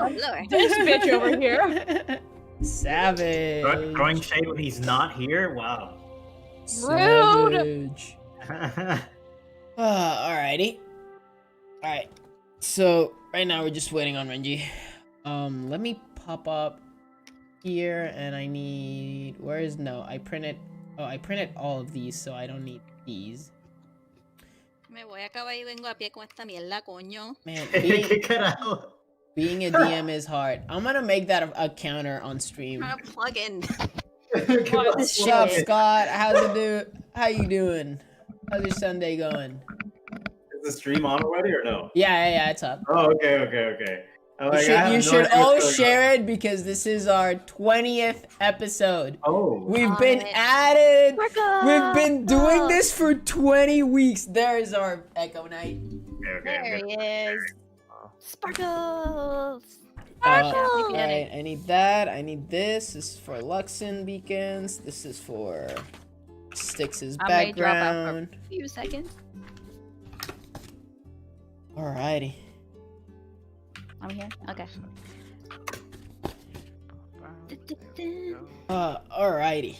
Oh, Lord. This bitch over here. Savage. Throwing shade when he's not here? Wow. Rude. Savage. Alrighty. Alright. So right now we're just waiting on Renji. Let me pop up here and I need I printed all of these, so I don't need these. Me voy a acabar y vengo a pie con esta mierda, coño. Man, ¿Qué carajo? being a DM is hard. I'm gonna make that a counter on stream. I'm trying to plug in. What's up, Scott? How you doing? How's your Sunday going? Is the stream on already or no? Yeah, it's up. Oh, okay. You should all share it because this is our 20th episode. Oh. We've been at it. Sparkle! We've been doing this for 20 weeks. There is our Echo Knight. Okay, There he is. Sparkles! Right, I need that. I need this. This is for Luxon beacons. This is for Styx's I may drop out background. for a few seconds. Alrighty. I'm here? Okay. Alrighty.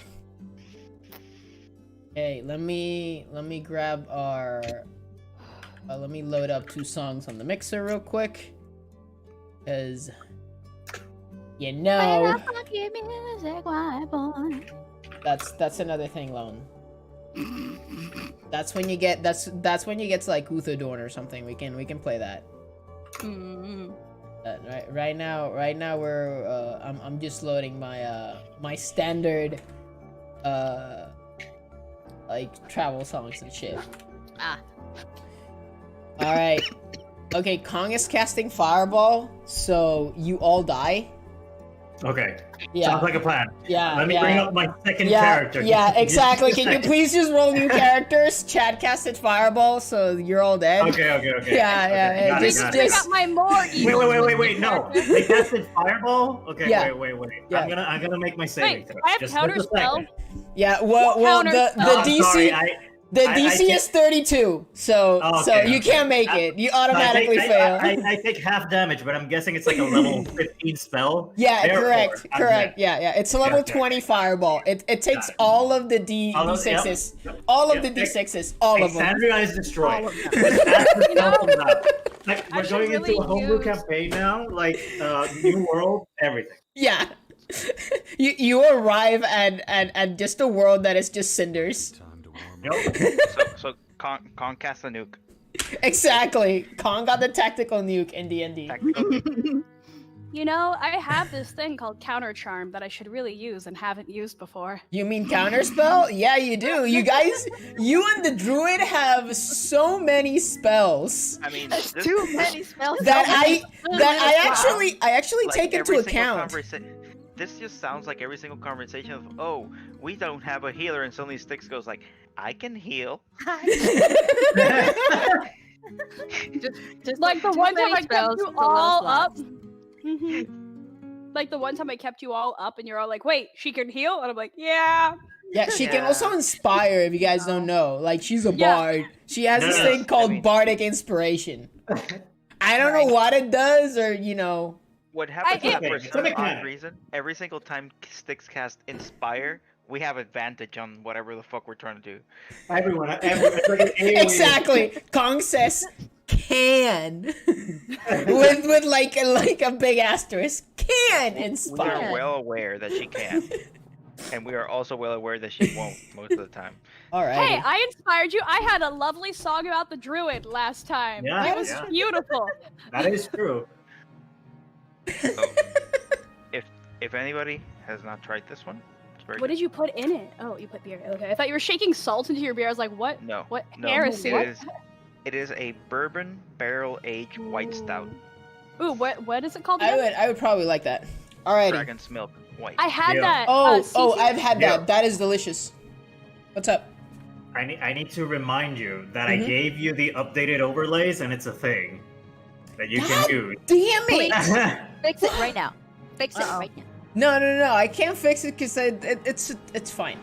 Okay, let me grab our let me load up 2 songs on the mixer real quick. Cause you know that's another thing, Lone. That's when you get that's when you get to like Uthadorn or something. We can play that. Mm-hmm. Right now we're I'm just loading my my standard like travel songs and shit. All right. Okay, Kong is casting Fireball, so you all die. Okay. Yeah. Sounds like a plan. Yeah. Let me bring up my second yeah, character. Yeah, exactly. Can you please just roll new characters? Chad casted Fireball, so you're all dead. Okay. Yeah. Got it, Just got Bring it. up my more evil. Wait. No, they casted Fireball. Okay, Yeah. wait. Yeah. I'm gonna make my saving Wait, throw. I have Just counter a spell. second. Yeah. Well, Counter the spell. I'm DC. sorry, The I DC is 32, so you can't make it. You automatically fail. I take half damage, but I'm guessing it's like a level 15 spell. Yeah, Therefore, correct. I'm dead. Yeah. It's a level Okay. 20 fireball. It takes all of the D6s, all of the D6s, all of them. Alexandria is destroyed. All of them. You know, like, I we're should going into really a homebrew use- campaign now, like new world, everything. Yeah. you arrive at just a world that is just cinders. Yep. So Kong cast a nuke. Exactly. Kong got the tactical nuke in D&D. Tactical nuke. You know, I have this thing called Counter Charm that I should really use and haven't used before. You mean counterspell? Yeah, you do. You guys, you and the druid have so many spells I mean, That's this, too many spells. that I actually like, take into every single account. This just sounds like every single conversation of, oh, we don't have a healer, and suddenly Styx goes like, I can heal. Just Like the too one time many I kept spells, you a lot of all slots. up. Like the one time I kept you all up and you're all like, wait, she can heal? And I'm like, yeah. Yeah, she can Yeah. also inspire if you guys don't know. Like she's a Yeah. bard. She has this No, thing called I mean- bardic inspiration. I don't know what it does, or you know. What happens is that for It's a some odd mechanic. reason, every single time Styx cast Inspire, we have advantage on whatever the fuck we're trying to do. Everyone, it's like an alien. Exactly. Kong says can with like a big asterisk. Can We inspire. are well aware that she can. And we are also well aware that she won't most of the time. All right. Hey, I inspired you. I had a lovely song about the druid last time. Yeah, It was yeah. beautiful. That is true. So, if anybody has not tried this one, it's very What good. did you put in it? Oh, you put beer. Okay, I thought you were shaking salt into your beer. I was like, what? No. What No, heresy? it is a bourbon barrel aged white stout, Ooh, what is it called? I again? would probably like that. Alrighty. dragon's milk white. I had Yeah. that. Oh, CC. I've had Yeah. that. That is delicious. What's up? I need to remind you that Mhm. I gave you the updated overlays, and it's a thing that you God can use. Damn it! Fix it right now. Fix it Uh-oh. right now. No. I can't fix it because it's fine.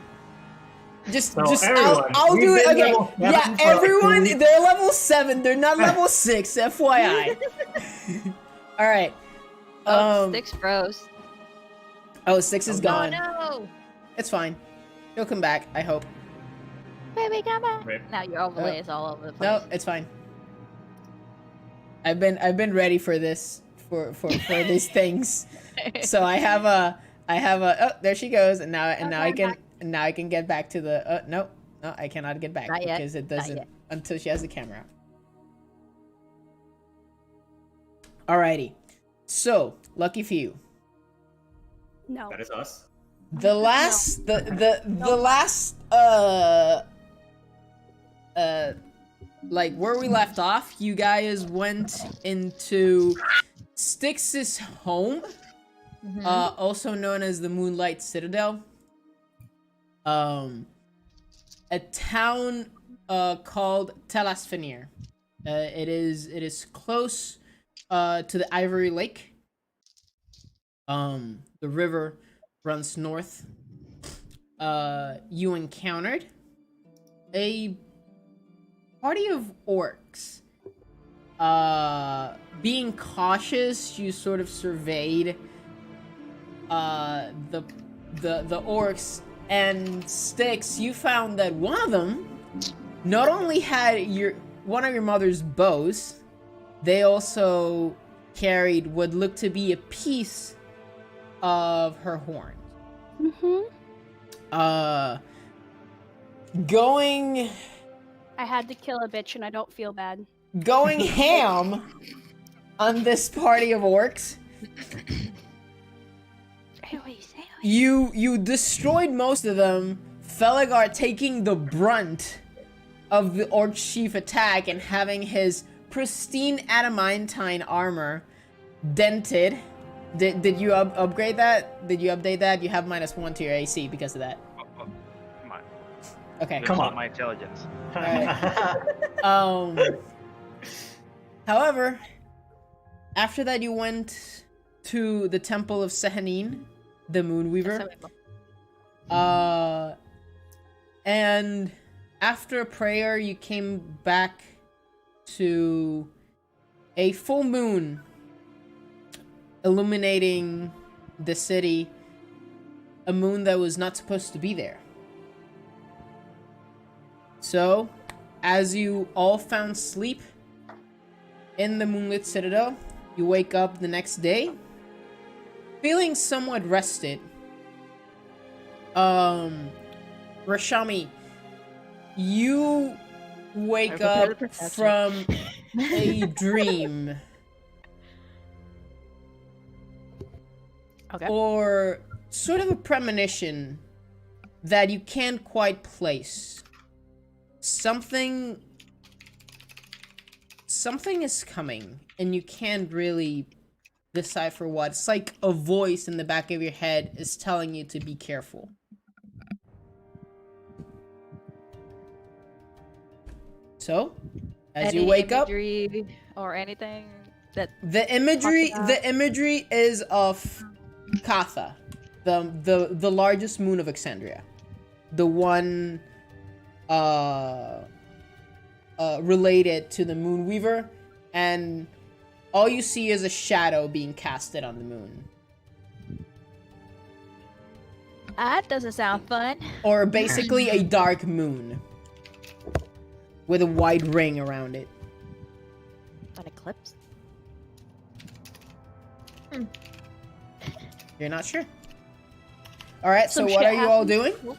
Just So, I'll everyone, do we've it. been Okay. level 7 Yeah, for like 2 everyone. weeks. They're level 7. They're not level 6. FYI. All right. Sticks froze. Oh, Six is Oh, gone. no! It's fine. He'll come back, I hope. Baby, come back. Rip. Now your overlay is all over the place. No, it's fine. I've been ready for this for these things. So I have a oh, there she goes, and now I can get back to the no, I cannot get back Not yet. because it Not doesn't yet. until she has the camera. Alrighty. So, lucky for you. No. That is us. The last the last like where we left off, you guys went into Styx's home, also known as the Moonlight Citadel. A town called Telasfenir. It is close to the Ivory Lake. The river runs north. You encountered a party of orcs. Being cautious, you sort of surveyed the orcs, and Styx, you found that one of them not only had one of your mother's bows, they also carried what looked to be a piece of her horn. Going I had to kill a bitch and I don't feel bad. going ham on this party of orcs. You destroyed most of them, Feligar taking the brunt of the orc chief attack and having his pristine adamantine armor dented. Did you upgrade that? Did you update that? You have -1 to your AC because of that. My, Okay. Come on. my intelligence. However, after that you went to the temple of Sehanin, the Moonweaver. And after a prayer, you came back to a full moon illuminating the city, a moon that was not supposed to be there. So, as you all found sleep in the moonlit citadel, you wake up the next day feeling somewhat rested. Rashami, you wake up from a dream. Okay. Or sort of a premonition that you can't quite place. Something is coming, and you can't really decipher what. It's like a voice in the back of your head is telling you to be careful. So, as you wake up, or anything that the imagery is of Katha, the largest moon of Exandria, the one related to the Moonweaver, and all you see is a shadow being casted on the moon. that doesn't sound fun. Or basically a dark moon with a white ring around it. An eclipse? You're not sure? Alright, so Some what shit are you all happened.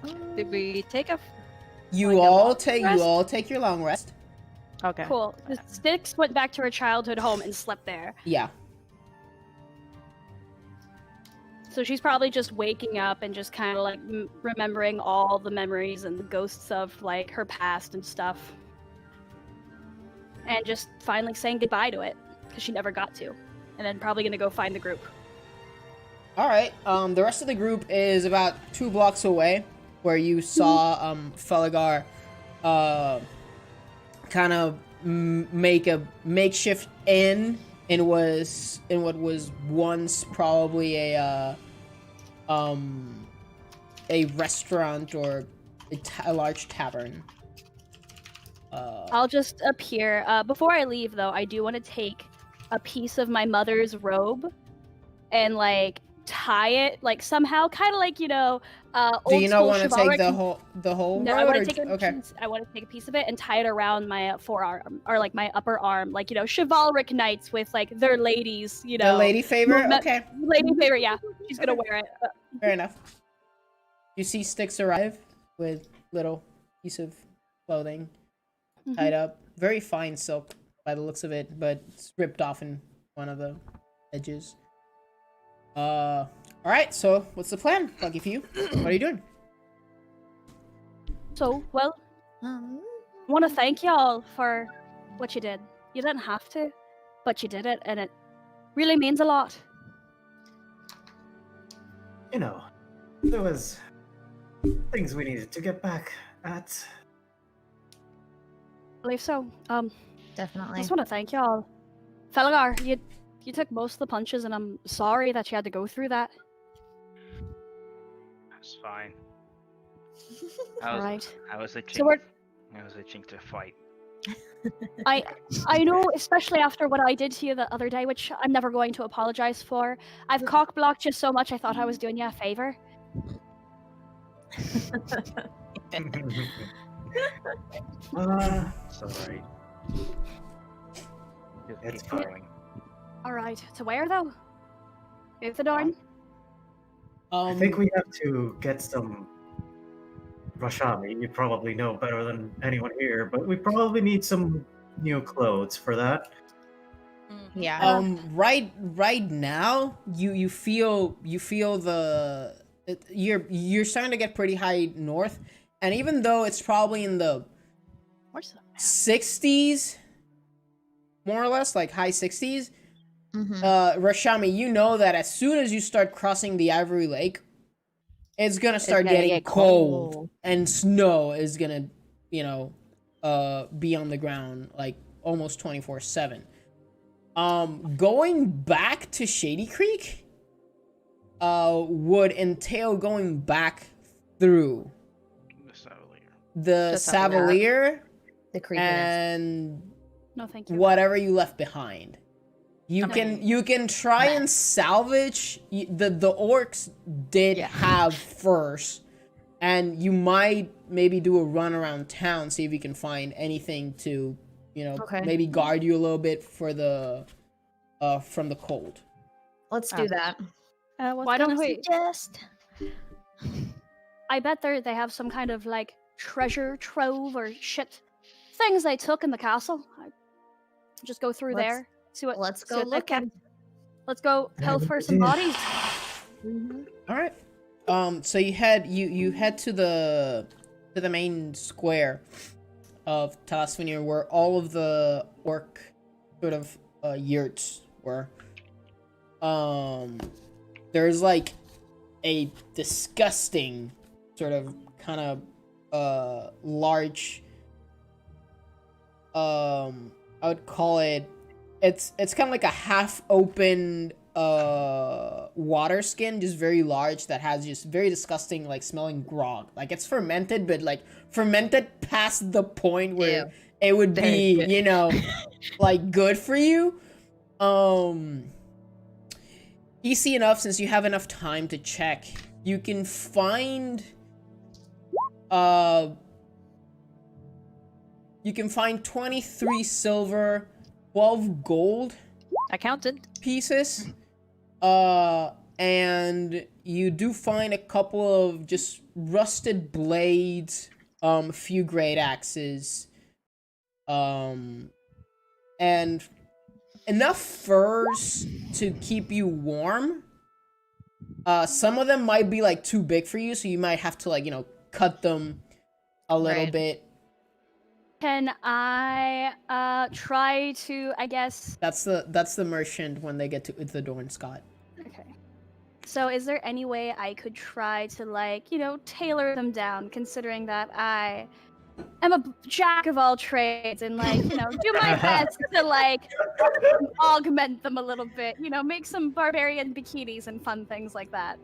doing? Did we take a? You Like a all long take rest? your long rest. Okay. Cool. Styx went back to her childhood home and slept there. Yeah. So she's probably just waking up and just kind of like remembering all the memories and the ghosts of like her past and stuff. And just finally saying goodbye to it because she never got to. And then probably gonna go find the group. Alright, the rest of the group is about 2 blocks away, where you saw Feligar kind of make a makeshift inn in what was once probably a restaurant or a large tavern. I'll just appear. Before I leave, though, I do want to take a piece of my mother's robe and like tie it like somehow, kind of like Do old you not school want to take chivalric. the whole No, road? I want or- to take a okay. piece. I want to take a piece of it and tie it around my forearm or like my upper arm, like chivalric knights with like their ladies. The lady favor? movement- Okay. lady favorite. Yeah, she's gonna Okay. wear it. Fair enough. You see Styx arrive with little piece of clothing tied up. Very fine silk by the looks of it, but it's ripped off in one of the edges. Alright, so what's the plan, Lucky for you? What are you doing? So, well, I want to thank y'all for what you did. You didn't have to, but you did it, and it really means a lot. You know, there was things we needed to get back at. I believe so. I Definitely. just want to thank y'all. Felgar, you took most of the punches, and I'm sorry that you had to go through that. That's fine. Alright. I was itching. So we're I was itching to fight. I know, especially after what I did to you the other day, which I'm never going to apologize for. I've cock blocked you so much I thought I was doing you a favor. It's alright. Just It's keep fine. going. Alright, to where though? Is the door? I think we have to get some Rashami. You probably know better than anyone here, but we probably need some new clothes for that. Yeah. Right now, you feel you're starting to get pretty high north, and even though it's probably in the Where's the 60s, more or less, like high 60s, Mhm. Rashami, you know that as soon as you start crossing the Ivory Lake, it's gonna start gonna getting get cold, cold. and snow is gonna, be on the ground like almost 24/7. Going back to Shady Creek, would entail going back through The Savalier. the Just up and up. Savalier The creepiness. and No, thank you. whatever you left behind. You can try and salvage the orcs did Yeah. have first, and you might maybe do a run around town, see if you can find anything to Okay. maybe guard you a little bit for the from the cold. Let's do that. Why don't we? Suggest? I bet they have some kind of like treasure trove or shit things they took in the castle. Just go through Let's- there. See what. Let's see go what they looking. kept. Let's go health for some bodies. All right. So you head to the main square of Talasvanir, where all of the orc sort of yurts were. There's like a disgusting sort of kind of large. I would call it. It's kind of like a half open water skin, just very large, that has just very disgusting like smelling grog. Like it's fermented, but like fermented past the point where Ew. it would Very be, good. like good for you. Easy enough, since you have enough time to check. You can find 23 silver, 12 gold I counted. pieces. And you do find a couple of just rusted blades, a few great axes, and enough furs to keep you warm. Some of them might be like too big for you, so you might have to like, cut them a little Right. bit. Can I try to? I guess. That's the merchant when they get to the Dorn Scott. Okay. So, is there any way I could try to, like, tailor them down, considering that I am a jack of all trades and, like, do my best to, like, augment them a little bit, make some barbarian bikinis and fun things like that.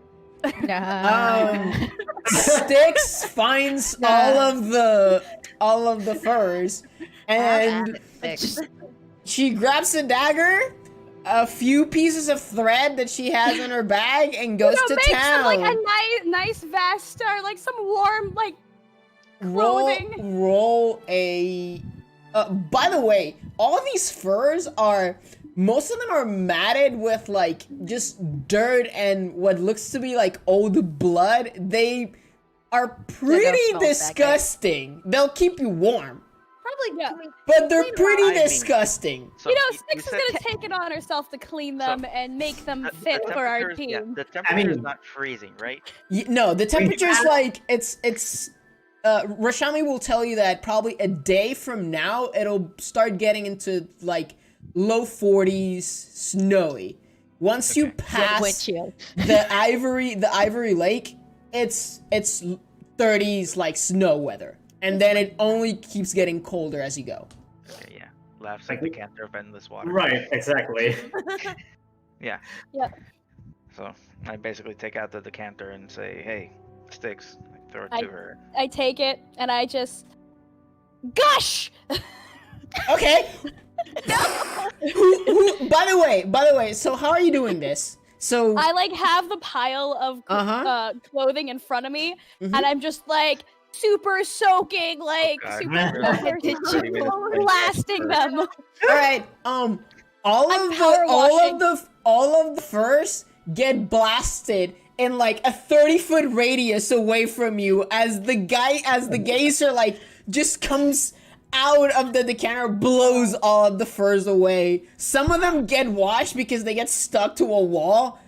Styx finds all of the furs, and Six. she grabs a dagger, a few pieces of thread that she has in her bag and goes to make town. some like a nice vest or like some warm like clothing. Roll a. By the way, all of these furs are. Most of them are matted with like just dirt and what looks to be like old blood. They are pretty disgusting. They'll keep you warm. Probably, Yeah. But they're Clean pretty I mean, disgusting. So You know, you Styx is said gonna take it on herself to clean them and make them the fit for our temperature's- team. Yeah, the temperature is mean- not freezing, right? No, the temperature's like it's. Rashami will tell you that probably a day from now it'll start getting into like low 40s, snowy. Once you pass Windshield. the Ivory Lake, it's 30s like snow weather, and then it only keeps getting colder as you go. Okay, yeah. Laughs like the canter of endless water. Right, exactly. Yeah. Yep. So I basically take out the decanter and say, "Hey, Styx," like, throw it to her. I take it and I just gush. Okay. By the way, so how are you doing this? So I like have the pile of clothing in front of me, and I'm just like super soaking, like God. super Really blasting them. all right, all I'm of power washing. the furs get blasted in like a 30-foot radius away from you as the geyser like just comes out of the decanter, blows all of the furs away. Some of them get washed because they get stuck to a wall,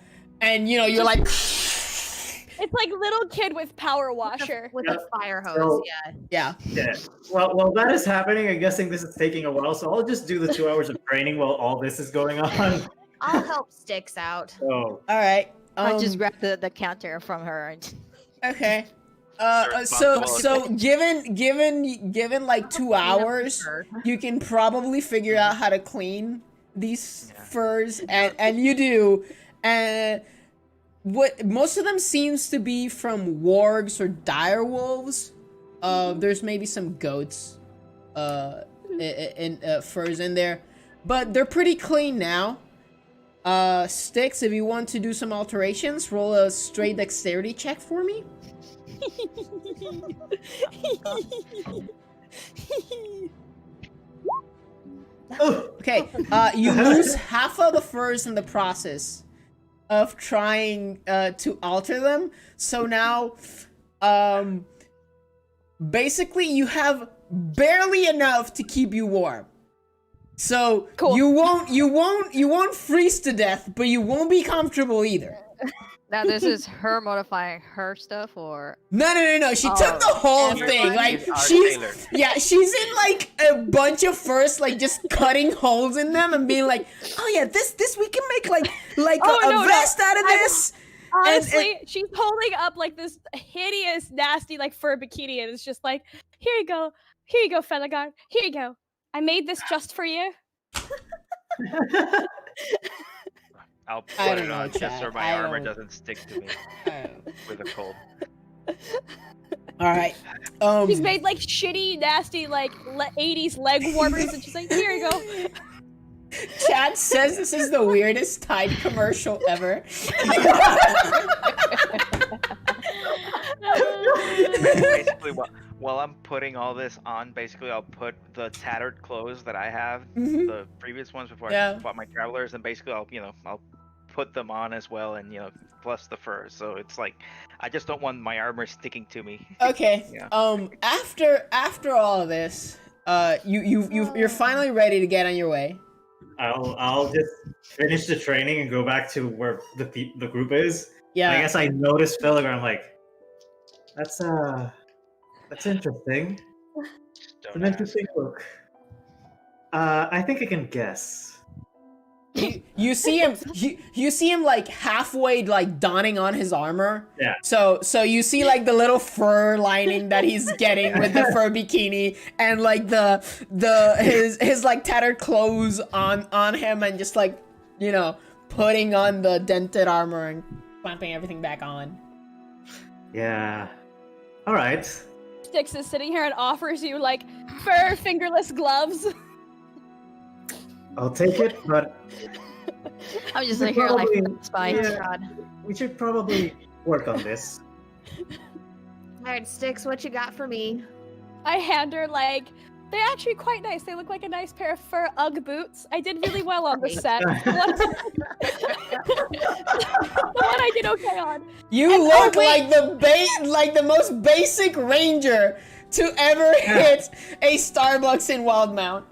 and you know you're like It's like little kid with power washer. with Yeah. a fire hose. So- Yeah. yeah. Yeah. Well, while that is happening, I'm guessing this is taking a while, so I'll just do the 2 hours of training while all this is going on. I'll help Styx out. So, All right. I just grabbed the counter from her. And... Okay. Responsible. So given like 2 hours, you can probably figure out how to clean these Yeah. furs, and you do. And what most of them seems to be from wargs or dire wolves. There's maybe some goats, in furs in there, but they're pretty clean now. Styx, if you want to do some alterations, roll a straight dexterity check for me. Okay, you lose half of the furs in the process of trying to alter them. So now, basically you have barely enough to keep you warm. So Cool. you won't freeze to death, but you won't be comfortable either. Now this is her modifying her stuff, or No. She took the whole everyone? thing. Like She's our tailor. she's in like a bunch of furs, like just cutting holes in them and being like, oh yeah, this we can make like Oh, a no, vest out of I- this. Honestly, she's holding up like this hideous, nasty like fur bikini, and it's just like, here you go, Felagard, here you go. I made this just for you. I'll I put don't it know, on just so Chad. my I armor don't- doesn't stick to me with a cold. All right. She's made like shitty, nasty like 80s leg warmers, and she's like, here you go. Chad says this is the weirdest Tide commercial ever. Basically, while I'm putting all this on, basically I'll put the tattered clothes that I have, Mhm. the previous ones before Yeah. I bought my travelers, and basically I'll put them on as well, and plus the furs. So it's like I just don't want my armor sticking to me. Okay. Yeah. After all of this, you're finally ready to get on your way. I'll just finish the training and go back to where the group is. Yeah. I guess I noticed Filiger. I'm like, that's interesting. Just It's don't an ask. interesting look. I think I can guess. You see him like halfway like donning on his armor. Yeah. So you see like the little fur lining that he's getting with the fur bikini, and like his like tattered clothes on him, and just like putting on the dented armor and clamping everything back on. Yeah. All right. Styx is sitting here and offers you like fur fingerless gloves. I'll take it, but I'm just We like here like probably- spy. yeah. God. We should probably work on this. All right, Sticks, what you got for me? I hand her like they're actually quite nice. They look like a nice pair of fur UGG boots. I did really well on the Right. set. The one I did okay on. You And- look wait. like the most basic ranger to ever hit a Starbucks in Wildmount.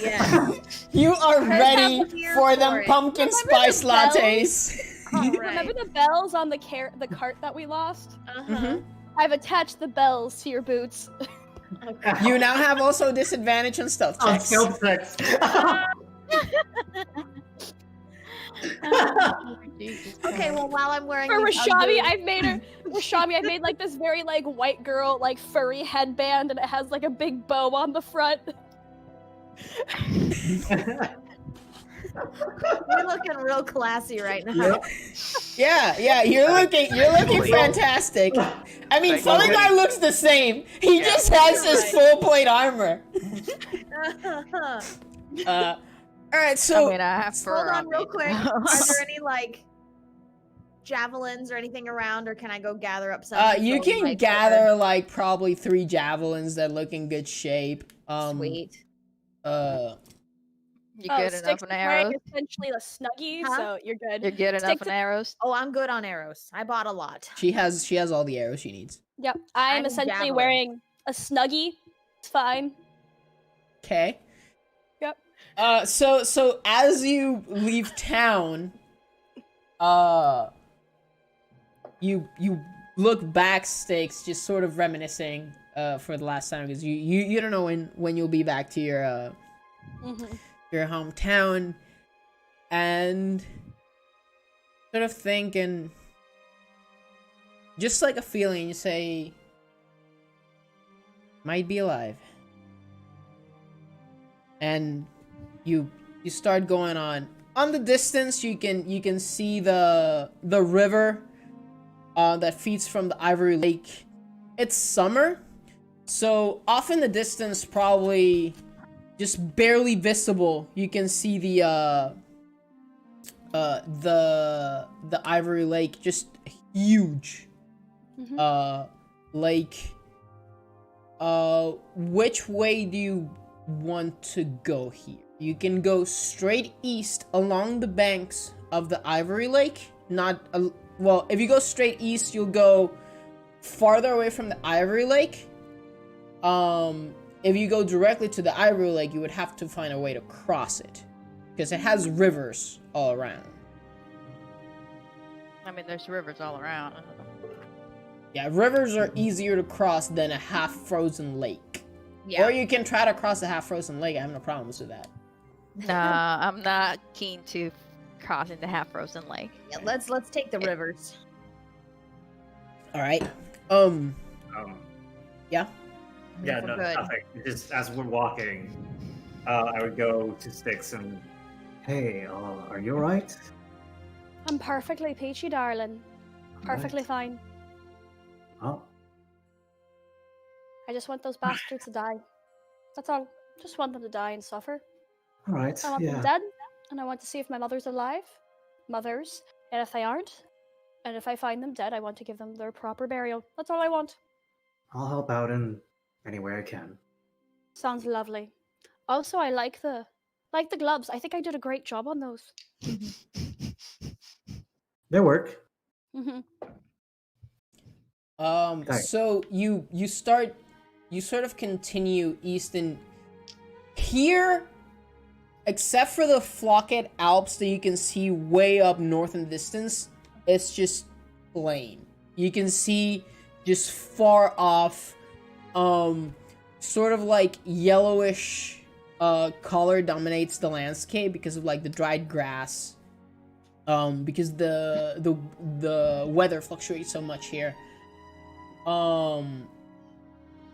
Yeah. You are Chris ready has a ear for for them it. pumpkin Remember spice the bells? lattes. All Remember right. the bells on the cart that we lost? Uh-huh. I've attached the bells to your boots. You now have also disadvantage on stealth Oh, checks. stealth checks. Okay, well, while I'm wearing For these UGG Rashami, boots- I've made like this very like white girl like furry headband, and it has like a big bow on the front. You're looking real classy right now. Yep. Yeah, you're looking Thankfully. fantastic. I mean, Thankfully. Fullingar looks the same. He Yeah. just has his Right. full plate armor. All right, so I mean, I have fur Hold on, real me, quick. so- Are there any like javelins or anything around, or can I go gather up some? you and throw in can my gather like probably 3 javelins that look in good shape. quiver? Sweet. You good enough Sticks on is wearing arrows? essentially a snuggie, Huh? so you're good. You're good enough Sticks on arrows? Oh, I'm good on arrows. I bought a lot. she has all the arrows she needs. Yep, I'm I'm essentially javelin. wearing a snuggie. It's fine. Okay. Yep. So as you leave town, you look back, Stakes, just sort of reminiscing for the last time, because you don't know when you'll be back to your your hometown, and sort of think, and just like a feeling, you say, might be alive. And you start going on the distance. You can see the river that feeds from the Ivory Lake. It's summer, so off in the distance, probably just barely visible, you can see the Ivory Lake, just huge lake. Which way do you want to go here? You can go straight east along the banks of the Ivory Lake. Well, if you go straight east, you'll go farther away from the Ivory Lake. If you go directly to the Ivory Lake, you would have to find a way to cross it, because it has rivers all around. I mean, there's rivers all around. Yeah, rivers are easier to cross than a half-frozen lake. Yeah. Or you can try to cross a half-frozen lake. I have no problems with that. Nah, I'm not keen to crossing the half-frozen lake. Yeah, let's take the rivers. All right. Yeah. Yeah, We're no, good. nothing. Just as we're walking, I would go to Sticks and, hey, are you alright? I'm perfectly peachy, darling. Perfectly fine. Oh, I just want those bastards to die. That's all. Just want them to die and suffer. alright, I want them yeah. dead, and I want to see if my mother's alive. Mothers. And if they aren't, and if I find them dead, I want to give them their proper burial. That's all I want. I'll help out in any way I can. Sounds lovely. Also, I like the gloves. I think I did a great job on those. They work. hmm Thanks. So you sort of continue east, and here, except for the Flocket Alps that you can see way up north in the distance, it's just plain. You can see just far off, sort of like yellowish color dominates the landscape because of like the dried grass. Because the weather fluctuates so much here.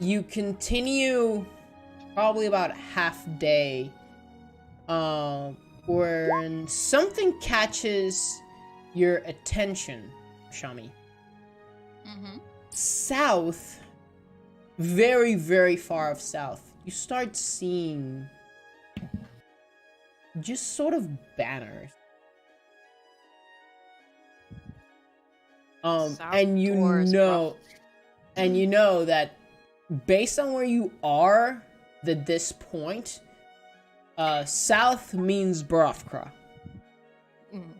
You continue probably about half day, when something catches your attention, Shami. South, very, very far of south, you start seeing just sort of banners. And you towards know, and you know that based on where you are at this point, south means Barafkra. Mm.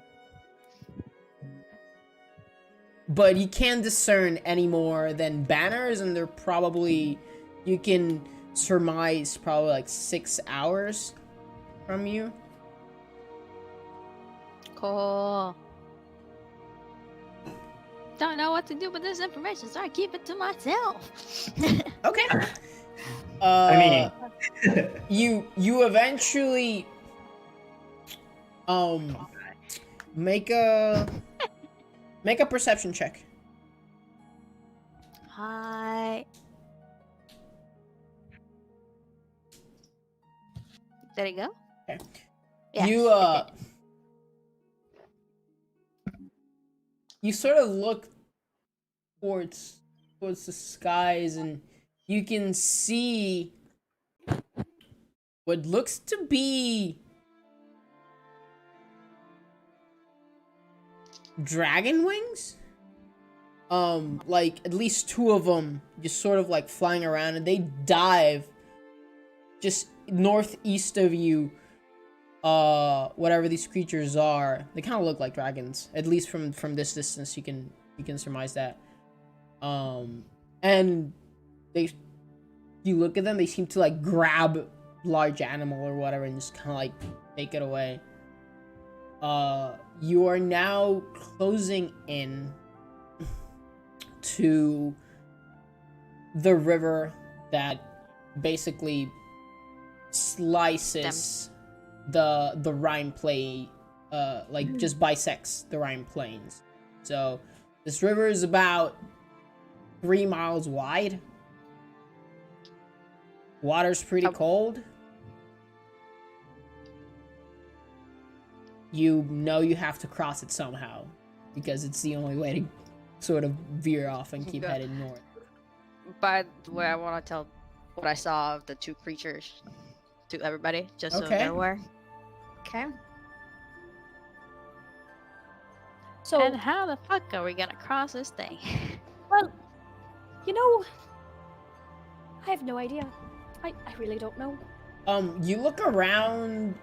But you can't discern any more than banners, and they're probably, you can surmise probably like 6 hours from you. Cool. Don't know what to do with this information, so I keep it to myself. Okay. I mean, you eventually make a perception check. Hi. There you go. Okay. Yeah. You sort of look towards the skies, and you can see what looks to be dragon wings. Like at least 2 of them just sort of like flying around, and they dive just northeast of you. Whatever these creatures are, they kind of look like dragons. At least from this distance, you can surmise that. And you look at them, they seem to like grab large animal or whatever and just kind of like take it away. You are now closing in to the river that basically slices the Rime plain, like just bisects the Rime plains. So this river is about 3 miles wide. Water's pretty cold. You know you have to cross it somehow, because it's the only way to sort of veer off and keep headed north. By the way, I want to tell what I saw of the 2 creatures to everybody, just so they're aware. Okay. So, And how the fuck are we gonna cross this thing? well, you know, I have no idea. I really don't know. You look around.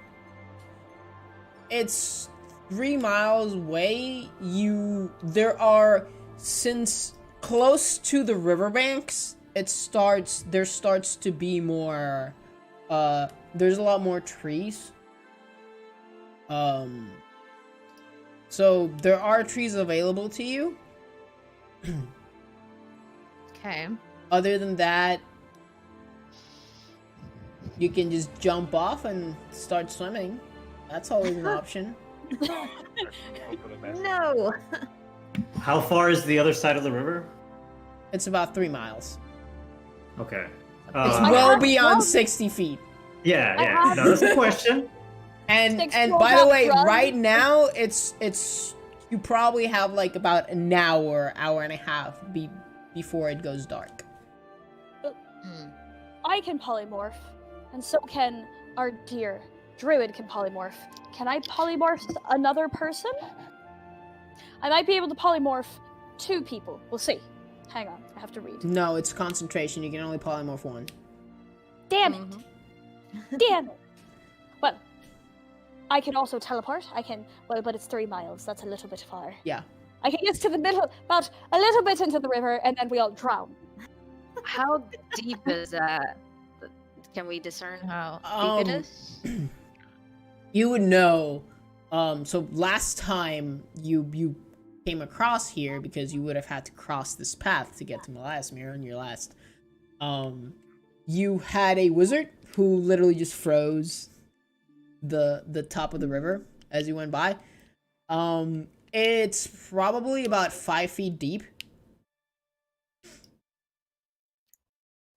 It's 3 miles away. There are, since close to the riverbanks, there starts to be more, there's a lot more trees. So there are trees available to you. Okay. Other than that, you can just jump off and start swimming. That's always an option. No. how far is the other side of the river? It's about 3 miles. Okay. It's I well have beyond one. 60 feet. Yeah, I yeah. have- No, that's a question. And Six and rolls by the up way, run. right now it's you probably have like about an hour and a half before it goes dark. I can polymorph, and so can our dear druid can polymorph. Can I polymorph another person? I might be able to polymorph 2 people. We'll see. Hang on, I have to read. No, it's concentration. You can only polymorph 1. Damn it! Mhm. Damn it! Well, I can also teleport. I can. Well, but it's 3 miles. That's a little bit far. Yeah. I can get to the middle, about a little bit into the river, and then we all drown. How deep is that? Can we discern how deep it is? You would know. So last time you came across here, because you would have had to cross this path to get to Melasmere on your last. You had a wizard who literally just froze the top of the river as you went by. It's probably about 5 feet deep.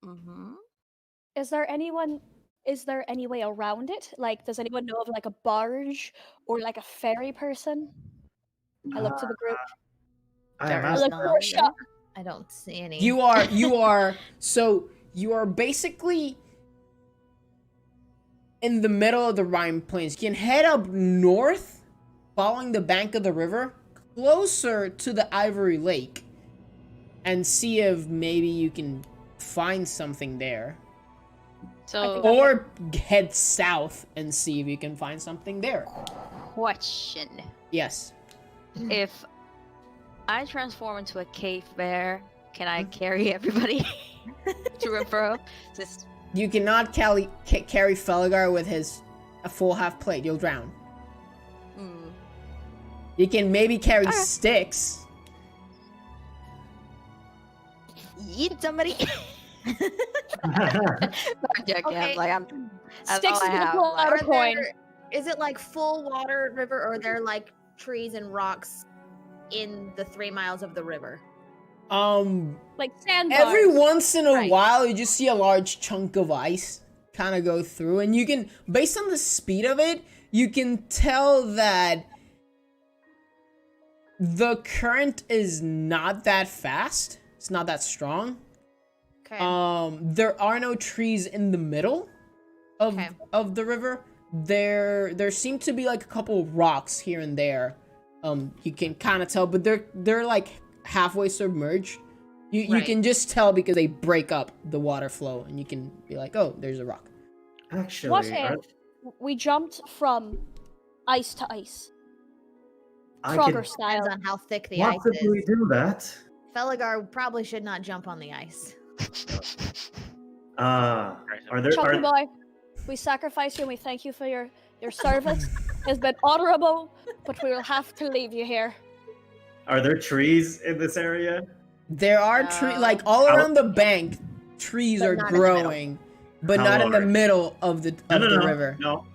Mm-hmm. Is there any way around it? Like, does anyone know of like a barge or like a ferry person? I look to the group. I There I is look none. for a shot. I don't see any. You are basically in the middle of the Rime Plains. You can head up north, following the bank of the river, closer to the Ivory Lake and see if maybe you can find something there. So, Or head south and see if you can find something there. question. Yes. If I transform into a cave bear, can I carry everybody to and fro? Just You cannot carry Felgar with a full half plate. You'll drown. You can maybe carry Alright. sticks. eat somebody. I'm joking. Okay. That's Sticks all I is gonna have. pull Like, out a coin. Is it like full water river, or are there like trees and rocks in the 3 miles of the river? Like sandbars. Every once in a Right. while, you just see a large chunk of ice kind of go through, and you can, based on the speed of it, you can tell that the current is not that fast. It's not that strong. Okay. There are no trees in the middle of Okay. of the river. There seem to be like a couple of rocks here and there. You can kind of tell, but they're like halfway submerged. You Right. can just tell because they break up the water flow, and you can be like, oh, there's a rock. Actually, What if we jumped from ice to ice? I Frogger can style. Depends on how thick the ice possibly is. do that. Felgar probably should not jump on the ice. Are there? Chunky Are, boy, we sacrifice you and we thank you for your service. Has been honorable, but we will have to leave you here. are there trees in this area? There are trees like all How- around the bank. Trees But are not in the middle. growing, but How not in the large? middle of the No, river. No,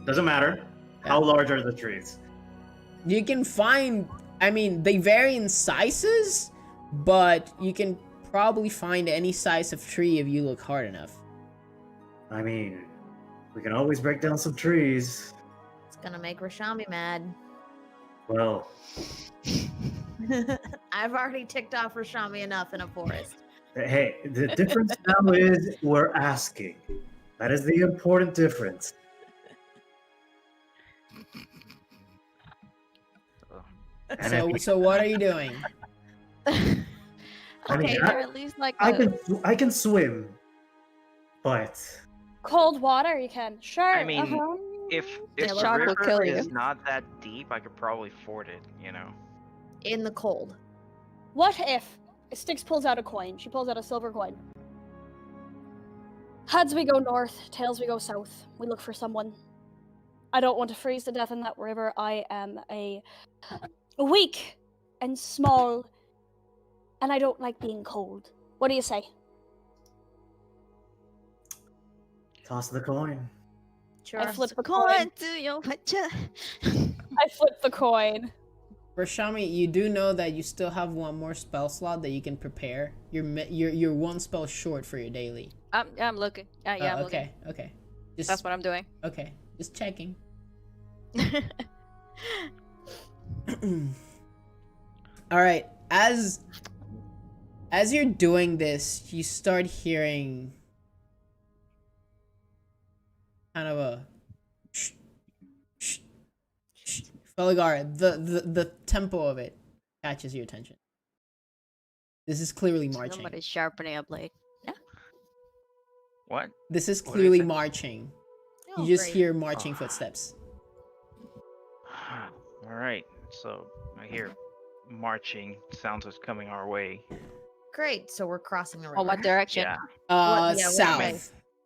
doesn't matter. How large are the trees? You can find, I mean, they vary in sizes, but you can probably find any size of tree if you look hard enough. I mean, we can always break down some trees. It's gonna make Rashami mad. Well, I've already ticked off Rashami enough in a forest. hey, the difference now is we're asking. That is the important difference. And So, if- so what are you doing? I mean, Okay, Or at least like I can swim, but Cold water, you can. Sure. I mean, uh-huh. If The the shark will kill river is you. not that deep, I could probably ford it. You know. In the cold. What if Styx pulls out a coin? She pulls out a silver coin. Heads we go north, tails we go south. We look for someone. I don't want to freeze to death in that river. I am a weak and small, and I don't like being cold. What do you say? toss the coin. Sure. I flip the Come coin. on to your picture. I flip the coin. Rashami, you do know that you still have one more spell slot that you can prepare. You're one spell short for your daily. I'm looking. Yeah, I'm looking. okay, okay. Just That's what I'm doing. okay. Just checking. All right. As you're doing this, you start hearing kind of a Felgar, the tempo of it catches your attention. This is clearly marching. Somebody's sharpening a blade. What? This is What did I clearly say? marching. Oh, You just great. hear marching footsteps. All right. So I hear marching sounds is coming our way. Great. So we're crossing the river. Oh, what direction? Yeah. yeah, what South. way?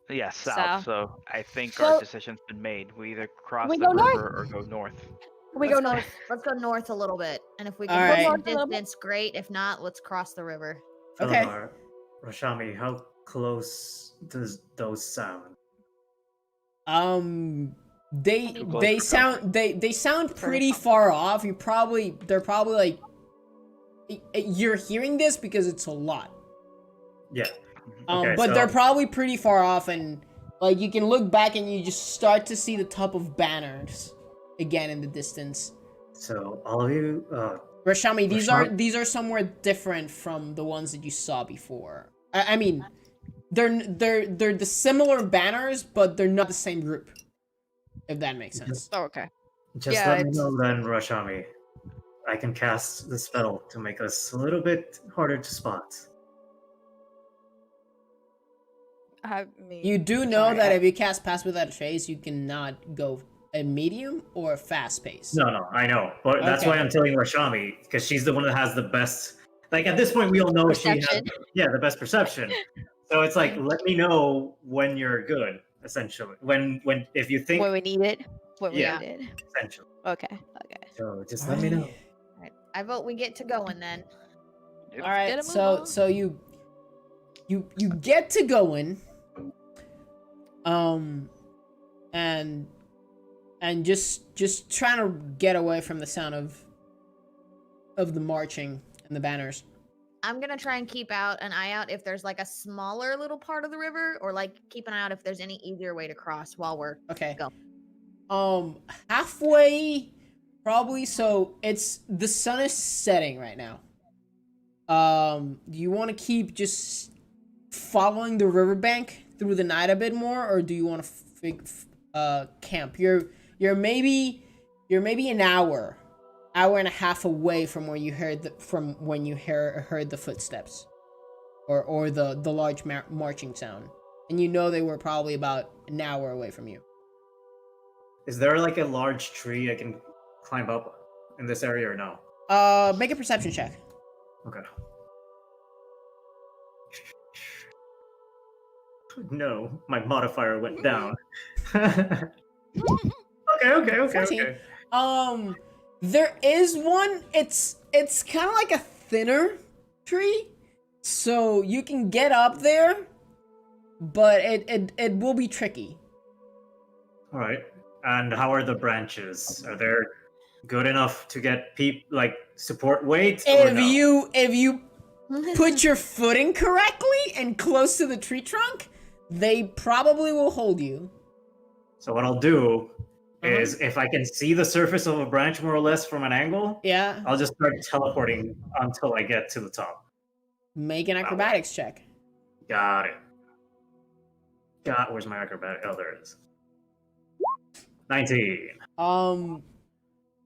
Yeah, south. South. So I think Well- our decision's been made. We either cross We the go north. river or go north. We go north. Let's go north a little bit, and if we All can right. go North a little bit. distance, great. If not, let's cross the river. Okay. Felgar, Rashami, how close does those sound? They Close they for sound they sound pretty far off. They're probably like you're hearing this because it's a lot. Yeah. Okay, But so- they're probably pretty far off, and like you can look back and you just start to see the top of banners again in the distance. So all of you, Rashami, Rashami? these are somewhere different from the ones that you saw before. I mean, they're the similar banners, but they're not the same group. If that makes sense. Oh, okay. just Yeah, let me it's- know then, Rashami. I can cast the spell to make us a little bit harder to spot. I mean, You do know sorry, that if you cast Pass Without a Trace, you cannot go a medium or a fast pace. No, I know, but that's Okay. why I'm telling Rashami, because she's the one that has the best. Like at this point, we all know she has, Perception. the best perception. So it's like, let me know when you're good, essentially. When if you think, when we need it. When we Yeah. need it. essentially. Okay. So just let me know. Alright, I vote we get to going then. All Gotta right, move so on. you get to going, and just trying to get away from the sound of the marching and the banners. I'm gonna try and keep an eye out if there's like a smaller little part of the river, or like keep an eye out if there's any easier way to cross while we're Okay. Go. Halfway, probably. So it's the sun is setting right now. Do you want to keep just following the riverbank through the night a bit more, or do you want to camp? You're maybe an hour and a half away from where you heard when you heard the footsteps, or the large marching sound, and you know they were probably about an hour away from you. Is there like a large tree I can climb up in this area or no? Make a perception check. Okay. No, my modifier went down. okay. 14. There is one. It's kind of like a thinner tree, so you can get up there, but it will be tricky. All right. And how are the branches? Are they good enough to get support weight? Or no? If you put your footing correctly and close to the tree trunk, they probably will hold you. So what I'll do is, if I can see the surface of a branch more or less from an angle, Yeah. I'll just start teleporting until I get to the top. Make an acrobatics check. Got it. Where's my acrobatic? Oh, there it is. 19.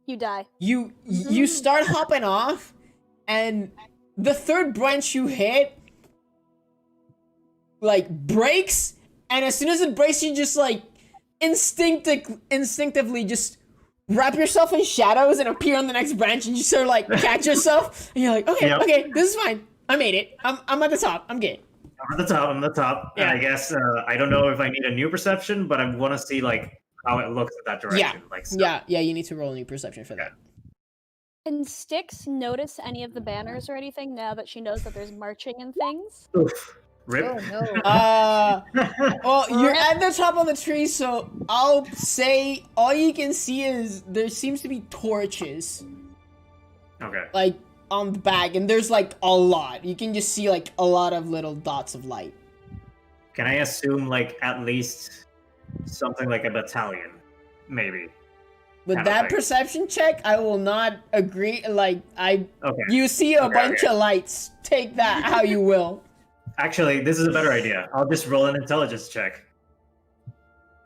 You die. You start hopping off, and the third branch you hit breaks, and as soon as it breaks, you just instinctively just wrap yourself in shadows and appear on the next branch, and you sort of catch yourself, and you're like, okay, Yep. okay, this is fine. I made it. I'm at the top. I'm good. I'm at the top. Yeah. And I guess I don't know if I need a new perception, but I want to see how it looks in that direction. Yeah. You need to roll a new perception for that. Can Styx notice any of the banners or anything now that she knows that there's marching and things? Oof. Rip. Oh no. Well, you're at the top of the tree, so I'll say all you can see is there seems to be torches, Okay. on the back, and there's a lot. You can just see a lot of little dots of light. Can I assume at least something like a battalion, maybe? With Kind of that thing. perception check, I will not agree. Okay. You see a Okay, bunch okay. of lights. Take that how you will. Actually, this is a better idea. I'll just roll an intelligence check.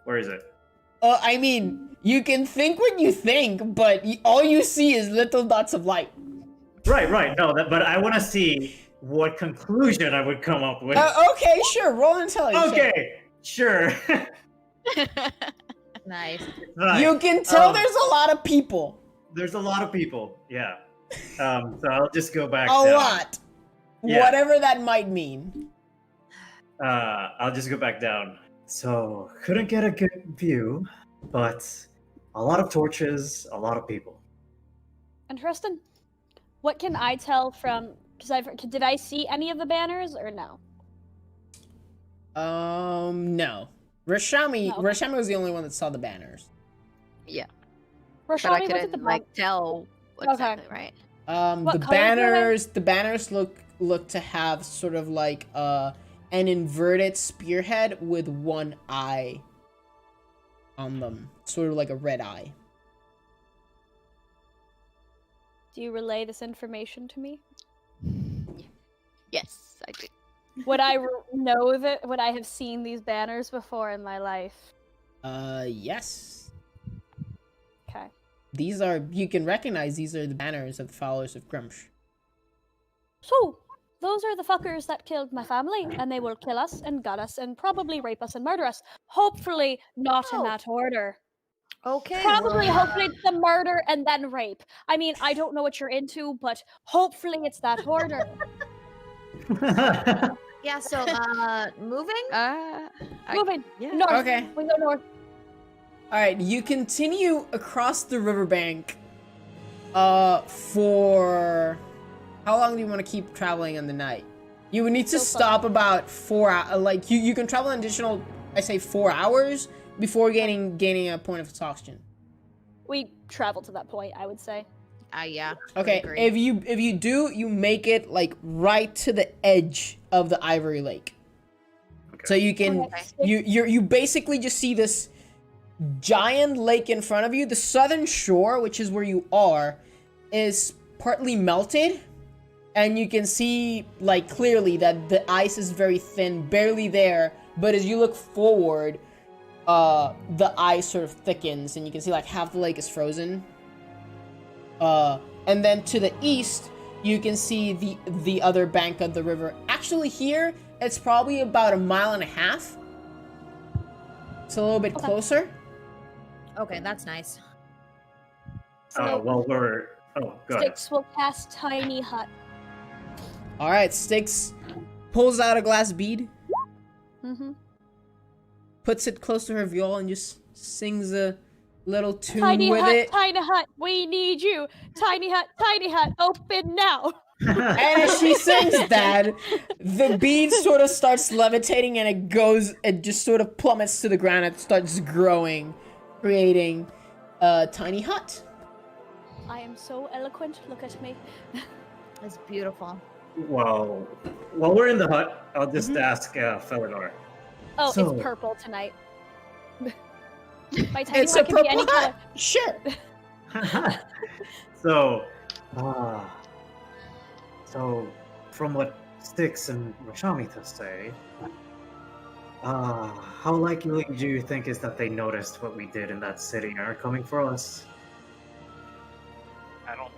Where is it? I mean, you can think what you think, but all you see is little dots of light. Right. No, but I want to see what conclusion I would come up with. Okay, sure. Roll intelligence. check. Okay, sure. Nice. Right. You can tell there's a lot of people. There's a lot of people. Yeah. So I'll just go back. A down. lot. Yeah. Whatever that might mean. I'll just go back down. So couldn't get a good view, but a lot of torches, a lot of people. And Tristan, what can I tell from? Did I see any of the banners or no? No. Rashami No. Rashami was the only one that saw the banners. But I Rashami, what's at couldn't the back? tell Okay. exactly, right? What The colors were they? banners look to have sort of an inverted spearhead with one eye on them, sort of like a red eye. Do you relay this information to me? Yes, I do. Would I know that? Would I have seen these banners before in my life? Yes. Okay. These are, you can recognize these are the banners of the followers of Grumsh. So, those are the fuckers that killed my family, and they will kill us and gut us and probably rape us and murder us. Hopefully, not in Oh. that order. Okay. Probably, well, hopefully, it's the murder and then rape. I mean, I don't know what you're into, but hopefully it's that order. yeah. So, moving. Moving Yeah. north. Okay. We go north. Alright, you continue across the riverbank for... How long do you want to keep traveling in the night? You would need to stop about 4 hours. Like, you can travel an additional, I say, 4 hours before gaining a point of exhaustion. We travel to that point, I would say. Yeah. Okay, if you do, you make it like right to the edge of the Ivory Lake. Okay. So you can Okay. you basically just see this giant lake in front of you. The southern shore, which is where you are, is partly melted, and you can see like clearly that the ice is very thin, barely there. But as you look forward, the ice sort of thickens, and you can see like half the lake is frozen. And then to the east, you can see the other bank of the river. Actually, here it's probably about 1.5 miles. It's a little bit closer. Okay, that's nice. Well, we're... Oh, go ahead. Six will cast Tiny Hut. All right, Styx pulls out a glass bead, Mm-hmm. puts it close to her viol, and just sings a little tune Tiny with Hut, it. Tiny Hut, we need you. Tiny Hut, open now. And as she sings that, the bead sort of starts levitating, and it just sort of plummets to the ground. It starts growing, creating a tiny hut. I am so eloquent. Look at me. It's beautiful. Well, while we're in the hut, I'll just ask Felidor. Oh, So- it's purple tonight. My tiny It's a hut can be any purple color. hut. Sure. So, from what Styx and Rashamita say, how likely do you think is that they noticed what we did in that city and are coming for us? I don't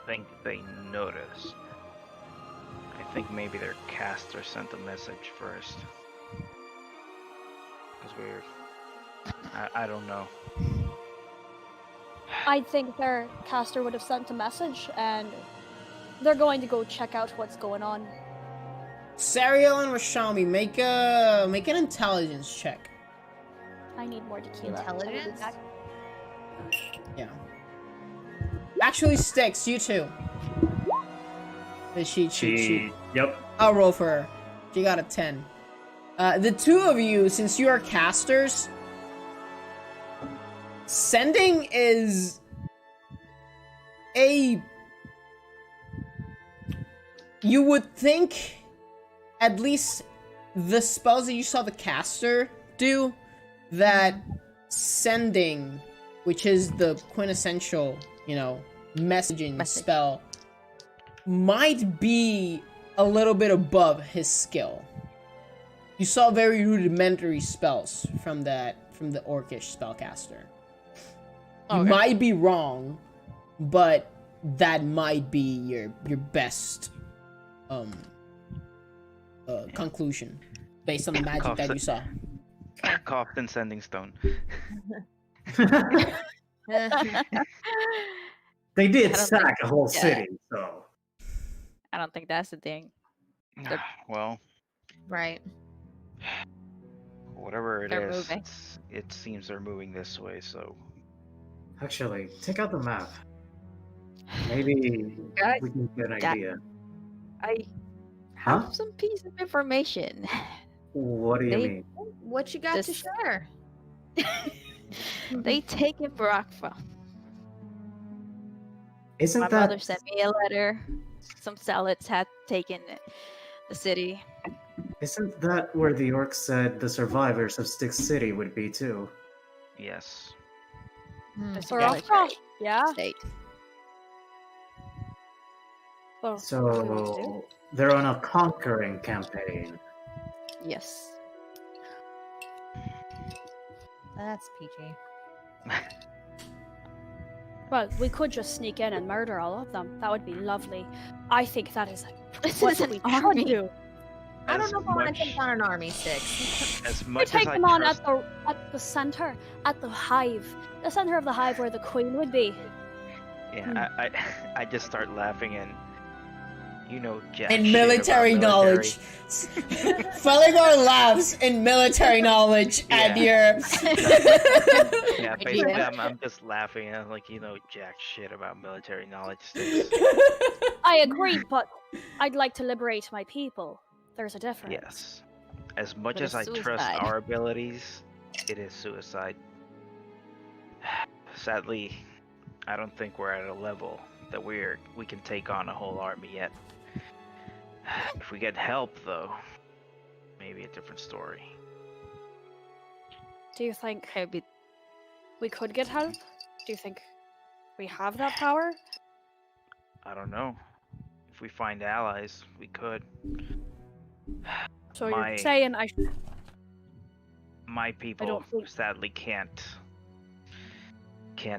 think they noticed. I think maybe their caster sent a message first. Because I don't know. I think their caster would have sent a message, and they're going to go check out what's going on. Sariel and Rashami, make an intelligence check. I need more tequila. Intelligence? Yeah. Actually, Styx, you too. She. Yep. I'll roll for her. She got a 10. The two of you, since you are casters, sending is you would think at least the spells that you saw the caster do, that sending, which is the quintessential, messaging spell, might be a little bit above his skill. You saw very rudimentary spells from the orcish spellcaster. You might be wrong, but that might be your best conclusion based on the magic that you saw. Coughed and sending stone. They did I don't sack think- a whole yeah. city, so... I don't think that's the thing. Well, Right. whatever it They're is, moving. it seems they're moving this way. So Actually, take out the map. Maybe Guys, we can get an that- idea. I Huh? have some piece of information. What do you They- mean? What you got to This- share? They taken Barakfa. Isn't My that... mother sent me a letter. Some zealots had taken the city. Isn't that where the orcs said the survivors of Styx City would be too? yes, This Or military off. Yeah. state. Well, So they're on a conquering campaign. Yes. That's peachy. Well, we could just sneak in and murder all of them. That would be lovely. I think that is This what is an we army. should do. I don't As know if I want to much- take on an army, Sticks. As We much as take I them on trust, at the center, at the hive, the center of the hive where the queen would be. yeah, I just start laughing and jack In shit military about knowledge. Felagor laughs in military knowledge at Yeah. your. Yeah, basically I'm just laughing and I'm like jack shit about military knowledge. Sticks. I agree, but I'd like to liberate my people. There's a difference. Yes. As much But as it's I trust suicide. our abilities, it is suicide. Sadly, I don't think we're at a level that we can take on a whole army yet. If we get help, though, maybe a different story. Do you think Maybe we could get help? Do you think we have that power? I don't know. If we find allies, we could. So My- you're saying I should. My people don't think- sadly can't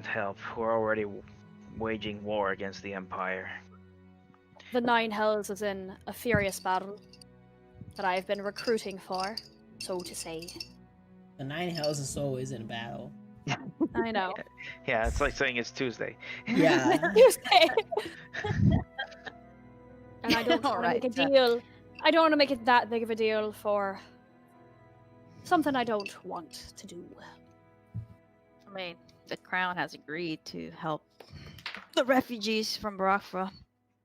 help. We're already waging war against the Empire. The Nine Hells is in a furious battle that I've been recruiting for, so to say. The Nine Hells is always in battle. I know. Yeah, it's like saying it's Tuesday. Yeah. You say. And I don't want to Alright, make a deal. I don't want to make it that big of a deal for something I don't want to do. I mean, the crown has agreed to help the refugees from Barakra.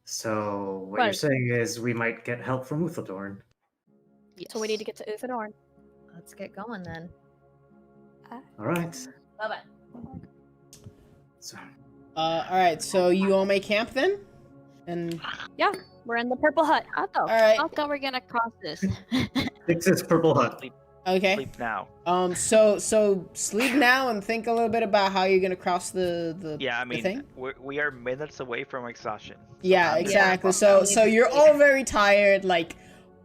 So what Well- you're saying is we might get help from Uthadorn. Yes. So we need to get to Uthadorn. Let's get going then. All right. Love it. So Alright, so you all make camp then? And We're in the Purple Hut. I thought, Alright. I thought we are gonna cross this. Fix this purple hut. okay. Sleep now. So sleep now and think a little bit about how you're gonna cross the Yeah, I the thing. mean, we are minutes away from exhaustion. Yeah, I'm- exactly. Yeah. So you're all very tired. Like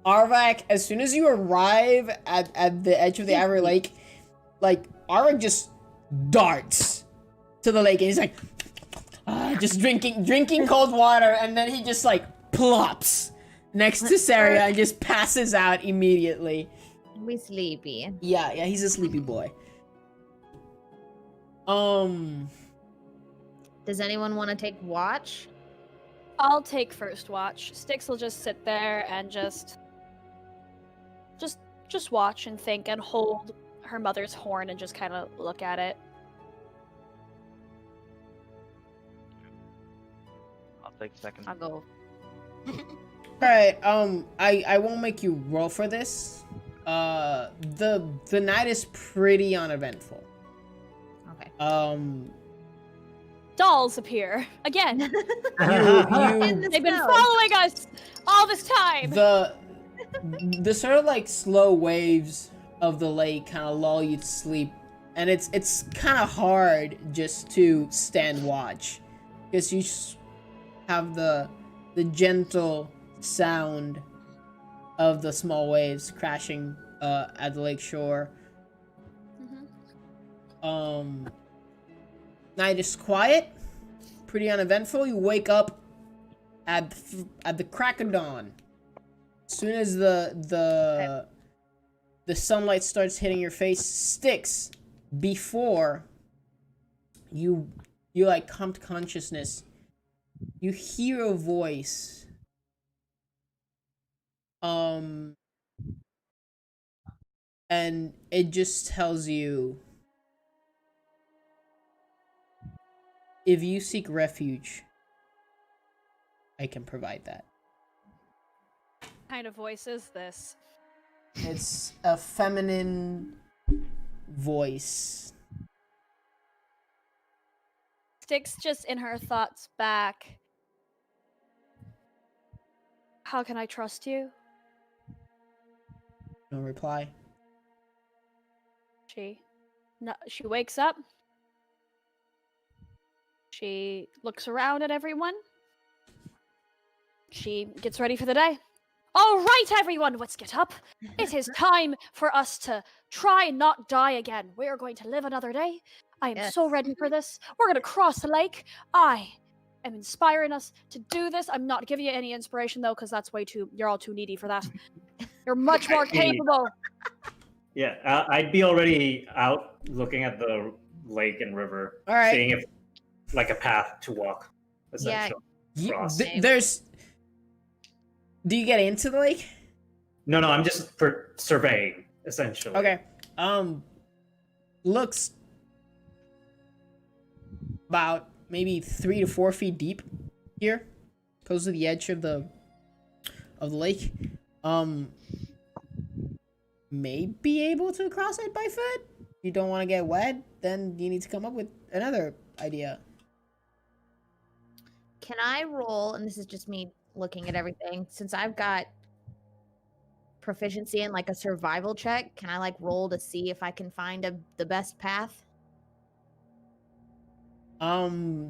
Arvak, as soon as you arrive at the edge of the Ivory Lake, like Arvak just darts to the lake and he's like just drinking cold water, and then he just like plops next to Saria and just passes out immediately. We sleepy. Yeah, he's a sleepy boy. Does anyone want to take watch? I'll take first watch. Styx will just sit there and just watch and think and hold her mother's horn and just kind of look at it. I'll take second. I'll go. Alright, I won't make you roll for this. The night is pretty uneventful. Okay. Dolls appear again. In the They've been snow. following us all this time. The sort of like slow waves of the lake kind of lull you to sleep, and it's kind of hard just to stand watch because you have the gentle sound of the small waves crashing at the lake shore. Night is quiet, pretty uneventful. You wake up at the crack of dawn. As soon as the sunlight starts hitting your face, Sticks, before you like come to consciousness, you hear a voice. And it just tells you, if you seek refuge, I can provide that. What kind of voice is this? It's a feminine voice. Styx just in her thoughts back. How can I trust you? No reply. She wakes up. She looks around at everyone. She gets ready for the day. All right, everyone, let's get up. It is time for us to try and not die again. We are going to live another day. I am Yes. so ready for this. We're gonna cross the lake. I am inspiring us to do this. I'm not giving you any inspiration though, because that's way too. You're all too needy for that. You're much more capable. Yeah, I'd be already out looking at the lake and river, All right. seeing if like a path to walk. Yeah. Essentially. Cross. There's. Do you get into the lake? No, I'm just for surveying, essentially. Okay. Looks about maybe 3 to 4 feet deep here, close to the edge of the lake. May be able to cross it by foot. If you don't want to get wet, then you need to come up with another idea. Can I roll? And this is just me looking at everything. Since I've got proficiency in like a survival check, can I like roll to see if I can find the best path?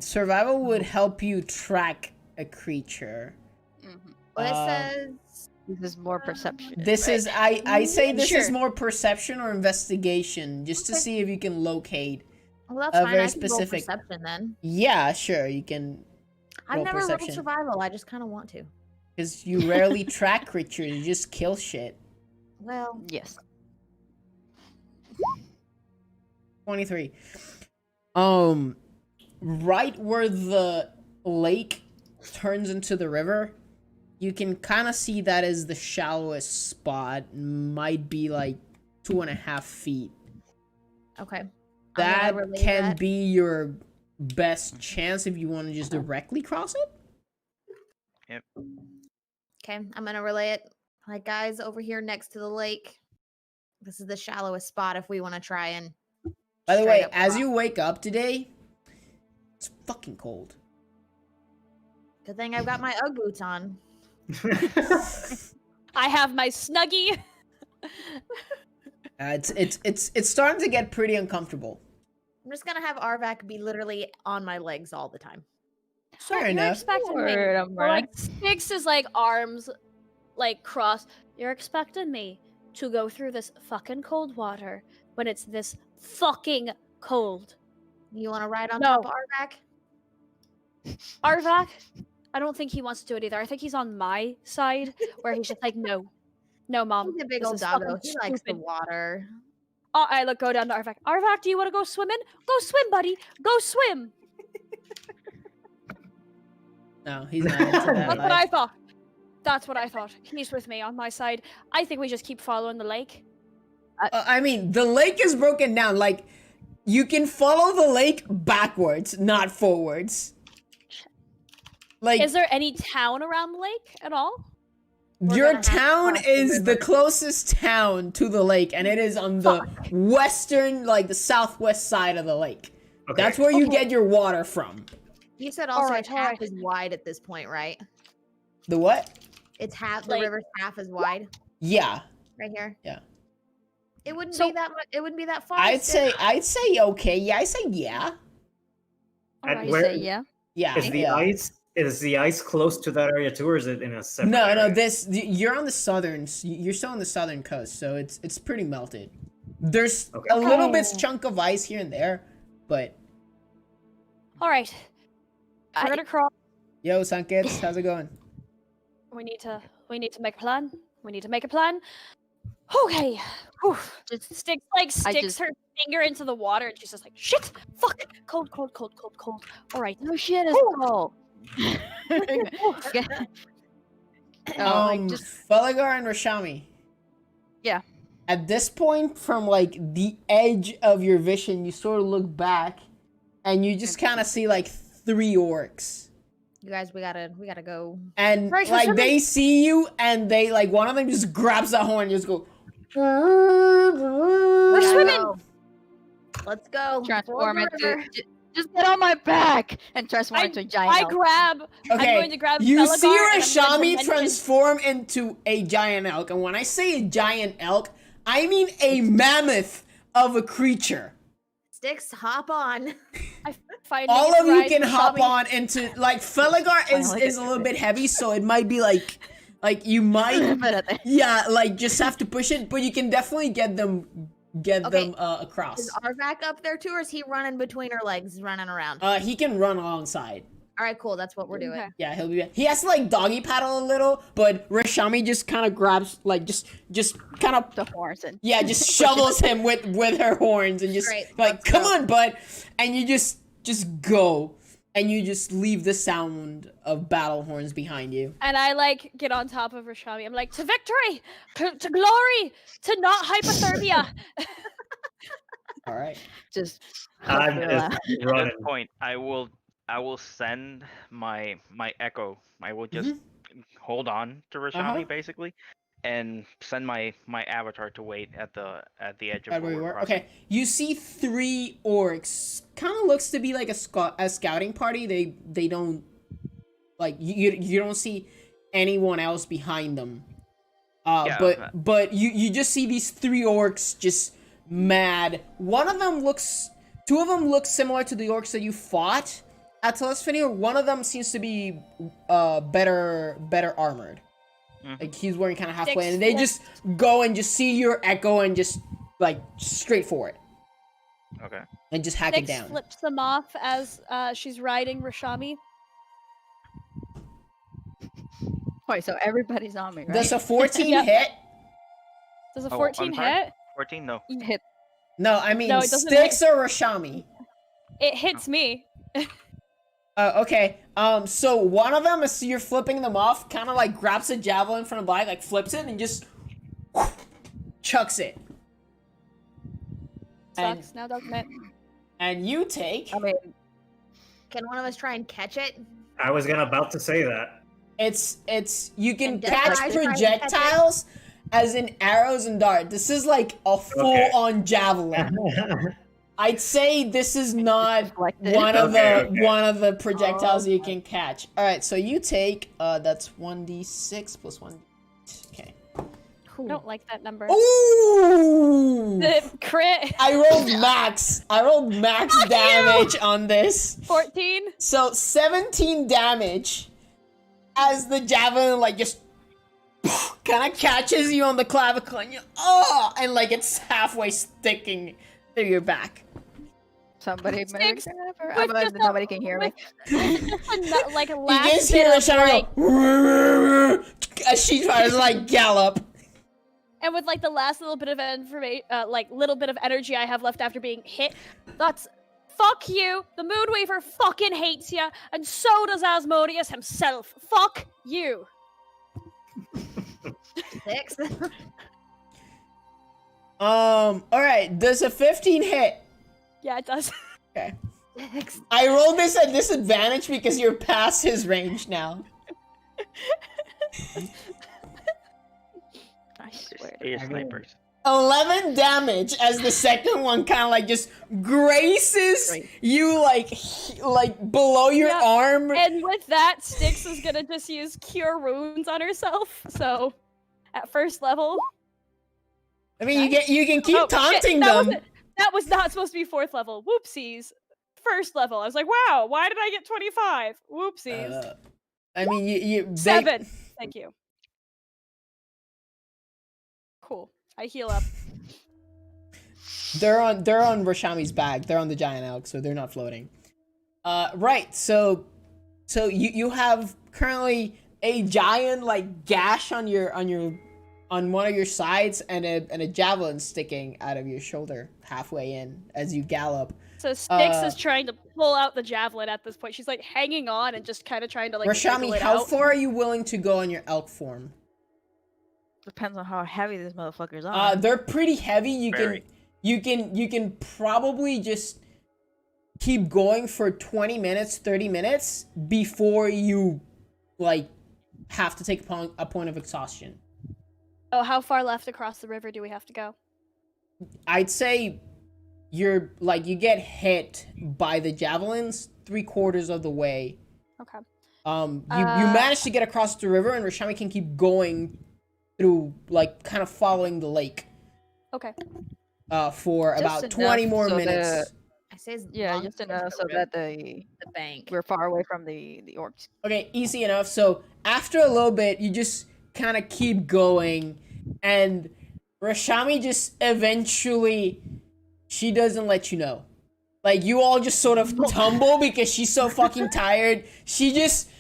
Survival would help you track a creature. Mhm. Well, it Um, says This is more perception. This right? is I say this is Sure. more perception or investigation, just to Okay. see if you can locate. well, that's a fine. very I can roll specific- perception then. Yeah, sure, you can, I've roll never rolled perception. survival. I just kind of want to. because you rarely track creatures. You just kill shit. Well, Yes. 23. Right where the lake turns into the river, you can kind of see that is the shallowest spot. Might be like 2.5 feet. okay. I'm That gonna relay can that. be your best chance if you want to just directly cross it. Okay, I'm gonna relay it. Like, guys, over here next to the lake. This is the shallowest spot if we want to try and. By the straight way, up as cross. you wake up today, it's fucking cold. Good thing I've got my UGG boots on. I have my snuggie. It's starting to get pretty uncomfortable. I'm just gonna have Arvak be literally on my legs all the time. Fair You're enough. expecting me. Word, Or, umbrella. like Styx's like arms like crossed. You're expecting me to go through this fucking cold water when it's this fucking cold. You want to ride on No. top of Arvak? Arvak, I don't think he wants to do it either. I think he's on my side where he's just like, no, mom. He's a big this old is doggo. fucking He likes the stupid." water. Oh, I go down to Arvak. Arvak, do you want to go swimming? Go swim, buddy. Go swim. No, he's not into that That's what life. I thought. That's what I thought. He's with me on my side. I think we just keep following the lake. I mean, the lake is broken down. Like, you can follow the lake backwards, not forwards. Like, Is there any town around the lake at all? We're your gonna have to town cross the is the river. closest town to the lake, and it is on the western, like the southwest side of the lake. Okay. That's where you Okay. get your water from. You said also Alright, it's half alright. as wide at this point, right? The what? It's half. Like- the river's half as wide Yeah. right here. Yeah. It wouldn't So- be that much. It wouldn't be that far. I'd say okay. Yeah, I say yeah. And Alright. You where say yeah? Yeah. is the yeah. ice close to that area too, or is it in a separate? No, area? you're on the southern. You're still on the southern coast, so it's pretty melted. There's Okay. a little Okay. bit chunk of ice here and there, but All right. We're gonna cross. yo, Sankets, how's it going? We need to make a plan. We need to make a plan. Okay. Whew. Just Sticks sticks just- her finger into the water and she's just like, shit, fuck, cold. All right. no shit is Ooh. cold. Okay. Just Feligar and Rashami. Yeah. At this point, from like the edge of your vision, you sort of look back, and you just kind of see like 3 orcs. You guys, we gotta go. And Right, so like somebody- they see you, and they like one of them just grabs the horn and just go. We're Gotta swimming. go. Let's go. transform Toward the into. river. Just get on my back and transform into a giant. I elk. grab. I'm Okay, going to grab. you Felgar see and I'm going to Rashami mention- transform into a giant elk, and when I say a giant elk, I mean a mammoth of a creature. Sticks, hop on. I finally All of you ride can hop Rashami. on into like Feligar is a little bit heavy, so it might be like you might But at the- yeah like just have to push it, but you can definitely get them get Okay, them across. Is Arvac up there too, or is he running between her legs, running around? He can run alongside. All right, cool. That's what we're doing. Okay. Yeah, he has to like doggy paddle a little, but Rashami just kind of grabs like just kind of The horns and just shovels him with her horns and just Great, like let's come go. on bud, and you just go and you just leave the sound of battle horns behind you. And I like get on top of Rashami. I'm like, to victory, to glory, to not hypothermia. All right. just I'm hopefully just laugh. At running. this point, I will send my echo. I will just hold on to Rashami basically, and send my avatar to wait at the edge of Right where where you we're were. crossing. Okay, you see 3 orcs. Kind of looks to be like a scouting party. They don't like you don't see anyone else behind them. Yeah, but you just see these 3 orcs just mad. Two of them look similar to the orcs that you fought at Telesphenia. One of them seems to be better armored. Like he's wearing kind of halfway, and they just go and just see your echo and just like straight for it Okay. and just hack it Styx down. flips them off as she's riding Rashami. Wait, so everybody's on me, right? Does a 14 Yep. hit? Does a Oh, 14 I'm sorry? hit? 14? No. Hit. No, I mean No, it doesn't Styx or Rashami. It hits me. Okay. So one of them, as you're flipping them off, kind of like grabs a javelin from the bag, like flips it and just chucks it. And, Sucks now, doesn't it? and you take. I mean, Can one of us try and catch it? I was about to say that. It's you can And catch Death Eye tries to catch it. projectiles as in arrows and darts. This is like a full-on javelin. I'd say this is not Deflected. one of Okay. one of the projectiles you can catch. All right, so you take that's 1d6 plus 1. Okay. I don't like that number. Ooh! The crit. I rolled max. I rolled max damage on this. 14. So 17 damage as the javelin like just kind of catches you on the clavicle and you and like it's halfway sticking through your back. somebody Styx, better. Nobody can hear me. Like a You last just hear bit a of, shadow like, go as she tries to like gallop. and with like the last little bit of information, like little bit of energy I have left after being hit. That's fuck you. The Moonweaver fucking hates you, and so does Asmodeus himself. Fuck you. 6. All right. Does a 15 hit? Yeah, it does. Okay. 6. I rolled this at disadvantage because you're past his range now. I swear. They're snipers. 11 damage as the second one kind of like just graces Great. you like below your Yeah. arm. And with that, Styx is gonna just use Cure Wounds on herself. So, at first level. I mean, you can keep Oh, shit, taunting that them. wasn't- That was not supposed to be 4th level. Whoopsies. First level. I was like, wow, why did I get 25? Whoopsies. I mean, they, 7. Thank you. Cool. I heal up. They're on Rashami's back. They're on the giant elk, so they're not floating. Right. So you have currently a giant like gash on one of your sides and a javelin sticking out of your shoulder halfway in as you gallop. So Styx is trying to pull out the javelin at this point. She's like hanging on and just kind of trying to like Rashami, wiggle it how out. far are you willing to go on your elk form? Depends on how heavy these motherfuckers are. They're pretty heavy. Very. You can probably just keep going for 20 minutes, 30 minutes before you like have to take a point of exhaustion. Oh, how far left across the river do we have to go? I'd say you get hit by the javelins 3/4 of the way. Okay. You manage to get across the river, and Rashami can keep going through, like, kind of following the lake. Okay. For Just about 20 enough more so minutes. I say as Yeah, long just as enough the so river- that the bank. we're far away from the orcs. Okay, easy enough. So after a little bit, you just kind of keep going, and Rashami just eventually, she doesn't let you know. Like, you all just sort of tumble because she's so fucking tired. She just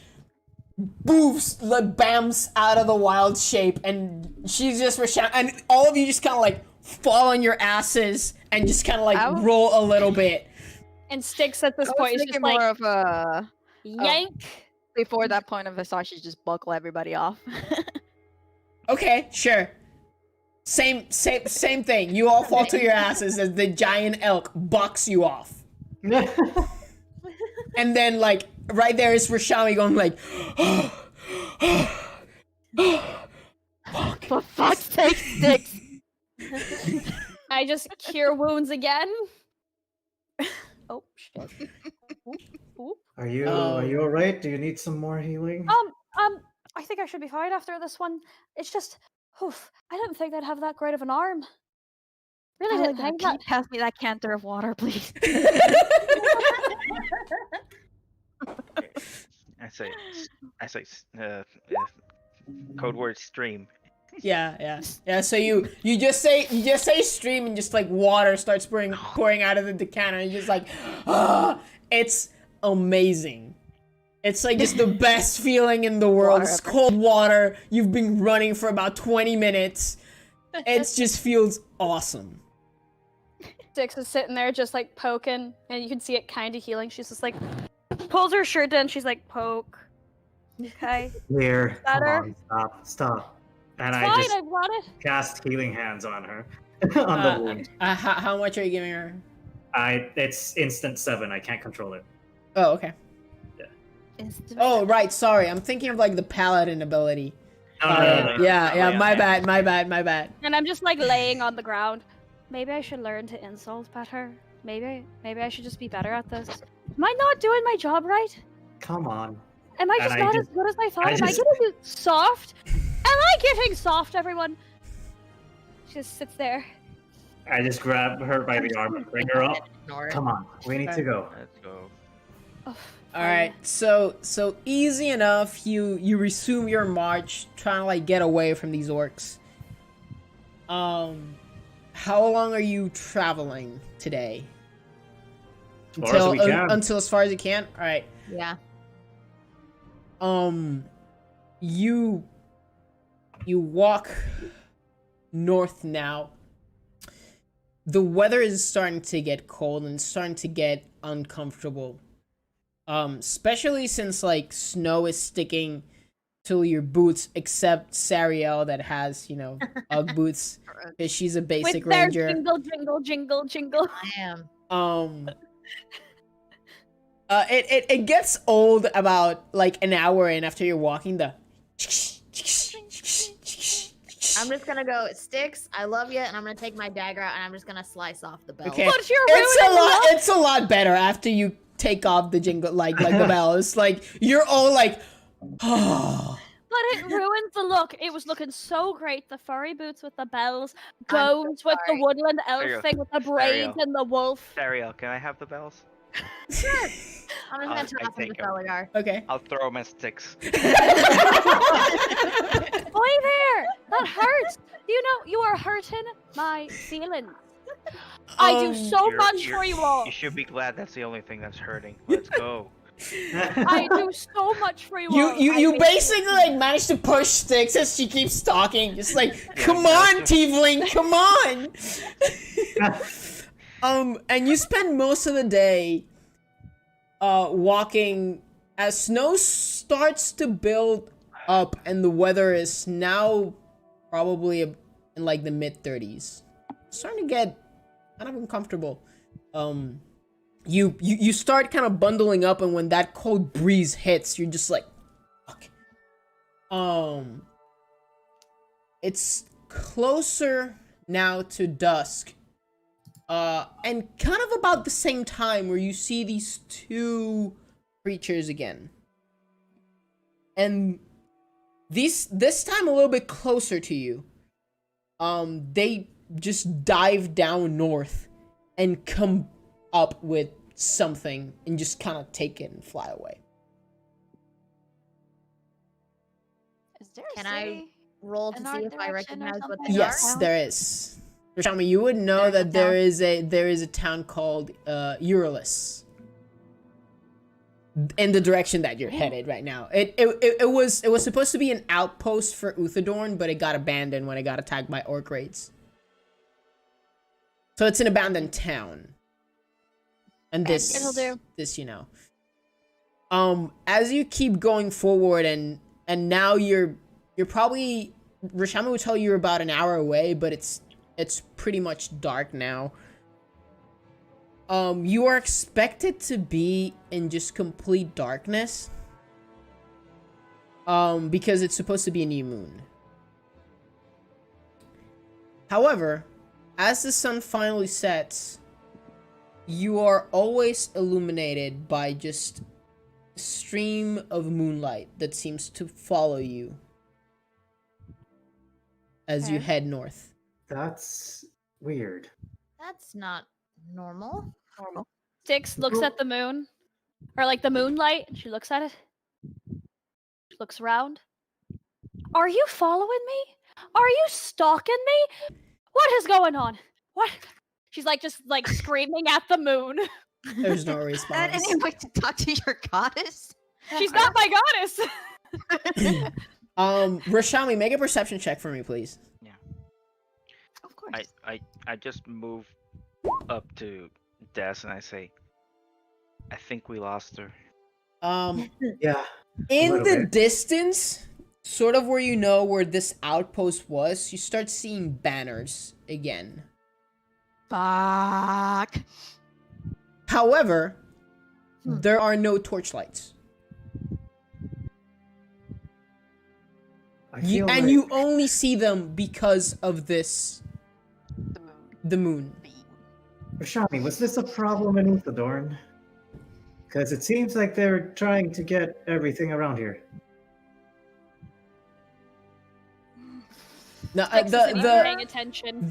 boofs, like, bams out of the wild shape, and she's just Rashami, and all of you just kind of, like, fall on your asses and just kind of, like, Ow. roll a little bit. And Styx at this I was point is thinking just more like, of a yank. before that point of Versace just buckle everybody off. Okay, sure. Same thing. You all fall to your asses as the giant elk bucks you off. And then, like, right there is Rashami going, like, fuck. For fuck's sake, Styx! I just cure wounds again. Oh shit. Oop, oop. Are you all right? Do you need some more healing? I think I should be fine after this one. It's just, oof, I didn't think they'd have that great of an arm. Really didn't Paladin, think can that. you pass me that canter of water, please? I say, code word stream. Yeah. So you just say stream, and just like water starts pouring out of the decanter, and you're just like, it's amazing. It's like just the best feeling in the world. It's cold water. You've been running for about 20 minutes. It just feels awesome. Styx is sitting there just like poking, and you can see it kind of healing. She's just like, pulls her shirt down. She's like, poke. Okay. Here, come Better? on, stop. And Fine, I just I've got it. cast healing hands on her, on the wound. How much are you giving her? It's instant 7. I can't control it. Oh, okay. Oh, right. Sorry, I'm thinking of like the paladin ability. No. Yeah. My bad. And I'm just like laying on the ground. Maybe I should learn to insult better. Maybe I should just be better at this. Am I not doing my job right? Come on. Am I And just I not just- as good as I thought? I Am I just- getting soft? Am I getting soft, everyone? She just sits there. I just grab her by the arm and bring her up. Ignore it. Come on, we need to go. Let's go. Oh, All right. So easy enough. You resume your march, trying to like get away from these orcs. How long are you traveling today? As far as we can. Until as far as you can. All right. Yeah. You walk north now. The weather is starting to get cold and it's starting to get uncomfortable. Especially since like snow is sticking to your boots, except Sariel that has, Ugg boots because she's a basic with their ranger. jingle, jingle, jingle, jingle. I am. It gets old about like an hour in after you're walking the. I'm just gonna go Styx. I love you, and I'm gonna take my dagger out, and I'm just gonna slice off the bell. Okay. But you're It's a lot better after you take off the jingle, like the bells. Like you're all like, oh. But it ruins the look. It was looking so great. The furry boots with the bells, I'm so goes with the sorry. woodland elf Ariel. thing with the braids Ariel. and the wolf. Ariel, can I have the bells? I'm just gonna I toss them take to 'em. Felgar. Okay. I'll throw them as sticks. Boy there! That hurts! You know, you are hurting my feelings. I do so You're- much you're- for you all. You should be glad that's the only thing that's hurting. Let's go. I do so much for you all. You basically like manage to push Styx as she keeps talking, just like, come on, Tiefling, come on. And you spend most of the day walking as snow starts to build up and the weather is now probably in like the mid-30s. Starting to get kind of uncomfortable. You start kind of bundling up, and when that cold breeze hits, you're just like, fuck. It's closer now to dusk. And kind of about the same time where you see these two creatures again. And this time a little bit closer to you. They just dive down north and come up with something and just kind of take it and fly away. Is there a Can I- city? roll to In see our if I direction or recognize what something? they Yes, are? there is. Rashami, you would know There's a that there town. is a town called Eurylis. In the direction that you're headed right now. It was supposed to be an outpost for Uthadorn, but it got abandoned when it got attacked by orc raids. So it's an abandoned town. And It'll do. this you know. As you keep going forward and now you're probably, Rashami would tell you you're about an hour away, but it's pretty much dark now. You are expected to be in just complete darkness. Because it's supposed to be a new moon. However, as the sun finally sets, you are always illuminated by just a stream of moonlight that seems to follow you as you Okay. head north. That's weird. That's not normal. Styx looks at the moon, or like the moonlight, and she looks at it. She looks around. Are you following me? Are you stalking me? What is going on? What? She's like just like screaming at the moon. There's no That response. any way to talk to your goddess? She's not my goddess. Rashami, make a perception check for me, please. Of course. I just move up to Des and I say, I think we lost her. Yeah. In little the bit. distance, sort of where you know where this outpost was, you start seeing banners again. Fuck. However, there are no torchlights. I feel And like you only see them because of this, The moon. the moon. Beam. Rashami, was this a problem in Uthadorn? Because it seems like they're trying to get everything around here. No, Styx isn't even paying attention.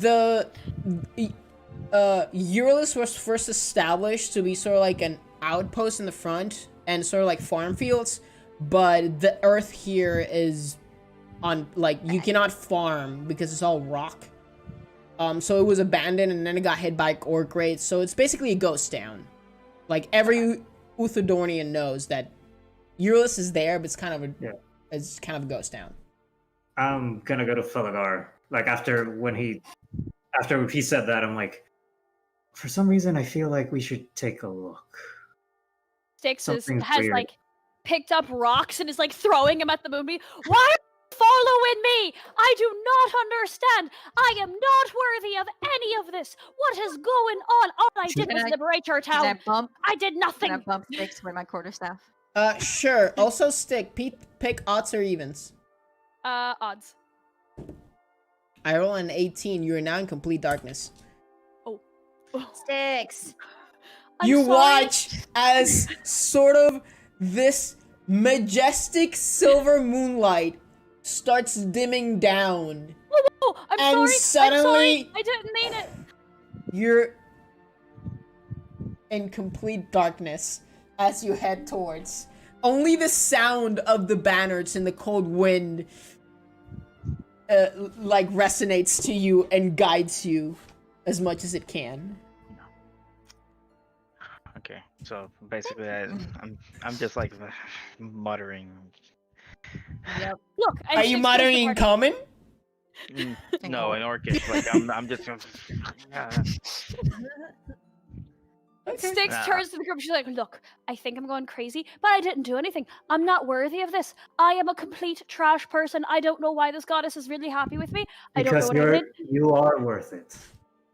Eurylis was first established to be sort of like an outpost in the front and sort of like farm fields, but the earth here is on, like, you cannot farm because it's all rock. So it was abandoned and then it got hit by orc raids, so it's basically a ghost town. Like, every Uthadornian knows that Eurylis is there, but it's kind of a ghost town. I'm gonna go to Felidar. Like after he said that, I'm like, for some reason I feel like we should take a look. Styx Something's has weird. like picked up rocks and is like throwing them at the moonbeam. Why are you following me? I do not understand. I am not worthy of any of this. What is going on? All I did was Can I- liberate your Can I town. bump? I did Can nothing. I bump Styx with my quarterstaff? Sure. Also, pick odds or evens. Odds. I roll an 18. You are now in complete darkness. Sticks. I'm You sorry. watch as sort of this majestic silver moonlight starts dimming down. Oh, I'm And sorry. I'm suddenly- sorry. I didn't mean it. You're in complete darkness as you head towards. Only the sound of the banners in the cold wind like resonates to you and guides you as much as it can. Okay, so basically I'm just like muttering. Yep. Look. and Are you Styx muttering goes in to common? No, in Orcish, like I'm just. Styx Nah. turns to the group. She's like, "Look, I think I'm going crazy, but I didn't do anything. I'm not worthy of this. I am a complete trash person. I don't know why this goddess is really happy with me. I don't know Because what I did. you are worth it.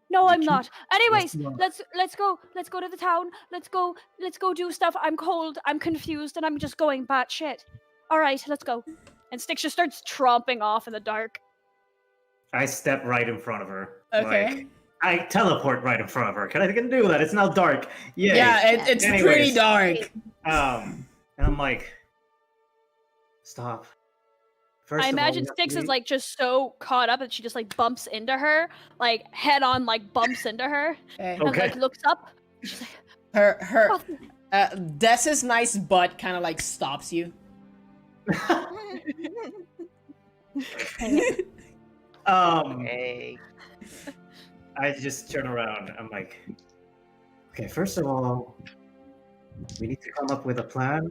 No, you I'm keep- not. Anyways, you are. let's go to the town. Let's go do stuff. I'm cold. I'm confused, and I'm just going batshit. All right, let's go." And Styx just starts tromping off in the dark. I step right in front of her. Okay. Like, I teleport right in front of her. Can I do that? It's now dark. Yay. Yeah, it's pretty Anyways. dark. And I'm like, stop. First I of all, imagine we have to Styx is be- like just so caught up that she just like bumps into her, like head on, like bumps into her, Okay. and Okay. like looks up. She's like, Her "Oh, Dessa's nice butt kind of like stops you. Hey. I just turn around. I'm like, okay, first of all, we need to come up with a plan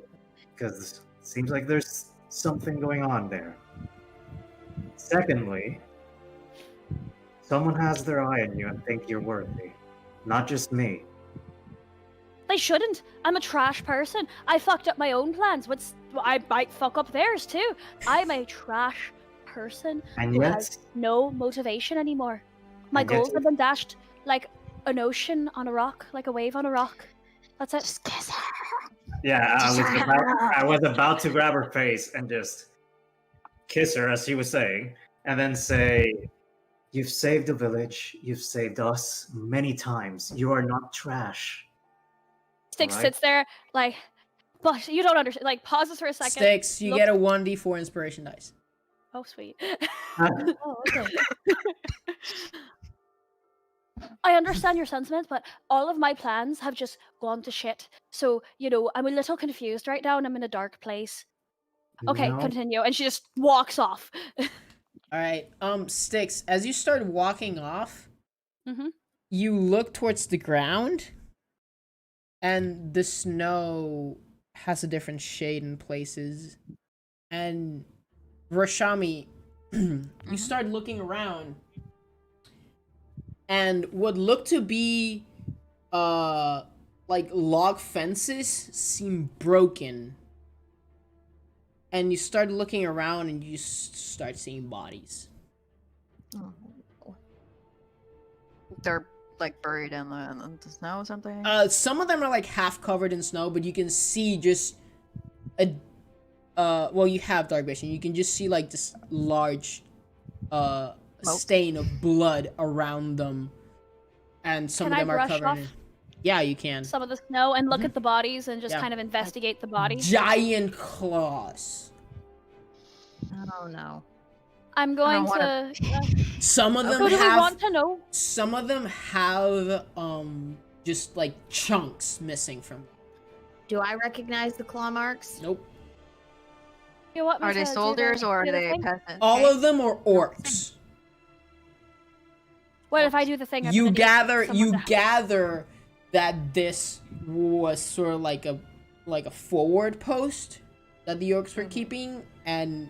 because it seems like there's something going on there. Secondly, someone has their eye on you and think you're worthy, not just me. They shouldn't. I'm a trash person. I fucked up my own plans. I might fuck up theirs too. I'm a trash person And who yet, has no motivation anymore. My And yet goals you- have been dashed like an ocean on a rock, like a wave on a rock. That's it. Just kiss her. yeah, I was about to grab her face and just kiss her, as she was saying, and then say, "You've saved the village. You've saved us many times. You are not trash." Sticks Alright. sits there like, but you don't understand. Like pauses for a second. Sticks, you looks- get a 1d4 inspiration dice. Oh sweet. Oh, okay. I understand your sentiments, but all of my plans have just gone to shit. So, I'm a little confused right now and I'm in a dark place. Okay, No. continue. And she just walks off. Alright, Sticks, as you start walking off, Mhm. you look towards the ground, and the snow has a different shade in places. And Rashami, you start looking around, and what look to be like log fences seem broken. And you start looking around and you start seeing bodies. They're like buried in the snow or something. Some of them are like half covered in snow, but you can see just a well, you have dark vision. You can just see like this large stain of blood around them, and some Can of I them are brush covered off in. Yeah, you can. some of the snow and look at the bodies and just Yeah. kind of investigate the bodies? Giant claws. Oh no. I'm going wanna- to. Some of them So do we have. want to know? Some of them have just like chunks missing from them. Do I recognize the claw marks? Nope. You want me Are to they do the- soldiers or are do the they thing? peasants? All of them are orcs. What if I do the thing? I'm You gonna need gather someone to- gather that this was sort of like a forward post that the orcs were keeping, and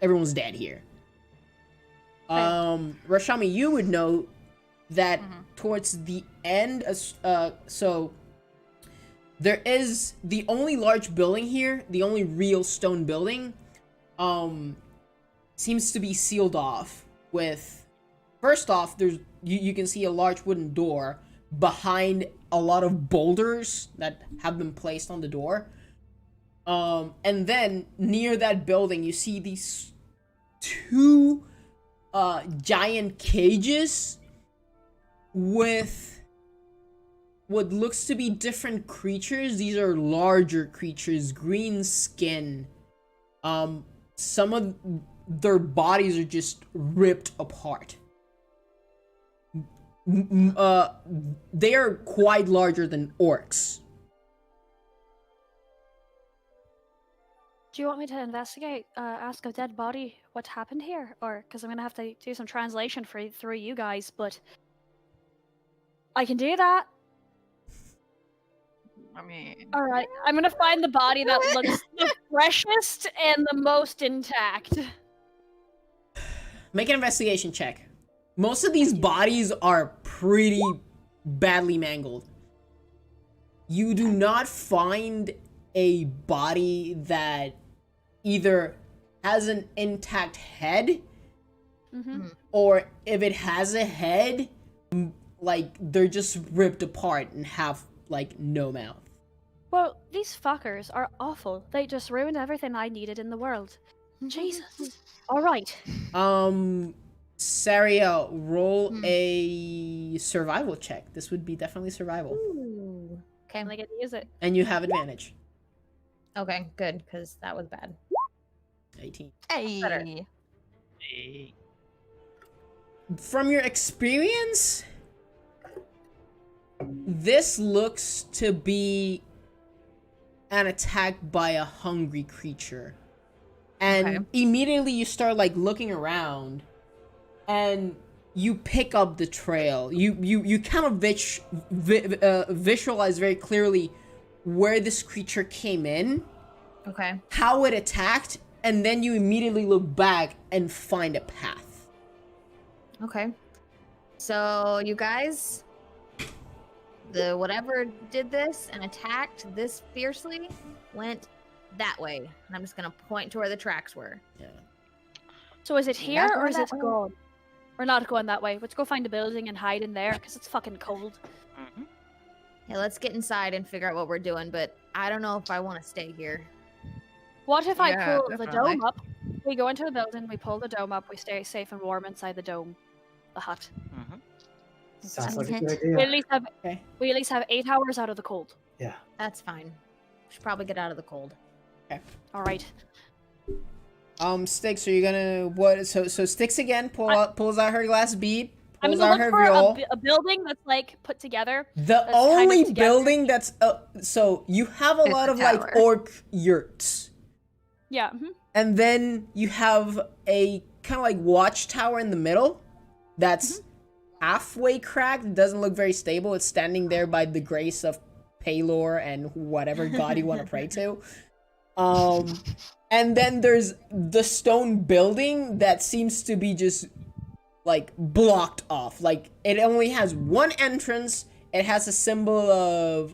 everyone's dead here. Rashami, you would know that towards the end, so there is the only large building here, the only real stone building, seems to be sealed off with. First off, there's you can see a large wooden door behind a lot of boulders that have been placed on the door. And then near that building, you see these two giant cages with what looks to be different creatures. These are larger creatures, green skin. Some of their bodies are just ripped apart. They are quite larger than orcs. Do you want me to investigate? Ask a dead body what happened here, or because I'm gonna have to do some translation through you guys, but I can do that. I mean, All right, I'm gonna find the body that looks the freshest and the most intact. Make an investigation check. Most of these bodies are pretty badly mangled. You do not find a body that either has an intact head, or if it has a head, like they're just ripped apart and have like no mouth. Well, these fuckers are awful. They just ruined everything I needed in the world. Jesus. All right. Sariel, roll a survival check. This would be definitely survival. Ooh. Okay. I get to use it. And you have advantage. Okay, good, because that was bad. 18. Better. hey. From your experience, this looks to be an attack by a hungry creature. and Okay. immediately you start like looking around, and you pick up the trail. You kind of visualize very clearly where this creature came in, Okay. how it attacked, and then you immediately look back and find a path. Okay. So you guys, the whatever did this and attacked this fiercely went that way. And I'm just gonna point to where the tracks were. Yeah. So is it You here guys or going is it that way? gone? We're not going that way. Let's go find a building and hide in there because it's fucking cold. Mhm. Yeah, let's get inside and figure out what we're doing, but I don't know if I want to stay here. What if I Yeah, pull the definitely. dome up? We go into the building, we pull the dome up, we stay safe and warm inside the dome, the hut. Mhm. Sounds like a good We idea. at least have Okay. 8 hours out of the cold. Yeah. That's fine. We should probably get out of the cold. All right. Sticks, are you gonna what? So Sticks again pulls out her glass bead, I'm pulls gonna out look her for viol. a building that's like put together. The that's kind of only together. building that's so you have a It's lot a of like tower. orc yurts, Yeah. and then you have a kind of like watchtower in the middle that's halfway cracked. It doesn't look very stable. It's standing there by the grace of Palor and whatever god you want to pray to. And then there's the stone building that seems to be just like blocked off. Like it only has one entrance. It has a symbol of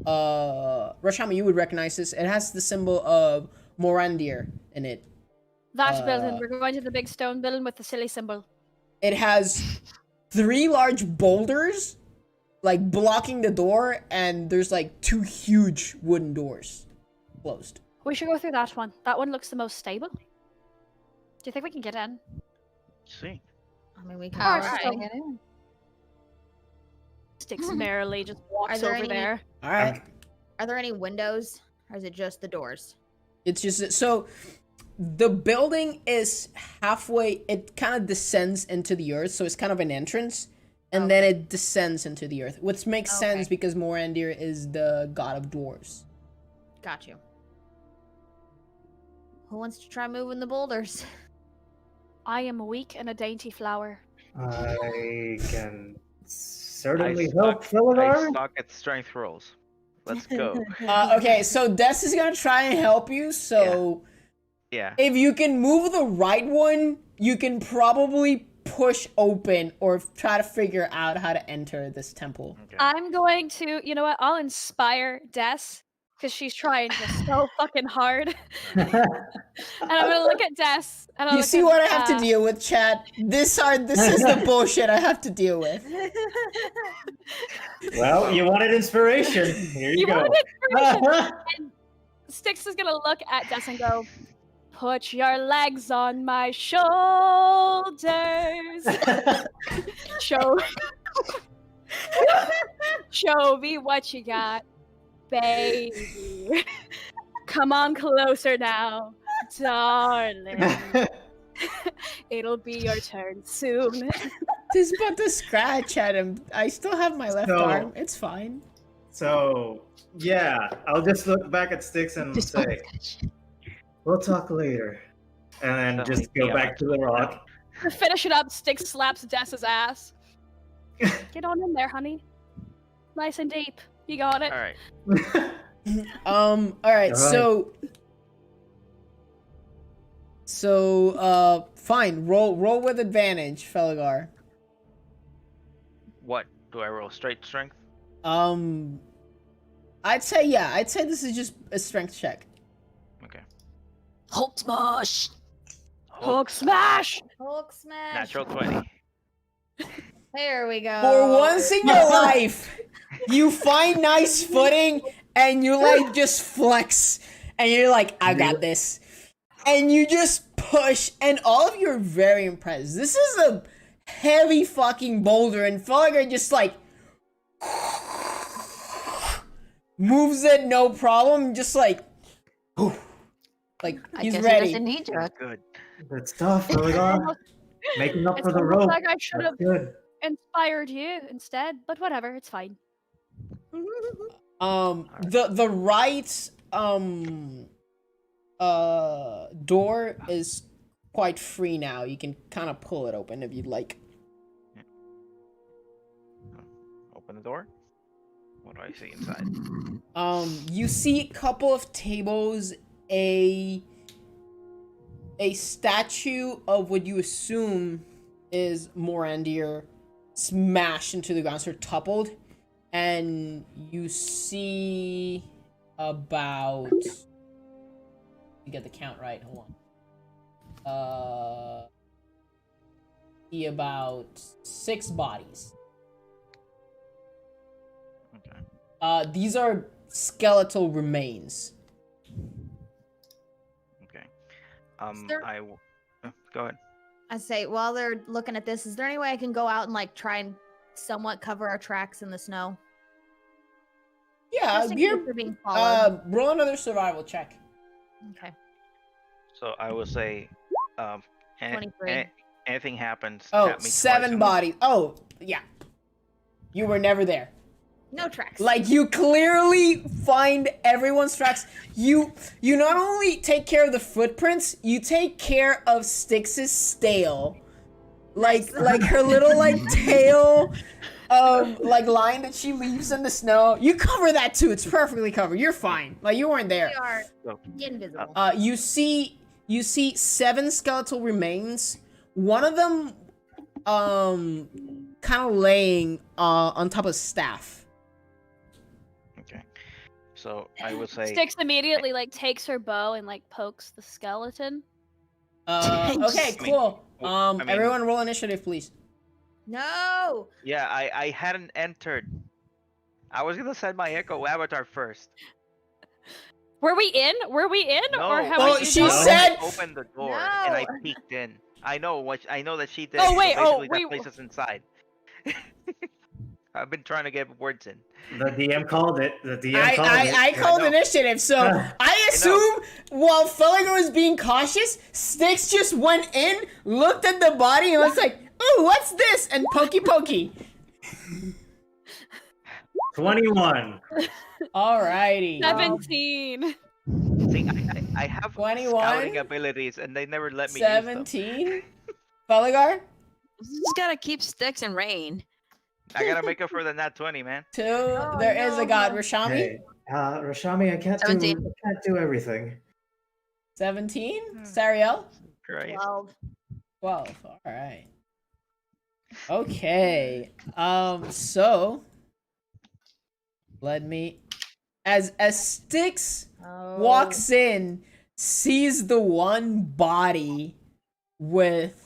Rashama, you would recognize this. It has the symbol of Morandir in it. That building. We're going to the big stone building with the silly symbol. It has 3 large boulders like blocking the door, and there's like 2 huge wooden doors closed. We should go through that one. That one looks the most stable. Do you think we can get in? See. I mean, we can Alright, try. so- Sticks merrily just walks there over any- there. All right. Are there any windows, or is it just the doors? It's just so the building is halfway. It kind of descends into the earth, so it's kind of an entrance, and then it descends into the earth, which makes sense Okay. because Morandir is the god of dwarves. Got you. Who wants to try moving the boulders? I am weak and a dainty flower. I can certainly I help, suck, I Philidar. suck at strength rolls. Let's go. Okay, so Des is gonna try and help you. So Yeah. if you can move the right one, you can probably push open or try to figure out how to enter this temple. Okay. I'm going to, you know what? I'll inspire Des because she's trying just so fucking hard. And I'm gonna look at Des. And I'll You look see at, what I have to deal with, chat? This is the bullshit I have to deal with. Well, you wanted inspiration. Here you, You go. wanted inspiration. Styx is gonna look at Des and go, "Put your legs on my shoulders. Show, show me what you got, baby. Come on closer now, darling. It'll be your turn soon." Just but to scratch at him. I still have my left So- arm. It's fine. So, yeah, I'll just look back at Styx and say, we'll talk later. And then Definitely just go be back to the rock. To finish it up, Styx slaps Des's ass. Get on in there, honey. Nice and deep. You got it. All right. All right. Alright. So fine. Roll with advantage, Felgar. What do I roll? Straight strength? I'd say this is just a strength check. Okay. Hulk smash! Hulk smash! Hulk smash. Natural 20. There we go. For once in your life, you find nice footing and you like just flex and you're like, I got this. And you just push and all of you are very impressed. This is a heavy fucking boulder and Felgar just like moves it no problem, just like I he's guess ready. he doesn't need you. Good. Good stuff, Philidar. Making up It's for the almost rope. like I should have That's good. inspired you instead, but whatever, it's fine. The right door is quite free now. You can kind of pull it open if you'd like. Open the door. What do I see inside? You see a couple of tables, a statue of what you assume is Morandir smashed into the ground, sort of toppled, and you see about, you get the count right, hold on. See about 6 bodies. Okay. These are skeletal remains. Okay. there- Go ahead. I say, while they're looking at this, is there any way I can go out and like try and somewhat cover our tracks in the snow? Yeah, Just in case you're we're being followed. roll another survival check. Okay. So I will say, an- 23. anything happens. Oh, tap me 7 twice. bodies. Oh, yeah. You were never there. No tracks. Like, you clearly find everyone's tracks. You not only take care of the footprints, you take care of Styx's tail. Like her little like tail like line that she leaves in the snow. You cover that too. It's perfectly covered. You're fine. Like, you weren't there. We are So, invisible. You see 7 skeletal remains. One of them kind of laying on top of staff. okay. So I will say. Styx immediately like takes her bow and like pokes the skeleton. Okay, cool. I mean- Everyone roll initiative, please. No. Yeah, I hadn't entered. I was gonna send my Echo Avatar first. Were we in? No. Or how Oh, we she I said- opened the door and I No. peeked in. I know that she did. Oh, so wait, basically wait. that place is inside. I've been trying to get words in. The DM called it. The DM called it. I called know. initiative, so I assume while Fellinger was being cautious, Styx just went in, looked at the body, and was like, "Ooh, what's this?" and pokey. 21. Alrighty. 17. See, I have 21? scouting abilities, and they never let me use them. 17. Fellinger, Just gotta keep Sticks and Rain. I gotta make up for the nat 20, man. 2. There is a god, Rashami. Hey, Rashami, I can't 17. do everything. 17. Sariel, Right. 12. 12. All right. Okay. So let me, as Styx Oh. walks in, sees the one body with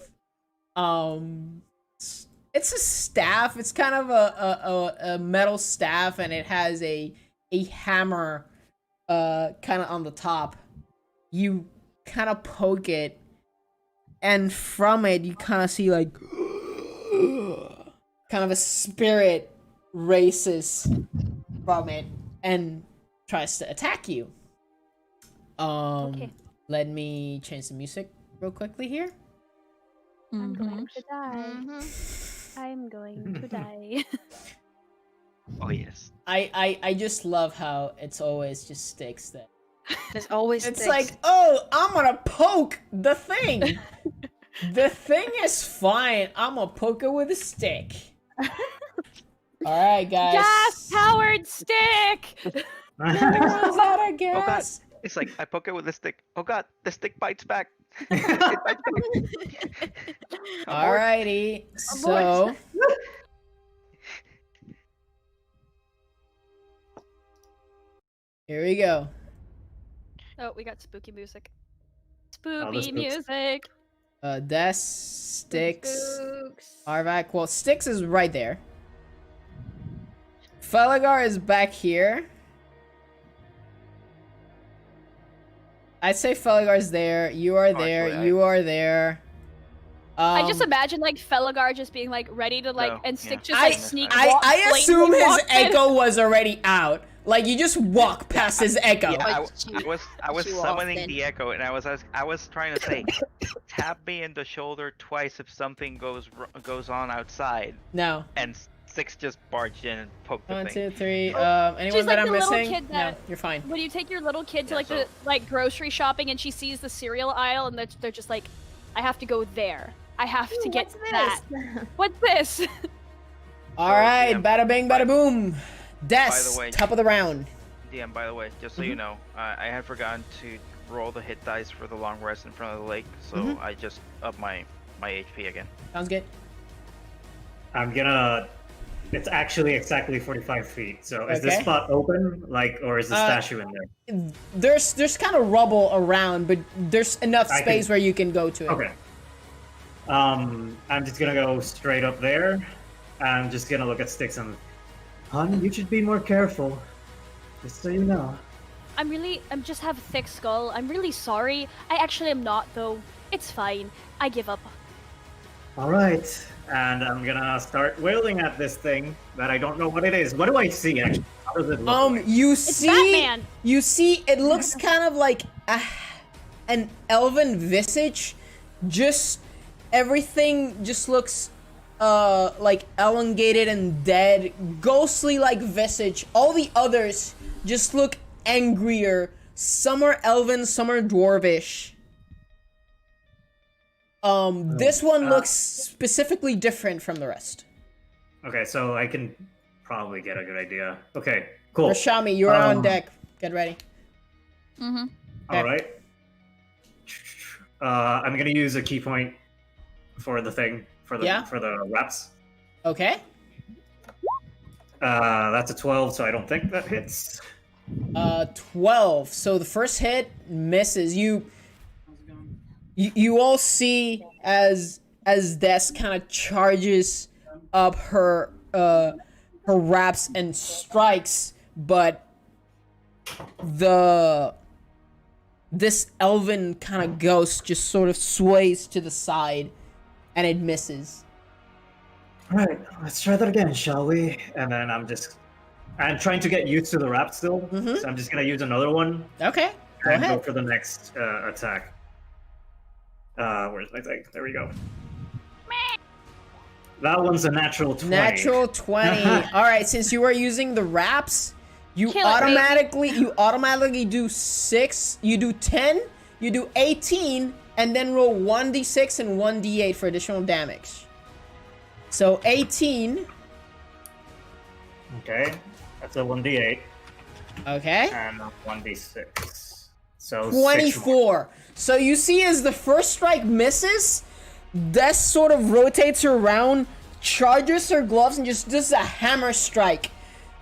it's a staff. It's kind of a metal staff, and it has a hammer kind of on the top. You kind of poke it, and from it you kind of see like kind of a spirit races from it and tries to attack you. Okay. Let me change the music real quickly here. I'm Mm-hmm. going to die. Mhm. I'm going to die. Oh yes. I just love how it's always just Styx that There's always it's Sticks. like, oh, I'm gonna poke the thing. The thing is fine. I'm gonna poke it with a stick. All right, guys. Gas-powered stick! Everyone's out of gas. It's like I poke it with a stick. Oh god, the stick bites back. It bites back. Alrighty, so here we go. Oh, we got spooky music. the Spooky spooks. music. Des, Styx, Spooks. Arvac. Well, Styx is right there. Felligar is back here. I'd say Felligar's there. You are there. Actually, You are there. I just imagine like Felligar just being like ready to like, No, and Stick yeah. just like sneak. I assume blatantly his walk in. echo was already out. Like you just walk past his echo. Yeah, Like, I was she summoning walked in. the echo, and I was trying to say, tap me in the shoulder twice if something goes on outside, No. and Six just barged in and poked the 1, thing. 2, 3. Oh, Anyone she's that like I'm the little missing? kid No, that- you're fine. When you take your little kid to Yeah, like the so- grocery shopping and she sees the cereal aisle and they're just like, I have to go there. I have to get What's that. this? What's this? All right, DM, bada bing, bada boom. Des, By the way- top of the round. DM, by the way, just so you know, I had forgotten to roll the hit dice for the long rest in front of the lake, so I just upped my HP again. Sounds good. I'm gonna. It's actually exactly 45 feet. So is this Okay. spot open, like, or is the statue in there? There's kind of rubble around, but there's enough I space can- where you can go to it. Okay. I'm just gonna go straight up there. I'm just gonna look at Sticks and, hon, you should be more careful. Just so you know. I'm just have a thick skull. I'm really sorry. I actually am not though. It's fine. I give up. All right, and I'm gonna start wailing at this thing that I don't know what it is. What do I see actually? How does it look? Like? You It's see, Batman. you see, it looks kind of like an elven visage. Just everything just looks like elongated and dead, ghostly like visage. All the others just look angrier. Some are elven, some are dwarvish. This one looks specifically different from the rest. Okay, so I can probably get a good idea. Okay, cool. Rashami, you're on deck. Get ready. Mm-hmm. All right. I'm gonna use a key point for the thing for the reps. Okay. That's a 12, so I don't think that hits. 12. So the first hit misses. You all see as Des kind of charges up her wraps and strikes, but this elven kind of ghost just sort of sways to the side and it misses. All right, let's try that again, shall we? And then I'm trying to get used to the wrap still, so I'm just gonna use another one Okay, go and go ahead. for the next attack. Where's my thing? There we go. That one's a natural 20. Natural 20. All right, since you are using the wraps, you Kill it, baby. automatically do 6, you do 10, you do 18, and then roll 1d6 and 1d8 for additional damage. So 18, Okay, that's a 1d8 okay? and a 1d6. So 24. So you see as the first strike misses, Des sort of rotates her around, charges her gloves, and just does a hammer strike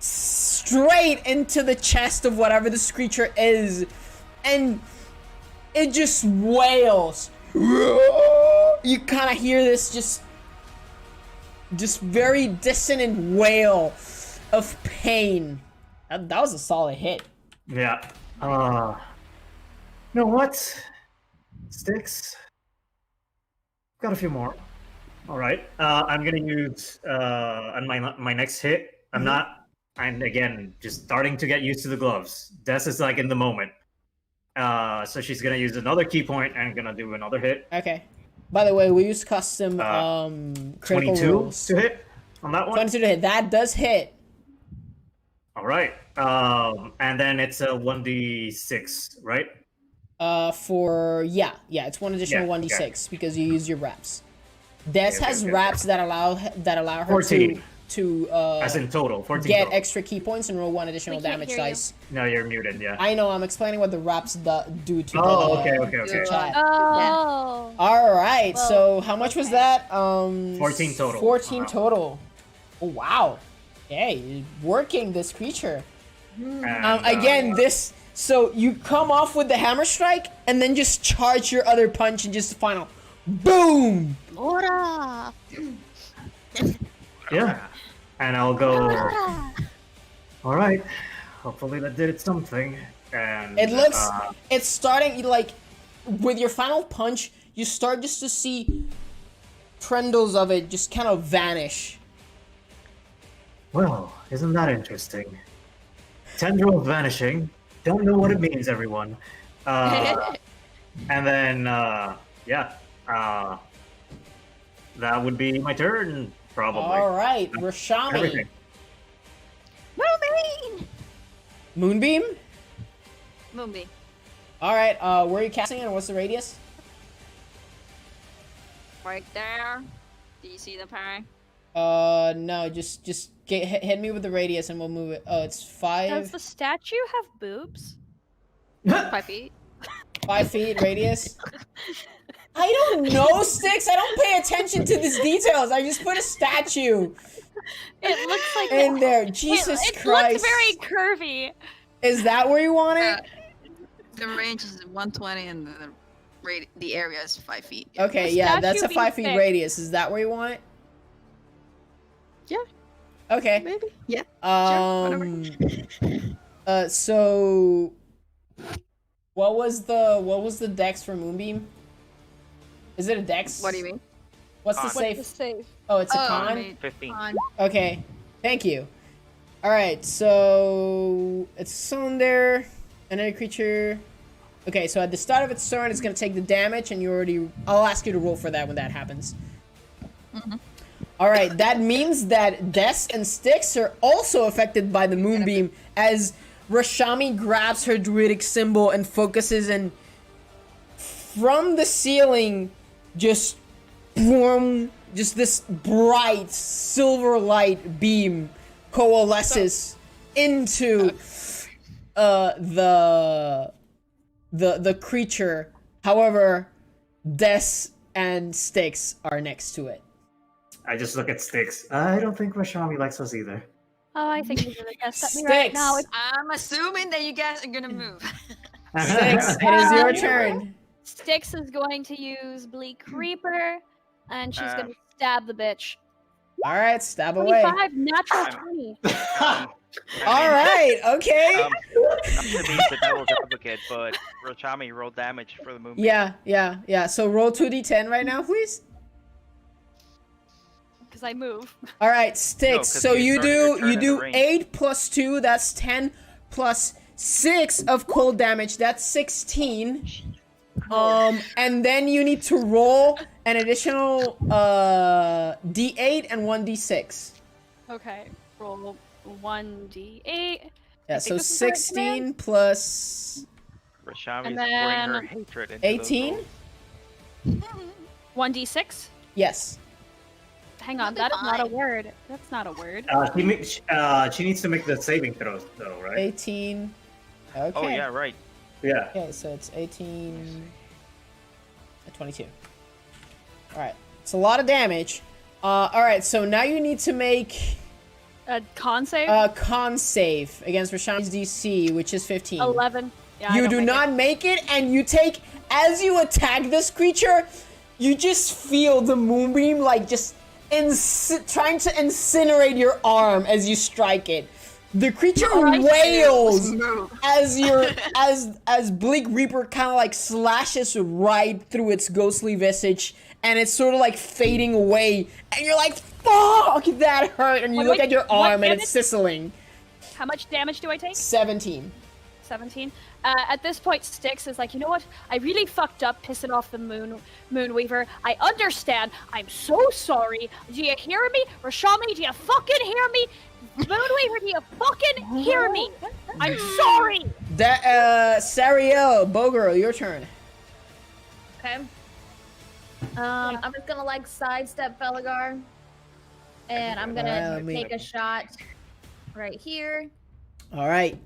straight into the chest of whatever this creature is. And it just wails. You kind of hear this just very dissonant wail of pain. That was a solid hit. Yeah. You know what? Sticks. Got a few more. All right. I'm gonna use on my next hit. I'm again just starting to get used to the gloves. Des is like in the moment. So she's gonna use another key point and gonna do another hit. Okay. By the way, we use custom critical 22 rules. to hit on that one. 22 to hit. That does hit. All right. And then it's a 1d6, right? It's one additional Yeah, 1d6 because you use your wraps. Des Okay, has okay. wraps that allow her 14. to As in total, 14 get total. extra key points and roll one additional We can't damage hear you. dice. No, you're muted, yeah. I know, I'm explaining what the wraps do to Oh, the okay. chat. Oh. All right, Well, so how much was okay. that? 14 total. 14 Wow. total. Oh, wow. Hey, working this creature. And, Again, so you come off with the hammer strike and then just charge your other punch and just final boom. Ora! yeah. And I'll go. All right. Hopefully that did something. And It looks, it's starting like with your final punch, you start just to see trendles of it just kind of vanish. well, isn't that interesting? tendril vanishing. Don't know what it means, everyone. And then, yeah, that would be my turn, probably. All right, Rashami. Everything. Moonbeam! Moonbeam. Moonbeam. All right. Where are you casting it? And what's the radius? Right there. Do you see the parry? No. Just hit me with the radius, and we'll move it. Oh, it's 5. Does the statue have boobs? 5 feet. 5 feet radius. I don't know, Sticks. I don't pay attention to these details. I just put a statue It looks like in there. Jesus it Christ. looks very curvy. Is that where you want it? The range is 120 and the area is 5 feet. Okay, The yeah, that's a statue 5 being feet thick. radius. Is that where you want it? Yeah. Okay. Maybe. Yeah. So what was the dex for Moonbeam? Is it a dex? What do you mean? What's the Con. safe? What's the save? Oh, it's a Oh, con? I mean, 15. on. Okay. Thank you. Alright, so it's cylinder, another creature. Okay, so at the start of its turn, it's gonna take the damage, and I'll ask you to roll for that when that happens. Alright, that means that Des and Styx are also affected by the Moonbeam as Rashami grabs her druidic symbol and focuses, and from the ceiling, just boom, just this bright silver light beam coalesces into the creature. However, Des and Styx are next to it. I just look at Sticks. I don't think Rashami likes us either. Oh, I think you're gonna test at me right now. Styx. I'm assuming that you guys are gonna move. Styx, it is your turn. Styx is going to use Bleak Reaper, and she's gonna stab the bitch. All right, stab away. 25, natural I'm- 20. All right, okay. Not to be the devil's advocate, but Rashami rolled damage for the movement. Yeah. So roll 2d10 right now, please. Because I move. All right, Styx. 'cause So you you started your do turn in the range. 8 plus 2. That's 10 plus 6 of cold damage. That's 16. And then you need to roll an additional d8 and 1d6. Okay, roll 1d8. Yeah, think so this is the right 16 plus Rashami And is pouring her then hatred into 18. those rolls. 1d6? Yes. Hang on, That'll that be is not a fine. word. That's not a word. She needs to make the saving throws, though, right? 18. Okay. Oh yeah, right. Yeah. Okay, so it's 18. 22. Alright. It's a lot of damage. Alright, so now you need to make A con save? a con save against Rashami's DC, which is 15. 11. Yeah, I You don't do make not make it, and you take, as you attack this creature, you just feel the moonbeam like just trying to incinerate your arm as you strike it. The creature wails as Bleak Reaper kind of like slashes right through its ghostly visage, and it's sort of like fading away, and you're like, fuck, that hurt, and you look at your arm and it's sizzling. How much damage do I take? 17. 17. At this point, Styx is like, you know what? I really fucked up pissing off the Moonweaver. I understand. I'm so sorry. Do you hear me? Rashami, do you fucking hear me? Moonweaver, do you fucking hear me? I'm sorry. Sariel, Bogirl, your turn. Okay. I'm just gonna like sidestep Felgar, and I'm gonna take a shot right here. All right.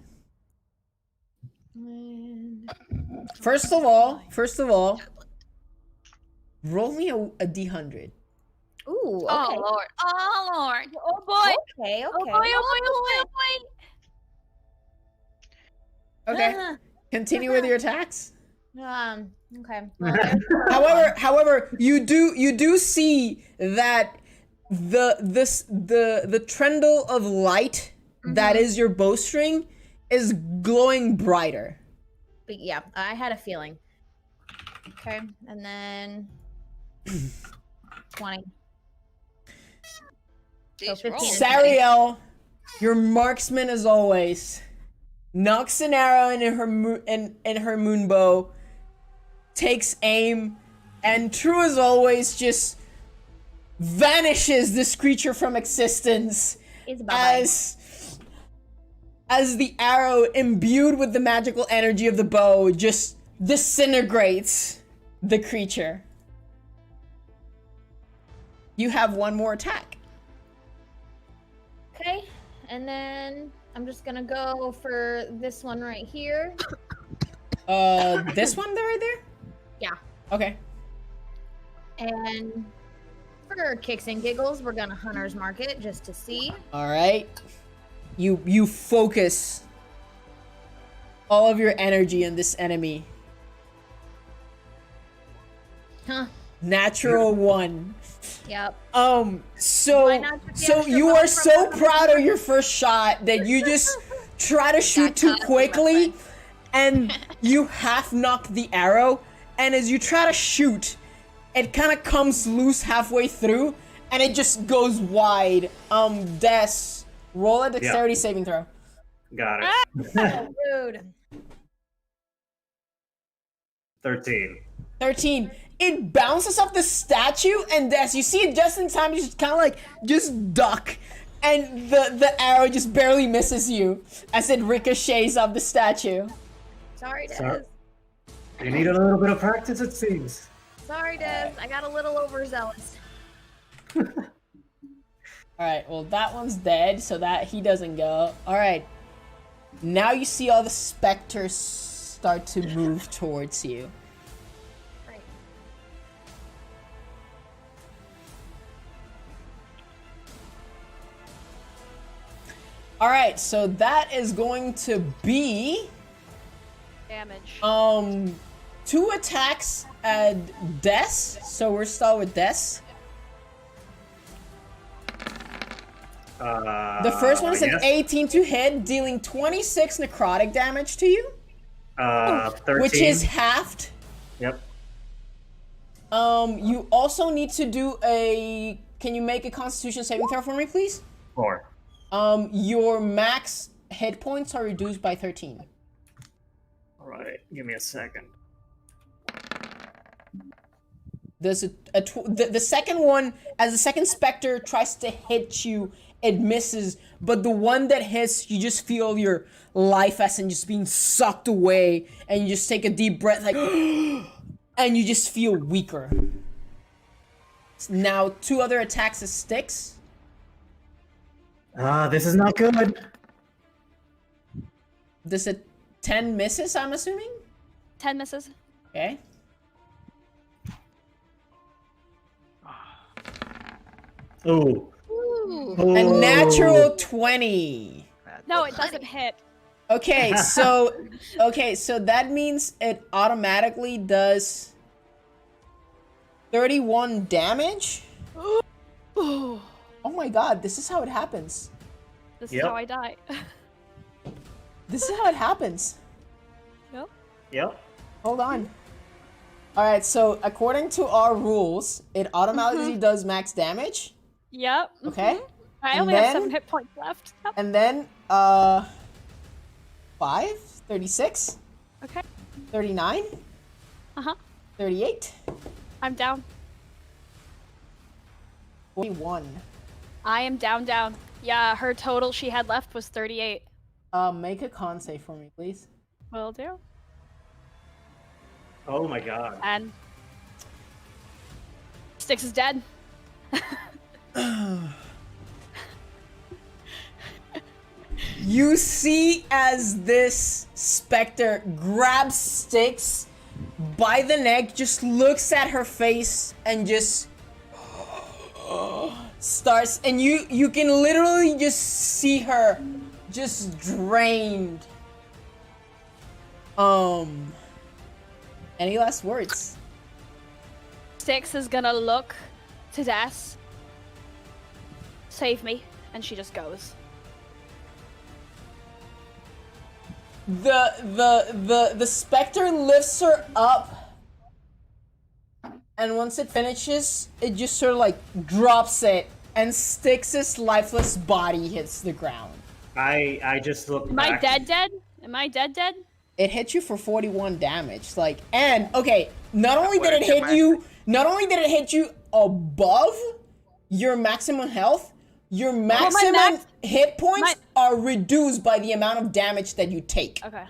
First of all, roll me a d100. Ooh. Okay. Oh lord. Oh lord. Oh boy. Okay. Okay. Oh boy, oh boy, oh boy. Okay. Continue with your attacks. Okay. Well, However, you do see that the trendle of light that is your bowstring is glowing brighter. but yeah, I had a feeling. Okay, and then 20. These So 15. rolls. Sariel, your marksman as always, knocks an arrow in her moon bow, takes aim, and true as always, just vanishes this creature from existence It's bye-bye. as the arrow, imbued with the magical energy of the bow, just disintegrates the creature. You have one more attack. Okay, and then I'm just gonna go for this one right here. This one right there? Yeah. Okay. And for kicks and giggles, we're gonna Hunter's Mark it just to see. All right. You focus all of your energy on this enemy. Huh. Natural 1. Yep. So Why not just the extra you are bone so from proud of your first shot that you just try to shoot too quickly, and you half knock the arrow, and as you try to shoot, it kind of comes loose halfway through, and it just goes wide. Des, roll a dexterity saving throw. Got it. Oh, rude. 13. 13. It bounces off the statue, and Des, you see it just in time. You just kind of like just duck, and the arrow just barely misses you as it ricochets off the statue. Sorry, Des. Sorry. You need a little bit of practice, it seems. Sorry, Des. I got a little overzealous. All right. Well, that one's dead, so that he doesn't go. All right. Now you see all the specters start to move towards you. Right. All right. So that is going to be Damage. 2 attacks at Des. So we're start with Des. The first one is an 18 to hit, dealing 26 necrotic damage to you, 13. which is halved. Yep. You also need to do a. Can you make a Constitution saving throw for me, please? 4. Your max hit points are reduced by 13. Alright, give me a second. There's the second one, as the second specter tries to hit you, it misses, but the one that hits, you just feel your life essence just being sucked away, and you just take a deep breath, like, and you just feel weaker. Now, 2 other attacks as sticks. This is not good. Does a 10 misses, I'm assuming? 10 misses. Okay. Ooh. Ooh. A natural 20. No, it doesn't hit. Okay, so that means it automatically does 31 damage. Ooh. Oh my god, this is how it happens. This Yep. is how I die. This is how it happens. Yep. Yep. Hold on. Alright, so according to our rules, it automatically does max damage. Yep. Okay? I And only have then- 7 hit points left. Yep. And then, 5, 36, Okay. 39, Uh-huh. 38, I'm down. 41. I am down. Yeah, her total she had left was 38. Make a con save for me, please. Will do. Oh my god. And Styx is dead. You see as this specter grabs Styx by the neck, just looks at her face, and just starts, and you can literally just see her just drained. Any last words? Styx is gonna look to Des. Save me, and she just goes. The specter lifts her up, and once it finishes, it just sort of like drops it, and Styx's lifeless body hits the ground. I just look Am I back. dead? Am I dead? It hit you for 41 damage. Like, and okay, not only What did it is your hit you, not only did it hit you above your maximum health, your maximum hit points are reduced by the amount of damage that you take. Okay,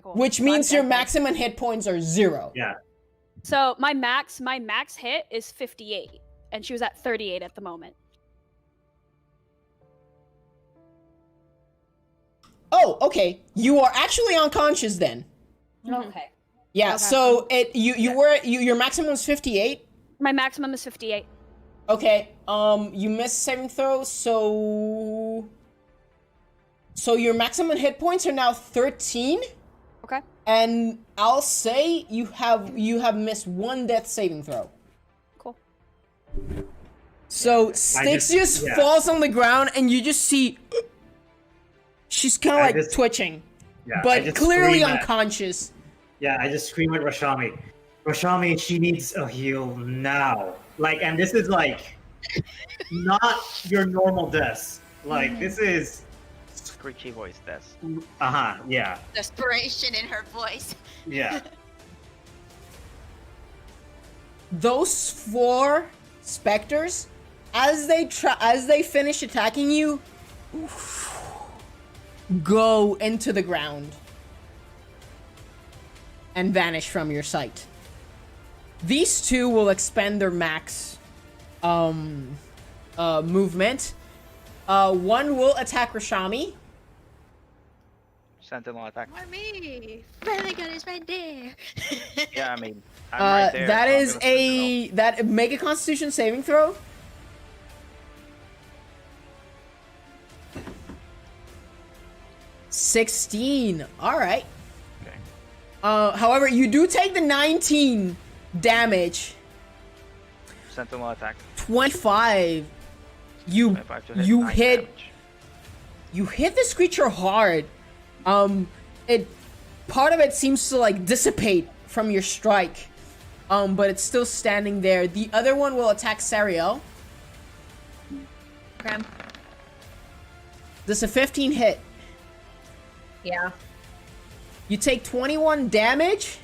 cool. Which So I'm means your dead. maximum hit points are 0. Yeah. So my max hit is 58, and she was at 38 at the moment. Oh, okay. You are actually unconscious then. Okay. Yeah. Okay. So your maximum is 58. My maximum is 58. Okay. You missed saving throw, so your maximum hit points are now 13. Okay. And I'll say you have missed 1 death saving throw. Cool. So Styx just falls on the ground, and you just see she's kind of like twitching, but clearly unconscious. I just scream at Rashami. Rashami, she needs a heal now. Like, and this is like not your normal death. Like, this is Screechy voice death. Yeah. Desperation in her voice. Yeah. Those 4 specters, as they finish attacking you, go into the ground and vanish from your sight. These 2 will expend their max movement. One will attack Rashami. Sentinel attack. Why me? Renegade is right there. Yeah, I mean, I'm right there. That so I'm is gonna Sentinel. make a Constitution saving throw. $16. All right. Okay. However, you do take the 19 damage. Sentinel attack. 25. You 25 to hit, you 9 hit damage. you hit this creature hard. It part of it seems to like dissipate from your strike. But it's still standing there. The other one will attack Sariel. Okay. Does a 15 hit? Yeah. You take 21 damage,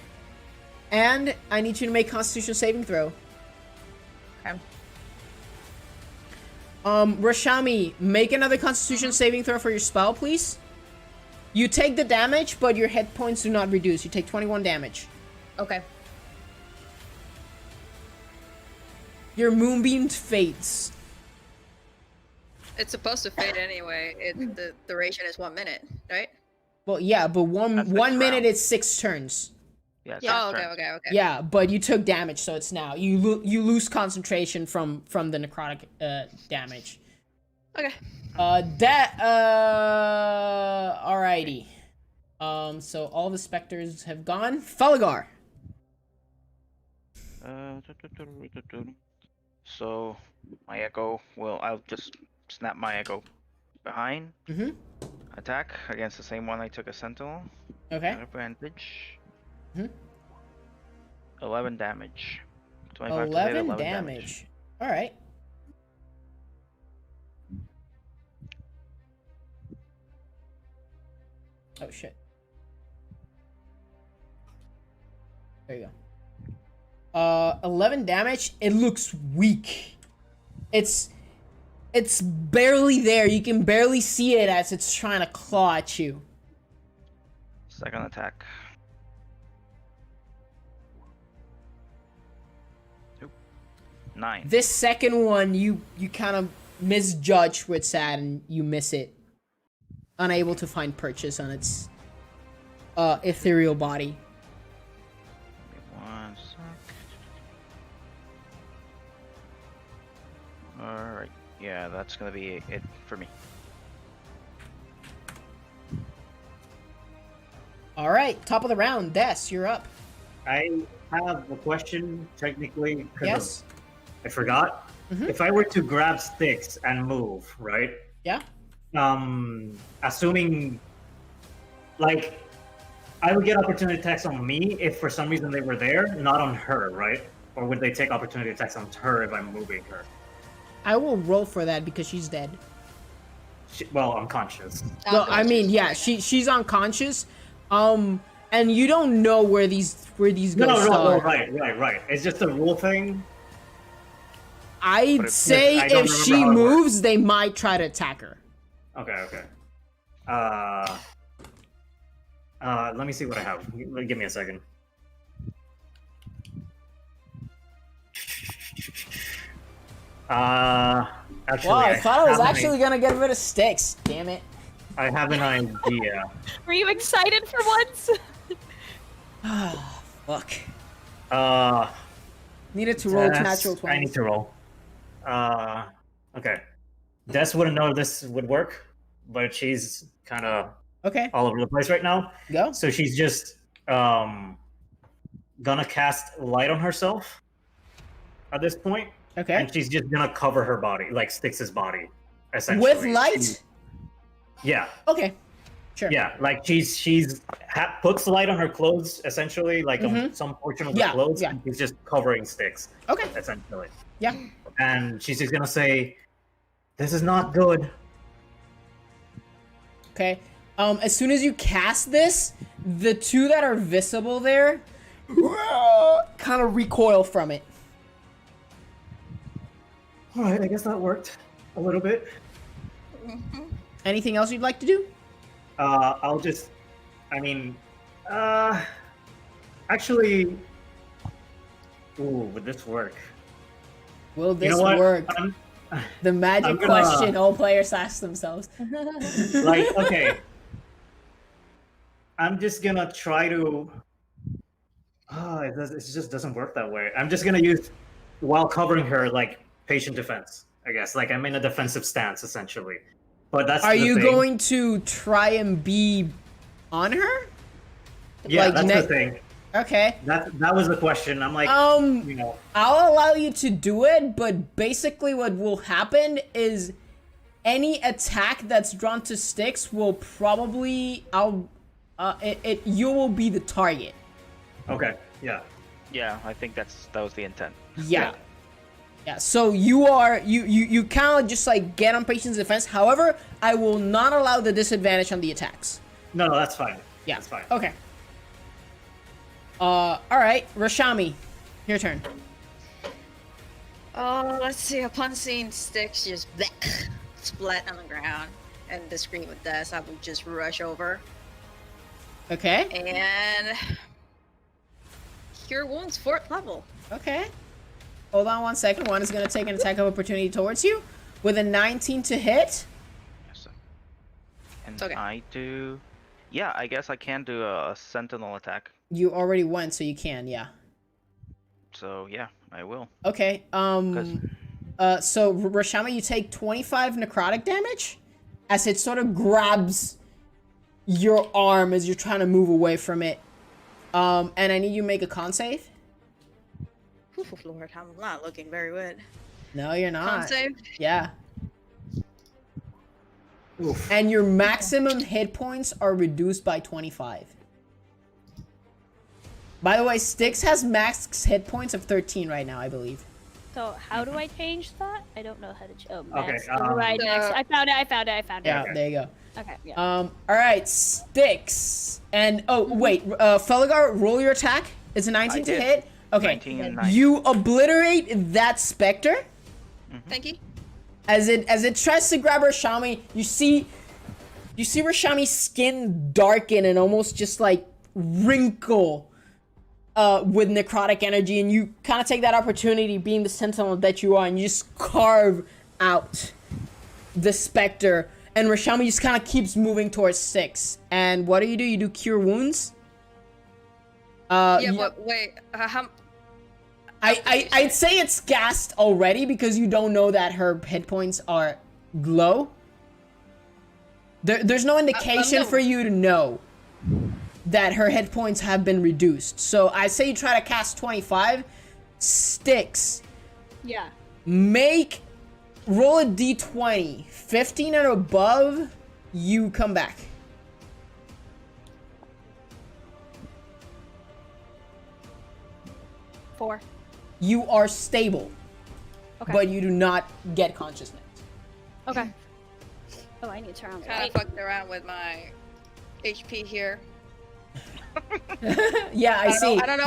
and I need you to make Constitution saving throw. Okay. Rashami, make another Constitution saving throw for your spell, please. You take the damage, but your hit points do not reduce. You take 21 damage. Okay. Your moonbeam fades. It's supposed to fade anyway. The duration is 1 minute, right? Well, yeah, but That's one next minute round. is 6 turns. Yeah. Yeah. Oh, six okay. turns. Yeah, but you took damage, so it's now you lose concentration from the necrotic damage. Okay. Alrighty. So all the specters have gone. Falagar. So my echo I'll just snap my echo behind. Mhm. Attack against the same one I took a sentinel. Okay. At advantage. Mhm. 11 damage. 25 to hit, 11 damage. All right. Oh shit. There you go. 11 damage. It looks weak. It's barely there. You can barely see it as it's trying to claw at you. Second attack. Nope. 9. This second one, you kind of misjudge where it's at and you miss it. Unable to find purchase on its ethereal body. Give me 1 sec. Alright. Yeah, that's gonna be it for me. All right, top of the round. Des, you're up. I have a question, technically. Yes. I forgot. Mhm. If I were to grab sticks and move, right? Yeah. Assuming, like, I would get opportunity attacks on me if for some reason they were there, not on her, right? Or would they take opportunity attacks on her if I'm moving her? I will roll for that because she's dead. Well, unconscious. Well, I mean, yeah, she's unconscious, And you don't know where these ghosts No, are. right. It's just a rule thing. I'd But say I don't if remember she how it works. moves, they might try to attack her. Okay. Let me see what I have. Give me a second. Actually, Wow, I thought I was have an actually gonna get rid of sticks. Damn it. I have an idea. Were you excited for once? Fuck. Needed to roll Des, natural 20. I need to roll. Okay. Des wouldn't know if this would work, but she's kind of Okay, all over the place right now. go. So she's just gonna cast light on herself at this point, Okay. and she's just gonna cover her body, like Styx's body, essentially. With light? Yeah, Okay. Sure. yeah. Like she's puts light on her clothes, essentially, like on some portion of the Yeah, clothes. yeah. And she's just covering Styx, Okay. essentially. Yeah. And she's just gonna say, "This is not good." Okay. As soon as you cast this, the two that are visible there kind of recoil from it. All right, I guess that worked a little bit. Anything else you'd like to do? I'll just, actually, would this work? Will this You know what? work? I'm- The magic I'm gonna- question all players ask themselves. like, okay. I'm just gonna try to. It just doesn't work that way. I'm just gonna use, while covering her, like patient defense. I guess, like I'm in a defensive stance essentially. But that's. Are the you thing. going to try and be on her? Yeah, like, that's the thing. Okay. That was the question. I'm like, you know. I'll allow you to do it, but basically what will happen is any attack that's drawn to Styx will probably you will be the target. Okay. Yeah. Yeah, I think that was the intent. Yeah. Yeah, so you kind of just like get on patient's defense. However, I will not allow the disadvantage on the attacks. No, that's fine. Yeah. That's fine. Okay. Alright, Rashami, your turn. Oh, let's see. Upon seeing Styx just blech, splat on the ground and disagree with Des, I would just rush over Okay. and cure wounds 4th level. Okay. Hold on 1 second. One is going to take an attack of opportunity towards you with a 19 to hit. Yes, sir. And Okay. I do. Yeah, I guess I can do a sentinel attack. You already went, so you can, yeah. So yeah, I will. Okay. So Rashami, you take 25 necrotic damage as it sort of grabs your arm as you're trying to move away from it. And I need you to make a con save. Oof, Lord, I'm not looking very good. No, you're not. Con save? Yeah. Oof. And your maximum hit points are reduced by 25. By the way, Styx has max hit points of 13 right now, I believe. So how do I change that? I don't know how to. Okay, Max. Right next. I found it. Yeah, Okay. there you go. Okay. Yeah. All right, Styx. And, wait, Felgar, roll your attack. It's a 19 I to did. hit. Okay. 19 and 9. You obliterate that specter. Thank you. As it tries to grab Rashami, you see Rashami's skin darken and almost just like wrinkle with necrotic energy, and you kind of take that opportunity, being the sentinel that you are, and you just carve out the specter, and Rashami just kind of keeps moving towards Styx. And what do? You do cure wounds? Yeah, but wait, how... I'd say it's gassed already because you don't know that her hit points are low. There's no indication no. for you to know that her hit points have been reduced. So I say you try to cast 25. Styx. Yeah. Roll a d20. 15 and above, you come back. Four. You are stable, Okay. but you do not get consciousness. Okay. Oh, I need to turn on the Kind light. of fucked around with my HP here. Yeah, I see. I don't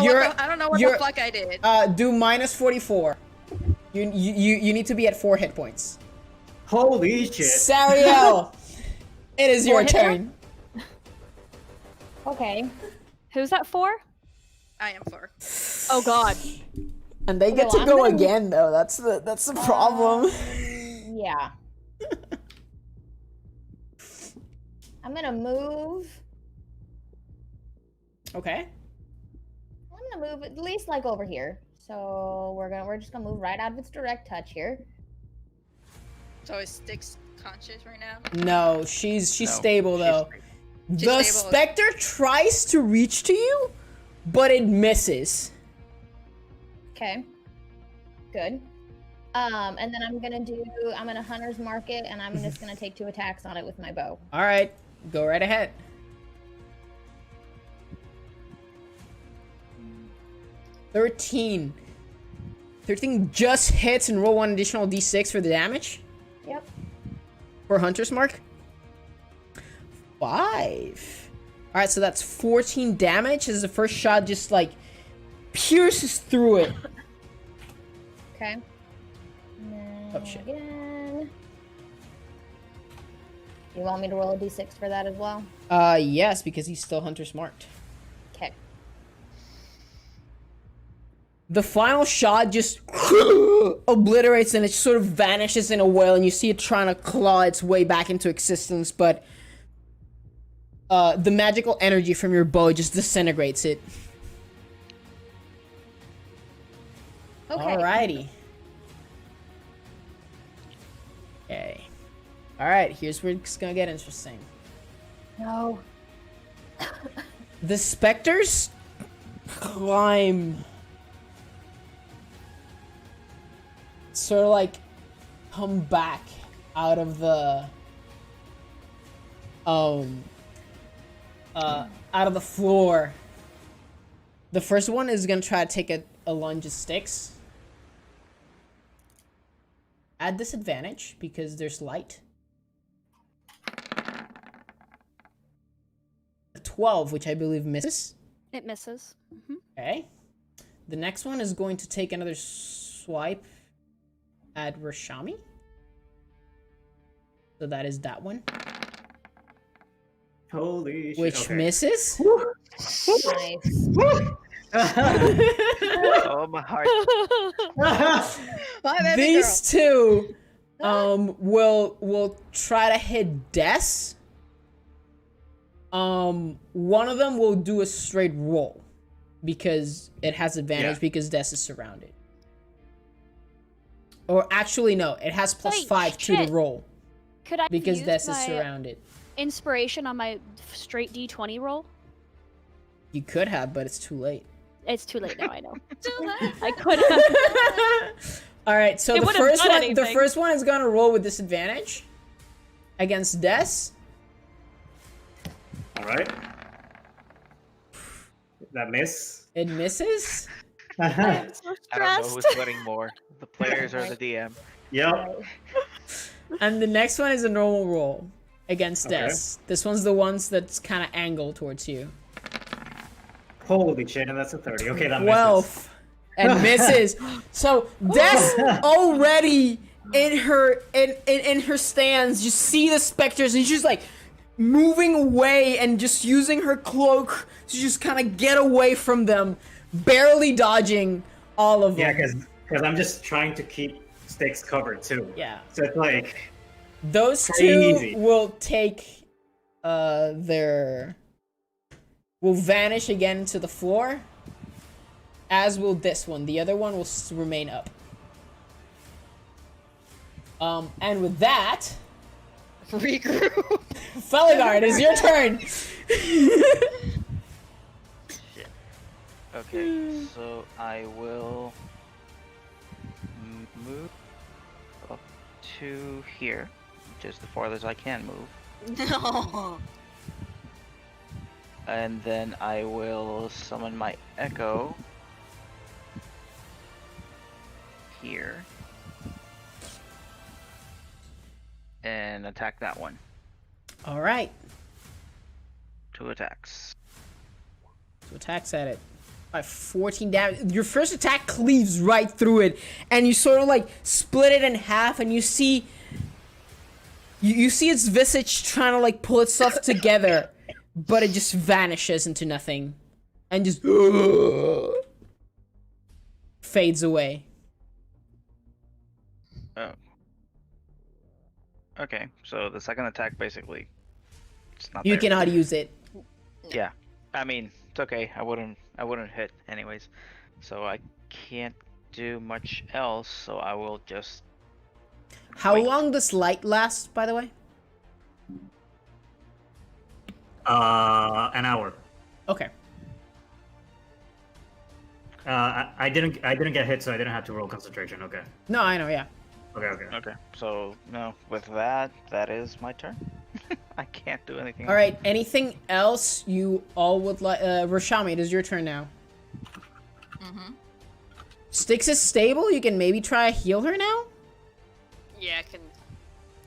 know what the fuck I did. Do minus 44. You need to be at 4 hit points. Holy shit. Sariel, it is your hit turn. Okay. Who's at 4? I am 4. Oh god. And they get well, to I'm go gonna- again, though. That's the problem. Yeah. I'm gonna move. Okay. I'm gonna move at least like over here. So we're just gonna move right out of its direct touch here. So is Styx conscious right now? No, she's No, stable she's though. The stable. specter tries to reach to you, but it misses. Okay. Good. And then I'm gonna hunter's mark it, and I'm just gonna take 2 attacks on it with my bow. All right, go right ahead. 13 just hits, and roll 1 additional d6 for the damage. Yep. For Hunter's Mark. 5. All right, so that's 14 damage as the first shot just like pierces through it. Okay. And then Oh, shit. again. You want me to roll a d6 for that as well? Yes, because he's still Hunter's Marked. Okay. The final shot just obliterates and it sort of vanishes in a wail, and you see it trying to claw its way back into existence, but the magical energy from your bow just disintegrates it. Okay. Alrighty. Okay. Alright, here's where it's gonna get interesting. No. The specters climb. Sort of like come back out of the out of the floor. The first one is gonna try to take a lunge at Styx. At disadvantage because there's light. 12, which I believe misses. It misses. Okay. The next one is going to take another swipe at Rashami. So that is that one. Holy shit. Which okay. misses. Nice. Oh, my heart. Bye, baby These two will try to hit Des. One of them will do a straight roll because it has advantage because Des is surrounded. Or actually no, it has plus Wait, 5 to shit. the roll Could I because use Des is my surrounded. inspiration on my straight d20 roll? You could have, but it's too late. It's too late now, I know. Too late. I could have. All right, so It the would've first done one, the anything. first one is gonna roll with disadvantage against Des. All right. That miss. It misses. I'm so I don't know stressed. who's sweating more, the players or the DM. Yep. And the next one is a normal roll against Okay. Des. This one's the ones that's kind of angled towards you. Holy shit, and that's a 30. Okay, that misses. 12 and misses. So Des already in her stands, you see the specters, and she's like moving away and just using her cloak to just kind of get away from them, barely dodging all of them. Yeah, because I'm just trying to keep Styx covered too. Yeah. So it's like Those Crazy. two will take will vanish again into the floor, as will this one. The other one will remain up. And with that, Regroup. Felagard, it is your turn. Okay, so I will move up to here, which is the farthest I can move. No. And then I will summon my Echo here and attack that one. All right. 2 attacks. So attacks at it. By 14 damage. Your first attack cleaves right through it, and you sort of like split it in half, and you see you see its visage trying to like pull itself together, but it just vanishes into nothing, and just fades away. Oh. Okay, so the second attack basically, it's not You there. cannot use it. Yeah, I mean it's okay. I wouldn't hit anyways, so I can't do much else. So I will just. How wait. long does light last, by the way? An hour. Okay. I didn't get hit, so I didn't have to roll concentration. Okay. No, I know. Yeah. Okay. Okay, so no, with that is my turn. I can't do anything. All right. Anything else you all would like? Rashami, it is your turn now. Styx is stable. You can maybe try to heal her now. Yeah, I can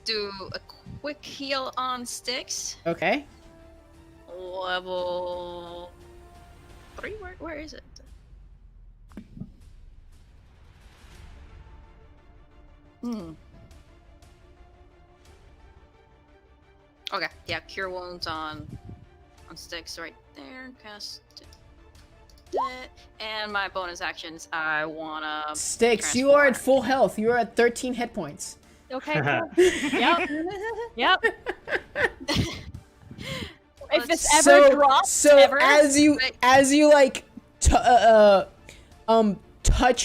do a quick heal on Styx. Okay. Level 3? Where is it? Okay, yeah, cure wounds on Styx right there. Cast it. And my bonus actions, I wanna Styx, you are at full health. You are at 13 hit points. Okay, cool. Yep. Yep. If this ever drops, ever, as you like touch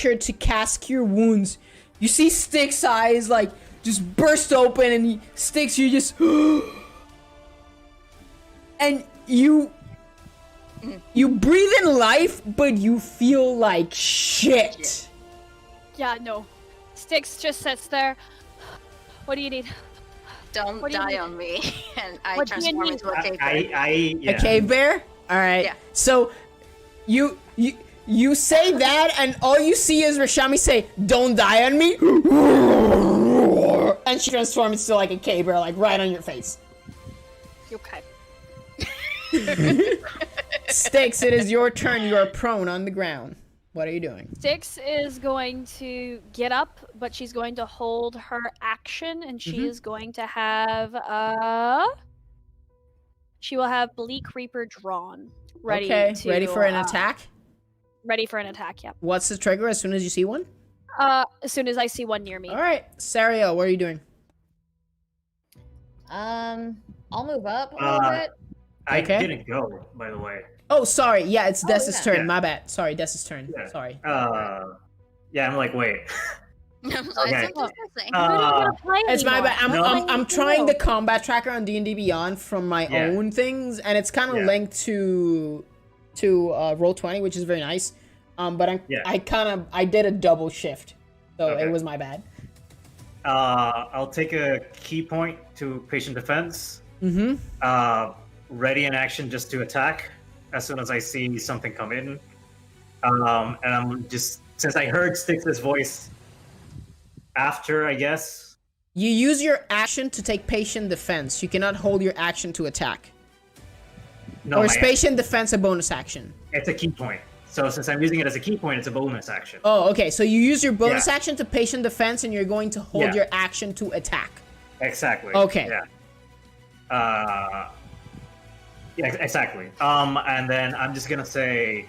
her to cast cure wounds, you see Styx eyes like just burst open, and Styx, you just and you breathe in life, but you feel like shit. yeah, no. Styx just sits there. What do you need? don't What do you die need? on me, and I What do you transform need? into a cave bear. Yeah. A cave bear? All right. Yeah. So you say that, and all you see is Rashami say, "Don't die on me," and she transforms into like a cave bear, like right on your face. Okay. Styx, it is your turn. You are prone on the ground. What are you doing? Styx is going to get up, but she's going to hold her action, and she is going to have she will have Bleak Reaper drawn, ready ready for an attack? Ready for an attack. Yep. What's the trigger as soon as you see one? As soon as I see one near me. All right, Sariel, what are you doing? I'll move up a little bit. I Okay. didn't go, by the way. Oh, sorry. Yeah, it's Dessa's yeah. turn. Yeah. My bad. Sorry, Dessa's turn. Yeah. Sorry. Yeah, I'm like, wait. I'm like, Okay. "It's interesting." We're not gonna play It's my anymore. bad. No. I'm trying the combat tracker on D&D Beyond from my Yeah. own things, and it's kind of Yeah. linked to Roll20, which is very nice. But Yeah. I did a double shift, so Okay. it was my bad. I'll take a key point to patient defense. Ready in action just to attack as soon as I see something come in. And I'm just, since I heard Styx's voice after, I guess. You use your action to take patient defense. You cannot hold your action to attack. No, Or is patient defense a bonus action? it's a key point. So since I'm using it as a key point, it's a bonus action. Oh, okay. So you use your bonus Yeah. action to patient defense, and you're going to hold Yeah. your action to attack. Exactly. Okay. Yeah. Yeah, exactly. And then I'm just gonna say,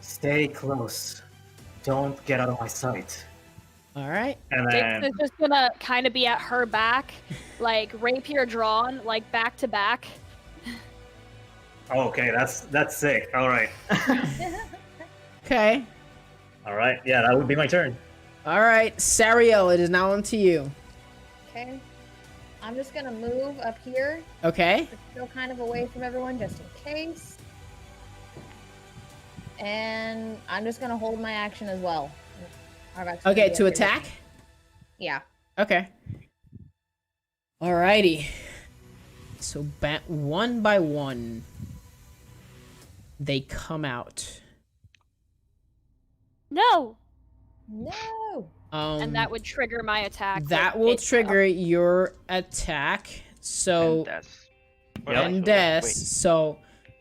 stay close. Don't get out of my sight. All right. And Styx then is just gonna kind of be at her back, like rapier drawn, like back to back. okay, that's sick. All right. Okay. All right. Yeah, that would be my turn. All right, Sariel, it is now on to you. Okay. I'm just gonna move up here, Okay. still kind of away from everyone, just in case. And I'm just gonna hold my action as well. Arvak's gonna Okay, be to up here with attack? me. Yeah. Okay. Alrighty. So one by one, they come out. No, No. and that would trigger my attack. That with will it- trigger your attack. So And that's. and Des. So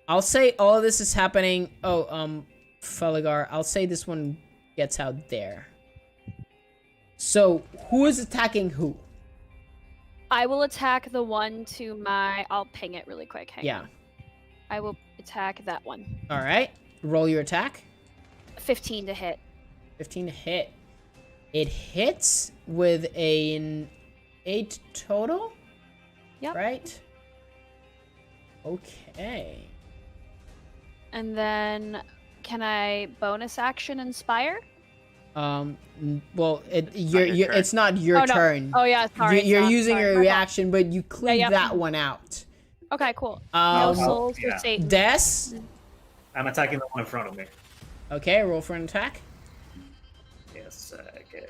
I'll say all of this is happening. Oh, Feligar, I'll say this one gets out there. So, who is attacking who? I will attack the one to my. I'll ping it really quick. Hang Yeah. on. I will attack that one. All right. Roll your attack. 15 to hit. 15 to hit. It hits with an 8 total? Yep. Right? Okay. And then, can I bonus action inspire? Well, it's not your Oh, no. turn. Oh yeah, sorry. You're it's not. using Sorry, your my fault. reaction, but you cleave yeah. that one out. Okay, cool. No Um, souls yeah. for Satan. Des? I'm attacking the one in front of me. Okay, roll for an attack. Yes, I can.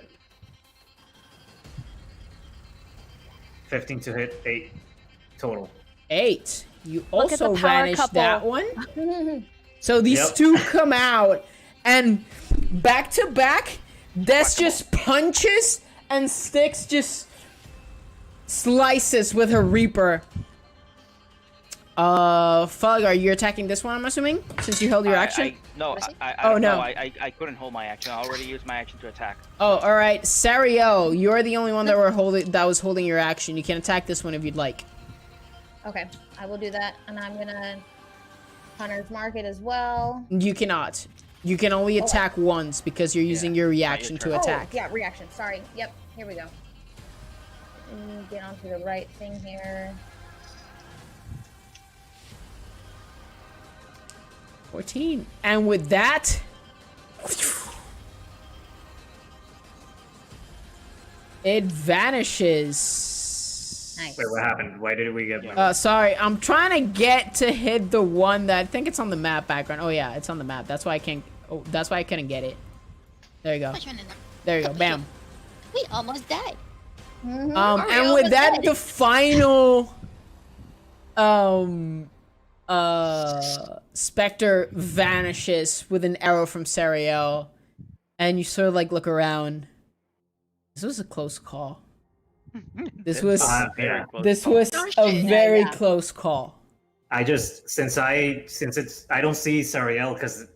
15 to hit, 8 total. 8. You Look at the also power vanished couple. that one. So these Yep. two come out, and back to back, Des just punches, and Styx just slices with her Reaper. Feligar, you're attacking this one, I'm assuming? Since you held your action? I couldn't hold my action. I already used my action to attack. Oh, alright. Sariel, you're the only one that was holding your action. You can attack this one if you'd like. Okay, I will do that, and I'm gonna Hunter's Mark it as well. You cannot. You can only attack once because you're using your reaction to attack. Oh, yeah, reaction. Sorry. Yep. Here we go. Get onto the right thing here. 14. And with that, it vanishes. Nice. Wait, what happened? Why did we get... Sorry, I'm trying to get to hit the one that I think it's on the map background. Oh yeah, it's on the map. That's why I can't. Oh, that's why I couldn't get it. There you go. There you go. Bam. We almost died. And with that, the final Spectre vanishes with an arrow from Sariel, and you sort of like look around. This was a close call. This was yeah. this was a very close call. I just since I don't see Sariel because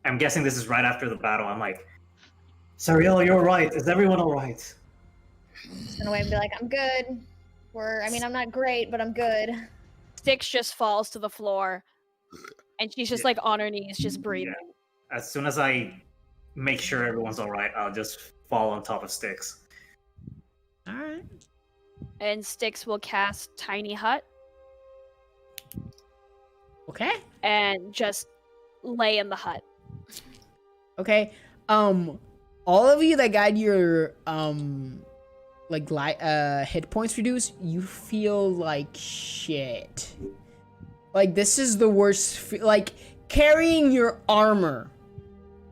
I'm guessing this is right after the battle. I'm like, Sariel, you're right. Is everyone all right? Just gonna wave and be like, I'm good. I'm not great, but I'm good. Styx just falls to the floor, and she's just like on her knees, just breathing. Yeah. As soon as I make sure everyone's all right, I'll just fall on top of Styx. All right. And Styx will cast Tiny Hut Okay. and just lay in the hut. Okay. All of you that got your hit points reduced, you feel like shit. Like this is the worst. Like carrying your armor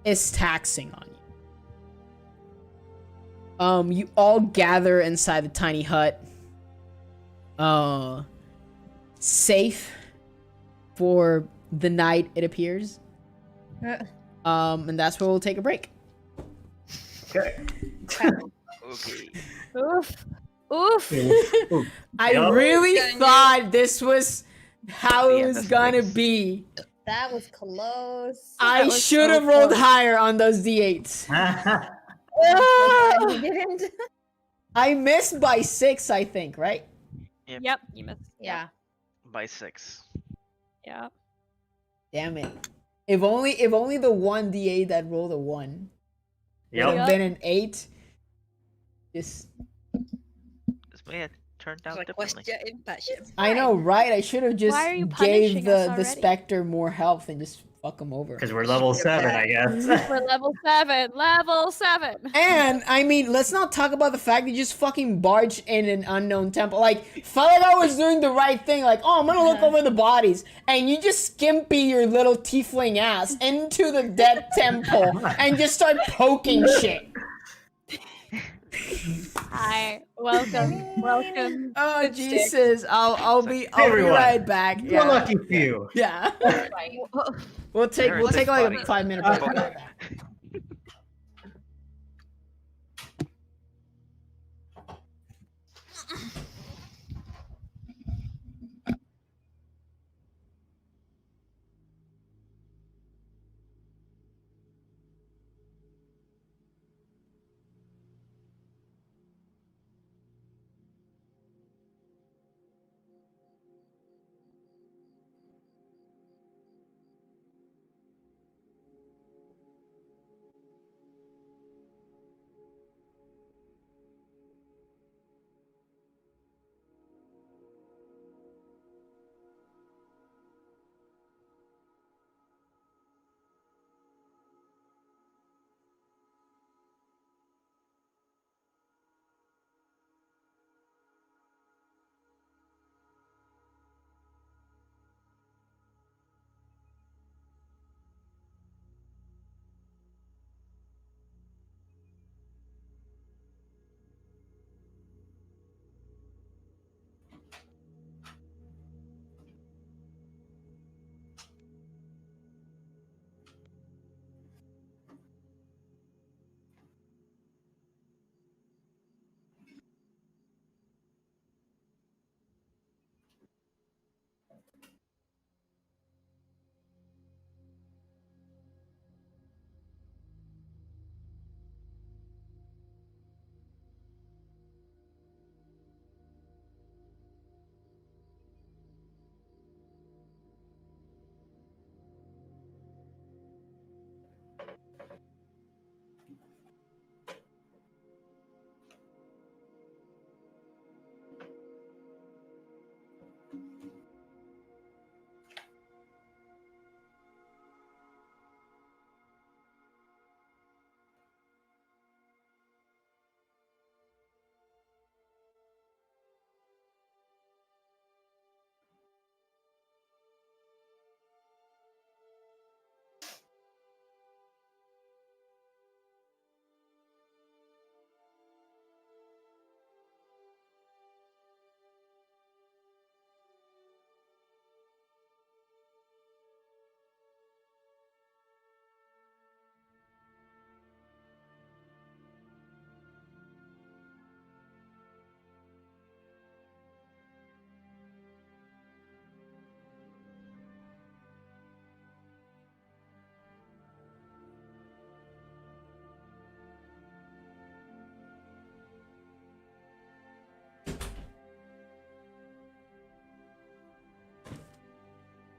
is taxing on you. You all gather inside the tiny hut. Safe for the night, it appears. And that's where we'll take a break. Okay. Okay. Oof. Oof. I really thought this was how it was gonna be. That was close. I should have rolled higher on those d8s. You didn't. I missed by 6, I think, right? Yep, you missed. Yeah. By 6. Yeah. Damn it. If only the one d8 that rolled a 1 would Yep. have been an 8. Just This way it turned out Like, differently. what's your impression? I know, right? I should have just Why are you gave punishing us the already? Spectre more health and just fuck him over. Because we're level 7, I guess. We're level 7. Level 7. And I mean, let's not talk about the fact that you just fucking barged in an unknown temple. Like, felt like I was doing the right thing. Like, oh, I'm gonna look over the bodies, and you just skimpy your little tiefling ass into the dead temple and just start poking shit. Hi. Welcome. Welcome. Oh Jesus! I'll be everyone. right back. You're lucky few. Yeah. Right. We'll take like funny. a 5-minute break. Okay.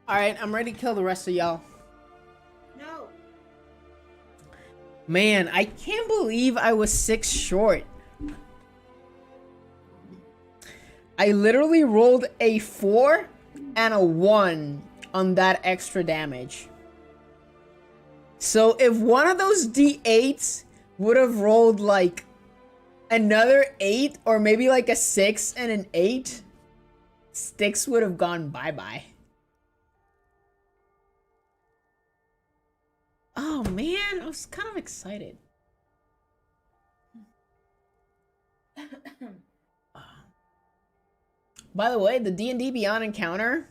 Alright, I'm ready to kill the rest of y'all. No. Man, I can't believe I was 6 short. I literally rolled a 4 and a 1 on that extra damage. So if one of those D8s would have rolled like another 8 or maybe like a 6 and an 8, Styx would have gone bye-bye. Oh man, I was kind of excited. By the way, the D&D Beyond encounter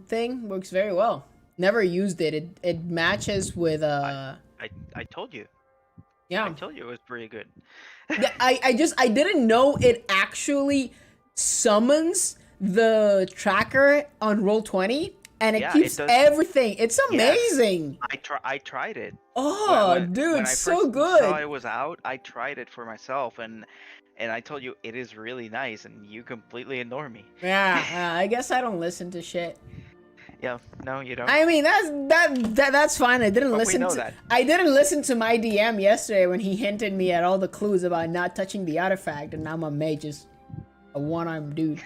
thing works very well. Never used it. It matches with I told you. yeah. I told you it was pretty good. Yeah, I didn't know it actually summons the tracker on Roll20 and it Yeah, keeps it does. everything. It's Yes. amazing. I tried it. Oh, When dude, I so first good. saw it was out, I tried it for myself, and I told you it is really nice, and you completely ignore me. Yeah, I guess I don't listen to shit. Yeah, no, you don't. I mean, that's fine. I didn't But we listen know to that. I didn't listen to my DM yesterday when he hinted me at all the clues about not touching the artifact, and now my mage is a one-armed dude.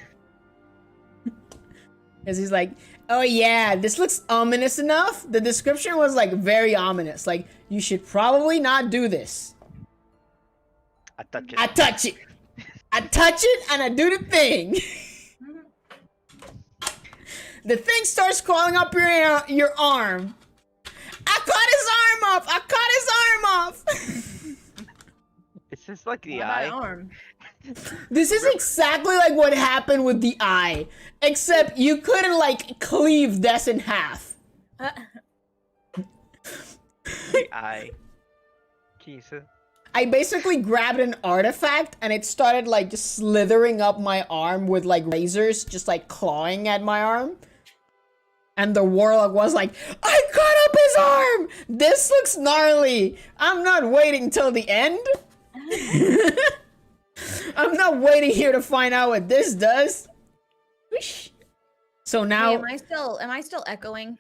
Because he's like, oh yeah, this looks ominous enough. The description was like very ominous. Like, you should probably not do this. I touch it. I touch it. I touch it and I do the thing. The thing starts crawling up your arm. I cut his arm off. I cut his arm off. It's just like the What eye. about arm? This is exactly like what happened with the eye, except you couldn't like cleave this in half. The eye. Jesus. I basically grabbed an artifact and it started like just slithering up my arm with like razors, just like clawing at my arm. And the warlock was like, I cut up his arm! This looks gnarly! I'm not waiting till the end. I'm not waiting here to find out what this does. Whoosh. So now... Hey, am I still echoing?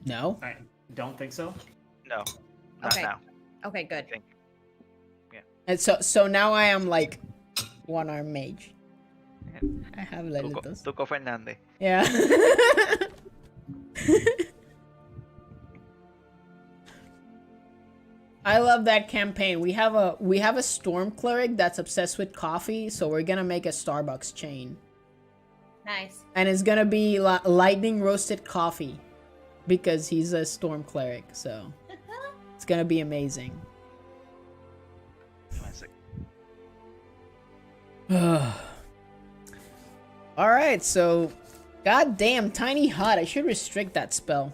No. I don't think so. No, not Okay. now. Okay, good. I think. And so now I am like one-armed mage. Yeah. I have Lelitos. Tuco Fernandez. Yeah. I love that campaign. We have a storm cleric that's obsessed with coffee, so we're gonna make a Starbucks chain, Nice. and it's gonna be lightning roasted coffee, because he's a storm cleric. So it's gonna be amazing. One sec. All right, so goddamn tiny hut. I should restrict that spell.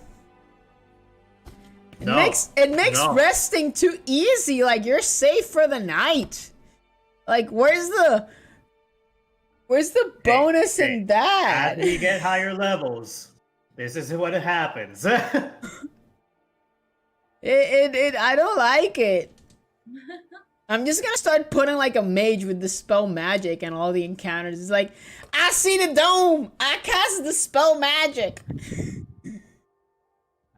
It No. makes No. resting too easy. Like, you're safe for the night. Like, where's the bonus in As that? we get higher levels, this is what happens. I don't like it. I'm just gonna start putting like a mage with the spell magic and all the encounters. It's like, I see the dome. I cast the spell magic.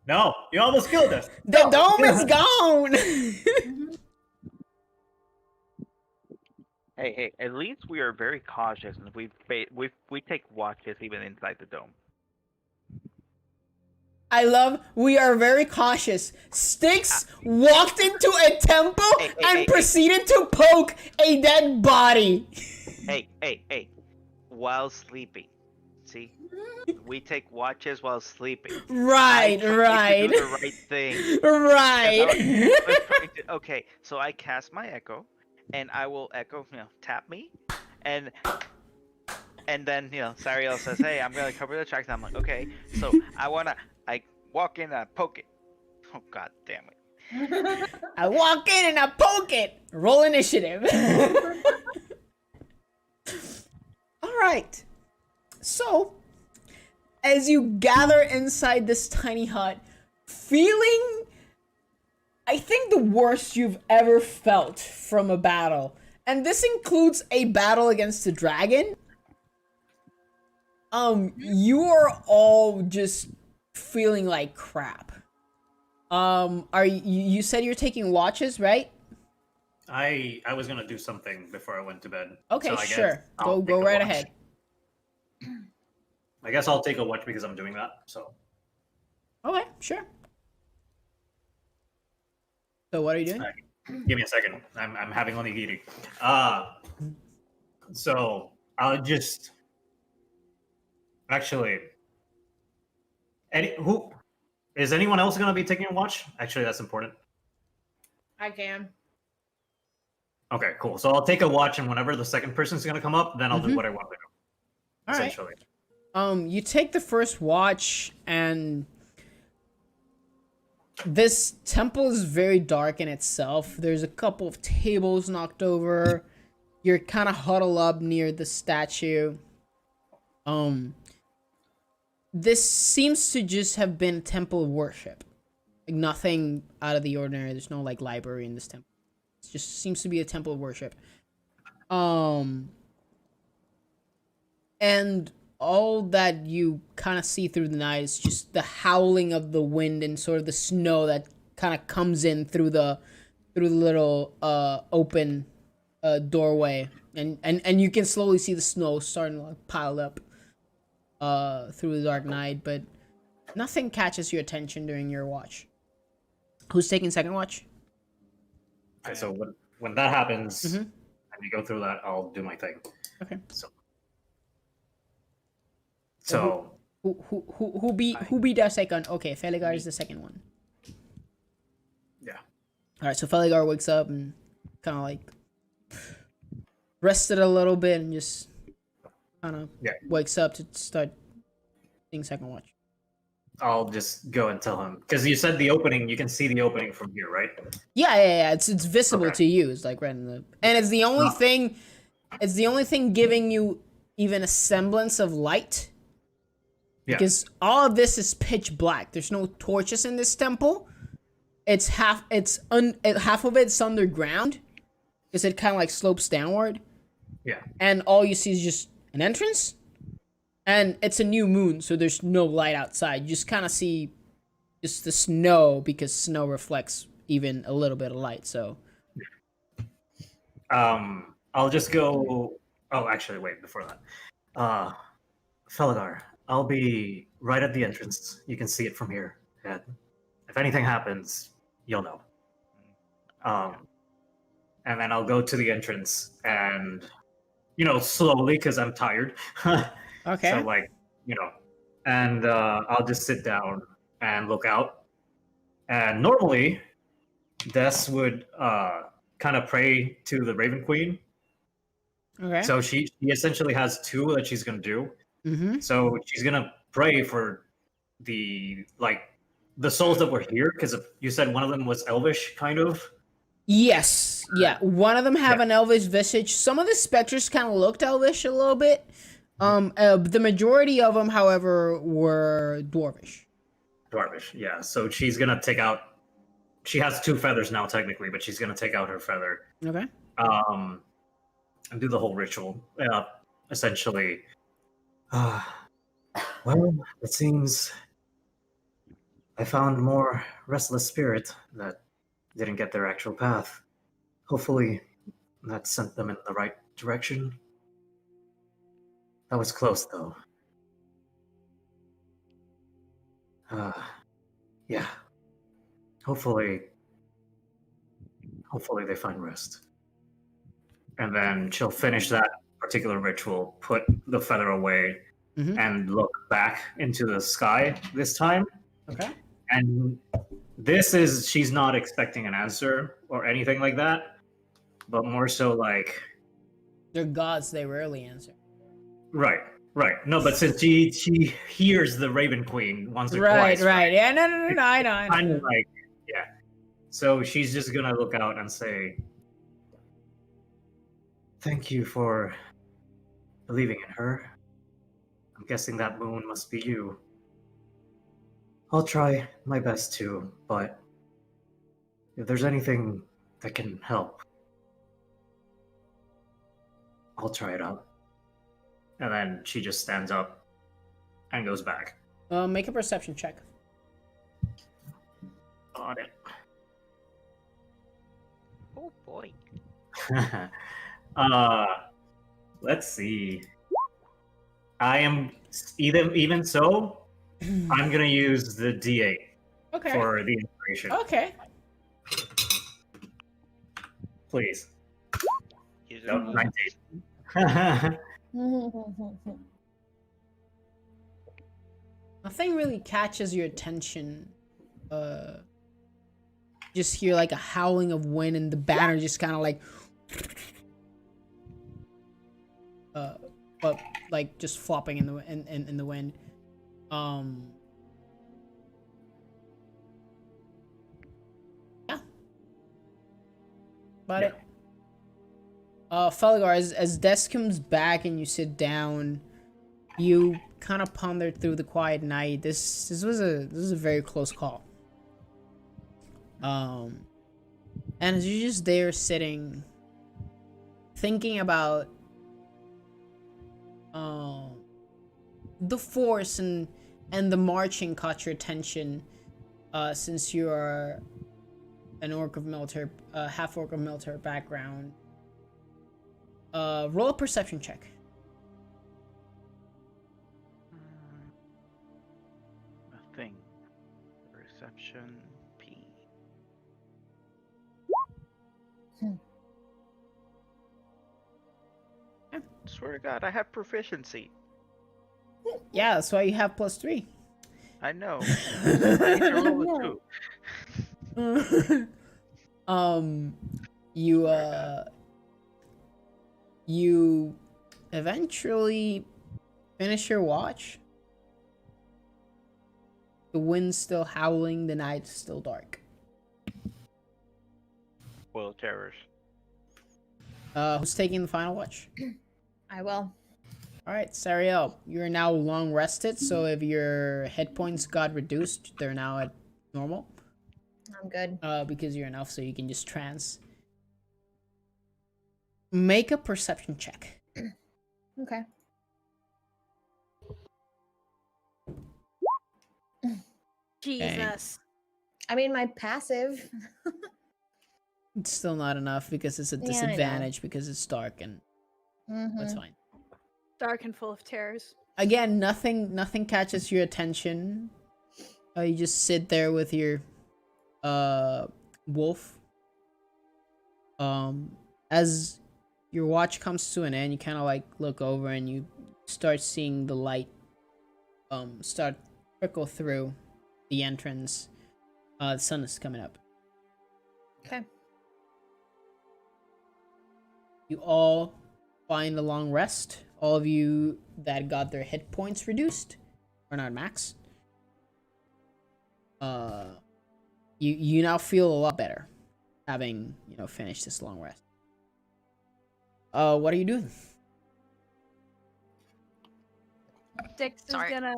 No, you almost killed us. The No. dome is gone. Hey, at least we are very cautious, and we take watches even inside the dome. I love, we are very cautious. Styx walked into a temple and proceeded to poke a dead body. Hey, while sleeping. See? We take watches while sleeping. Right, I tried right. to do the right thing. Right. I was trying to- okay, so I cast my echo, and I will echo, tap me, and then, Sariel says, hey, I'm gonna cover the tracks, and I'm like, okay, so I walk in and I poke it. Oh, god damn it. I walk in and I poke it. Roll initiative. All right. So, as you gather inside this tiny hut, feeling, I think, the worst you've ever felt from a battle, and this includes a battle against a dragon, You are all just feeling like crap. Are you said you're taking watches, right? I was gonna do something before I went to bed. Okay, so I guess sure. I'll Go take a right watch. ahead. I guess I'll take a watch because I'm doing that. So Okay, sure. So what are you doing? give me a second. I'm having onigiri. So I'll just actually. Who is anyone else gonna be taking a watch? Actually, that's important. I can. Okay, cool. So I'll take a watch, and whenever the second person's gonna come up, then I'll do what I want to do. All right. Essentially. You take the first watch, and this temple is very dark in itself. There's a couple of tables knocked over. You're kind of huddled up near the statue. This seems to just have been temple worship. Like nothing out of the ordinary. There's no like library in this temple. It just seems to be a temple of worship. And all that you kind of see through the night is just the howling of the wind and sort of the snow that kind of comes in through the little open doorway, and you can slowly see the snow starting to like pile up through the dark night, but nothing catches your attention during your watch. Who's taking second watch? Okay, so when that happens, Mhm. and you go through that, I'll do my thing. Okay. So Who be the second? Okay, Feligar is the second one. yeah. All right, so Feligar wakes up and kind of like rested a little bit and just kind of wakes up to start seeing second watch. I'll just go and tell him because you said the opening. You can see the opening from here, right? Yeah. It's visible Okay. to you. It's like right in the, and it's the only thing. It's the only thing giving you even a semblance of light. Yeah. Because all of this is pitch black. There's no torches in this temple. It's half of it's underground because it kind of like slopes downward. Yeah. And all you see is just an entrance. And it's a new moon, so there's no light outside. You just kind of see just the snow because snow reflects even a little bit of light. So I'll just go. Oh, actually, wait. Before that, Felidar, I'll be right at the entrance. You can see it from here. And if anything happens, you'll know. And then I'll go to the entrance and, slowly because I'm tired. okay. So and I'll just sit down and look out. And normally, Des would kind of pray to the Raven Queen. Okay. So she essentially has two that she's gonna do. Mm-hmm. So she's gonna pray for the souls that were here, because you said one of them was elvish, kind of. Yes. Yeah. One of them have an elvish visage. Some of the specters kind of looked elvish a little bit. The majority of them, however, were dwarvish. Dwarvish, yeah. So she's gonna take out. She has two feathers now, technically, but she's gonna take out her feather. Okay. And do the whole ritual. Essentially. Well, it seems I found more restless spirit that didn't get their actual path. Hopefully, that sent them in the right direction. That was close, though. Yeah. Hopefully they find rest. And then she'll finish that particular ritual, put the feather away, and look back into the sky this time. Okay. And she's not expecting an answer or anything like that, but more so like... They're gods, they rarely answer. Right. No, but since she hears the Raven Queen once or twice. Right. Yeah, no, I know. Kind of like, yeah. So she's just gonna look out and say, "Thank you for believing in her. I'm guessing that moon must be you. I'll try my best to, but if there's anything that can help, I'll try it out." And then she just stands up and goes back. Make a perception check. On it. Oh boy. Let's see. I am even so. I'm gonna use the D8 Okay. for the inspiration. Okay. Please. Use No, it. 19. Nothing really catches your attention. Just hear like a howling of wind, and the banner just kind of like, but like just flopping in the in the wind. Yeah. About it. Felgar, as Des comes back and you sit down, you kind of ponder through the quiet night. This was a very close call. And as you're just there sitting, thinking about the force and the marching caught your attention, since you are an orc of military, half orc of military background. Roll a perception check. Nothing. Reception P. Swear to God, I have proficiency. Yeah, that's why you have +3. I know. I need to roll a 2. You eventually finish your watch. The wind's still howling, the night's still dark. Well, terrors. Who's taking the final watch? I will. Alright, Sariel, you're now long rested, so if your hit points got reduced, they're now at normal. I'm good. Because you're an elf, so you can just trance. Make a perception check. Okay. Jesus. I mean, my passive. It's still not enough because it's a Yeah, I know. disadvantage because it's dark, and that's fine. Dark and full of terrors. Again, nothing catches your attention. You just sit there with your wolf. As your watch comes to an end, you kind of like look over and you start seeing the light start trickle through the entrance. The sun is coming up. Okay. You all find a long rest. All of you that got their hit points reduced or not max. You now feel a lot better, having finished this long rest. What are you doing? Dix is Sorry. gonna.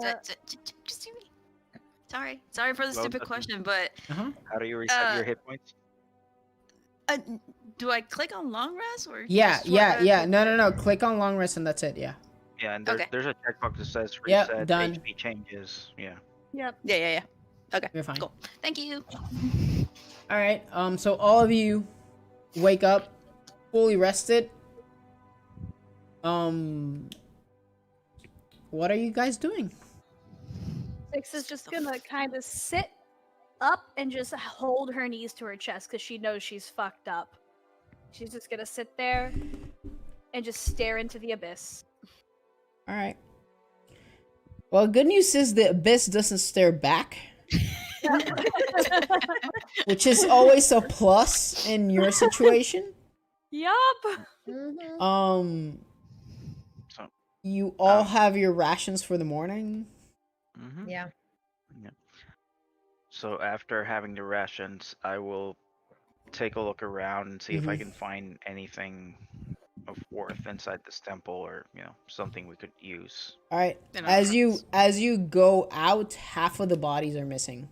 Just do me. Sorry for the Well, stupid that's- question, but How do you reset your hit points? do I click on long rest or? Yeah. just what No. Click on long rest and that's it. Yeah. Yeah, and Okay. there's a checkbox that says Yep, reset done. HP changes. Yeah. Yep. Yeah. Okay. You're fine. Cool. Thank you. All right. So all of you wake up fully rested. What are you guys doing? Dix is just gonna kind of sit up and just hold her knees to her chest because she knows she's fucked up. She's just gonna sit there and just stare into the abyss. All right. Well, good news is the abyss doesn't stare back, which is always a plus in your situation. Yup. Mm-hmm. So. You all have your rations for the morning. Mm-hmm. Yeah. So after having the rations, I will take a look around and see if I can find anything of worth inside this temple, or something we could use. All right. In our As hearts. you go out, half of the bodies are missing,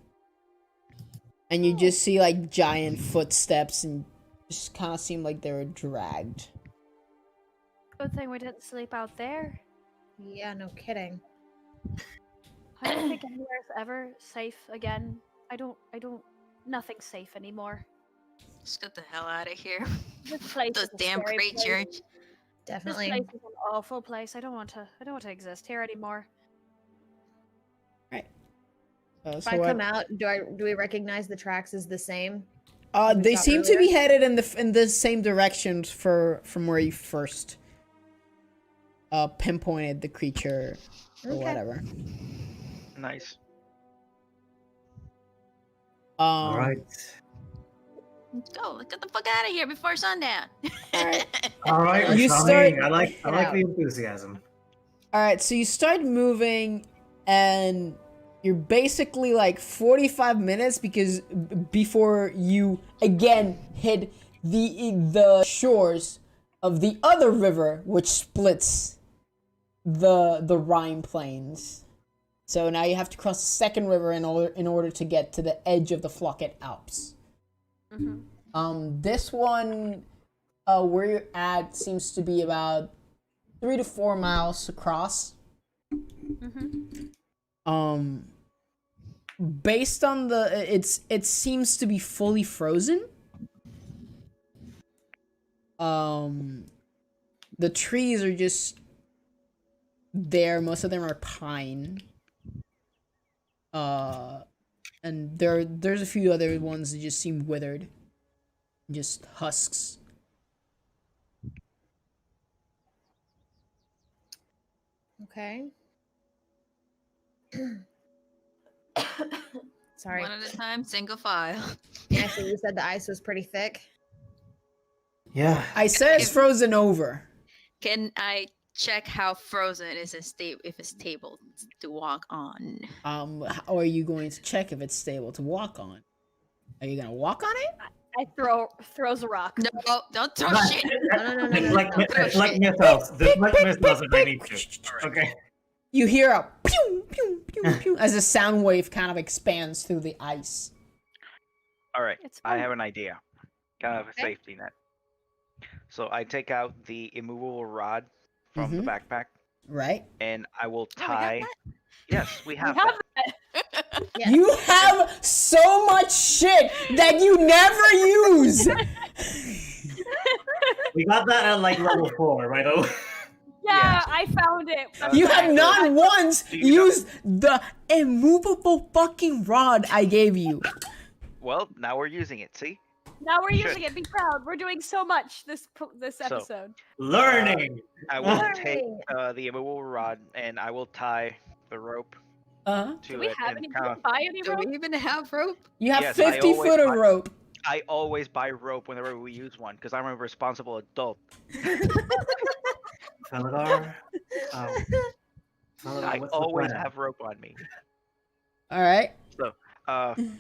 and you just see like giant footsteps, and just kind of seem like they were dragged. Good thing we didn't sleep out there. Yeah, no kidding. I don't think anywhere is ever safe again. I don't. Nothing's safe anymore. Let's get the hell out of here. This place Those is a damn scary place. creatures. This Definitely. place is an awful place. I don't want to exist here anymore. If So I what- come out, do we recognize the tracks as the same? we they saw seem to earlier? be headed in the same direction from where you first pinpointed the creature or Okay. whatever. Nice. All right. Let's go. Let's get the fuck out of here before sundown. Alright. All right, You Rashami. start- I like Get out. the enthusiasm. All right, so you start moving, and you're basically like 45 minutes because before you again hit the shores of the other river, which splits the Rime plains. So now you have to cross the second river in order to get to the edge of the Flocket Alps. This one, where you're at, seems to be about 3 to 4 miles across. Based on it seems to be fully frozen. The trees are just there. Most of them are pine. And there's a few other ones that just seem withered. Just husks. Okay. Sorry. One at a time, single file. Yeah, so you said the ice was pretty thick. Yeah. I said it's frozen over. Can I check how frozen is it if it's stable to walk on? How are you going to check if it's stable to walk on? Are you gonna walk on it? I throws a rock. No, don't throw shit. No. It's like shit. mythos. This much mythos if I need to. Okay. You hear a pew pew pew pew as a sound wave kind of expands through the ice. All right. It's I fine. have an idea. Kind of a Okay. safety net. So I take out the immovable rod from the backpack, Right? and I will Oh, we got tie. that? Yes, we have have that. Yes. You have so much shit that you never use. We got that at like level 4, right? Oh. Yeah, I found it. Uh, You have not once Do you know- used the immovable fucking rod I gave you. Well, now we're using it. See? Now we're Should. using it. Be proud. We're doing so much this episode. Learning. I will Learning. take the immovable rod and I will tie the rope Uh-huh. to Do we it have and any? kind of. Buy any Do rope? we even have rope? You have Yes, I 50 always foot of buy- rope. I always buy rope whenever we use one because I'm a responsible adult. Felidar. I what's the always plan? have rope on me. All right.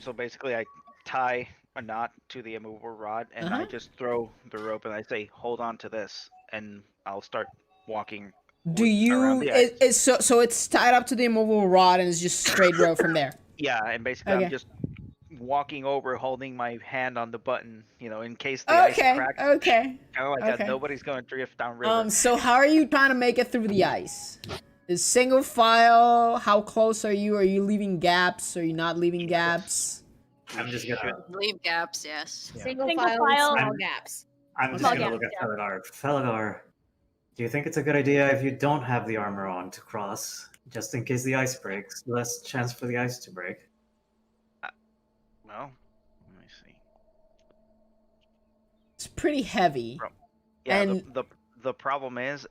So basically, I tie a knot to the immovable rod and I Uh-huh. just throw the rope and I say, "Hold on to this," and I'll start walking. Do around you the ice. it's so it's tied up to the immovable rod and it's just straight rope from there. Yeah, and basically Okay. I'm just walking over, holding my hand on the button, in case the ice Okay. cracks. Okay. Kind of like okay. that. Nobody's gonna drift down river. So how are you trying to make it through the ice? Is single file? How close are you? Are you leaving gaps? Are you not leaving gaps? I'm just gonna. Leave gaps, yes. Yeah. Single Single file, file. small gaps. I'm just Well, gonna yeah, look at yeah. Felidar. Felidar, do you think it's a good idea if you don't have the armor on to cross, just in case the ice breaks? Less chance for the ice to break. Well, let me see. It's pretty heavy. Yeah, And- the problem is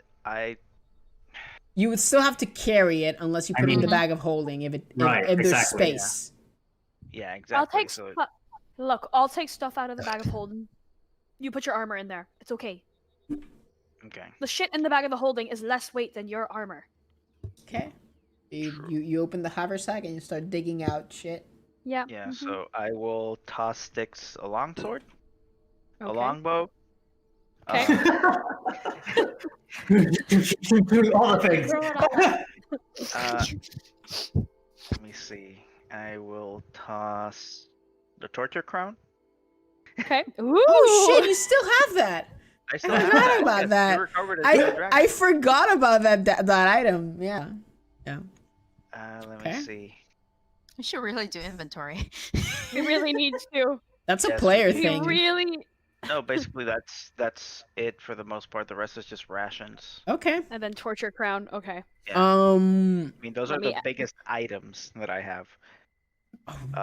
You would still have to carry it unless you put it in the mean- bag of holding if Right, if there's exactly, yeah. space. yeah, I'll exactly. take. So Look, I'll take stuff out of the bag of holding. You put your armor in there. It's okay. okay. The shit in the bag of the holding is less weight than your armor. Okay. You open the haversack and you start digging out shit. Yeah. Yeah, mhm. so I will toss sticks a longsword, a Okay. longbow. Okay. All the things. Throw it Let me see. I will toss the torture crown. Okay. Ooh. Oh shit! You still have that. I still I have forgot that. about Yes, that. you recovered it from the dragon. I forgot about that item. Yeah. Yeah. Let Okay. me see. We should really do inventory. We really need to. That's a Yes, player We thing. really. No, basically that's it for the most part. The rest is just rations. Okay. And then torture crown. Okay. Yeah. I mean, those Let are the me- biggest items that I have.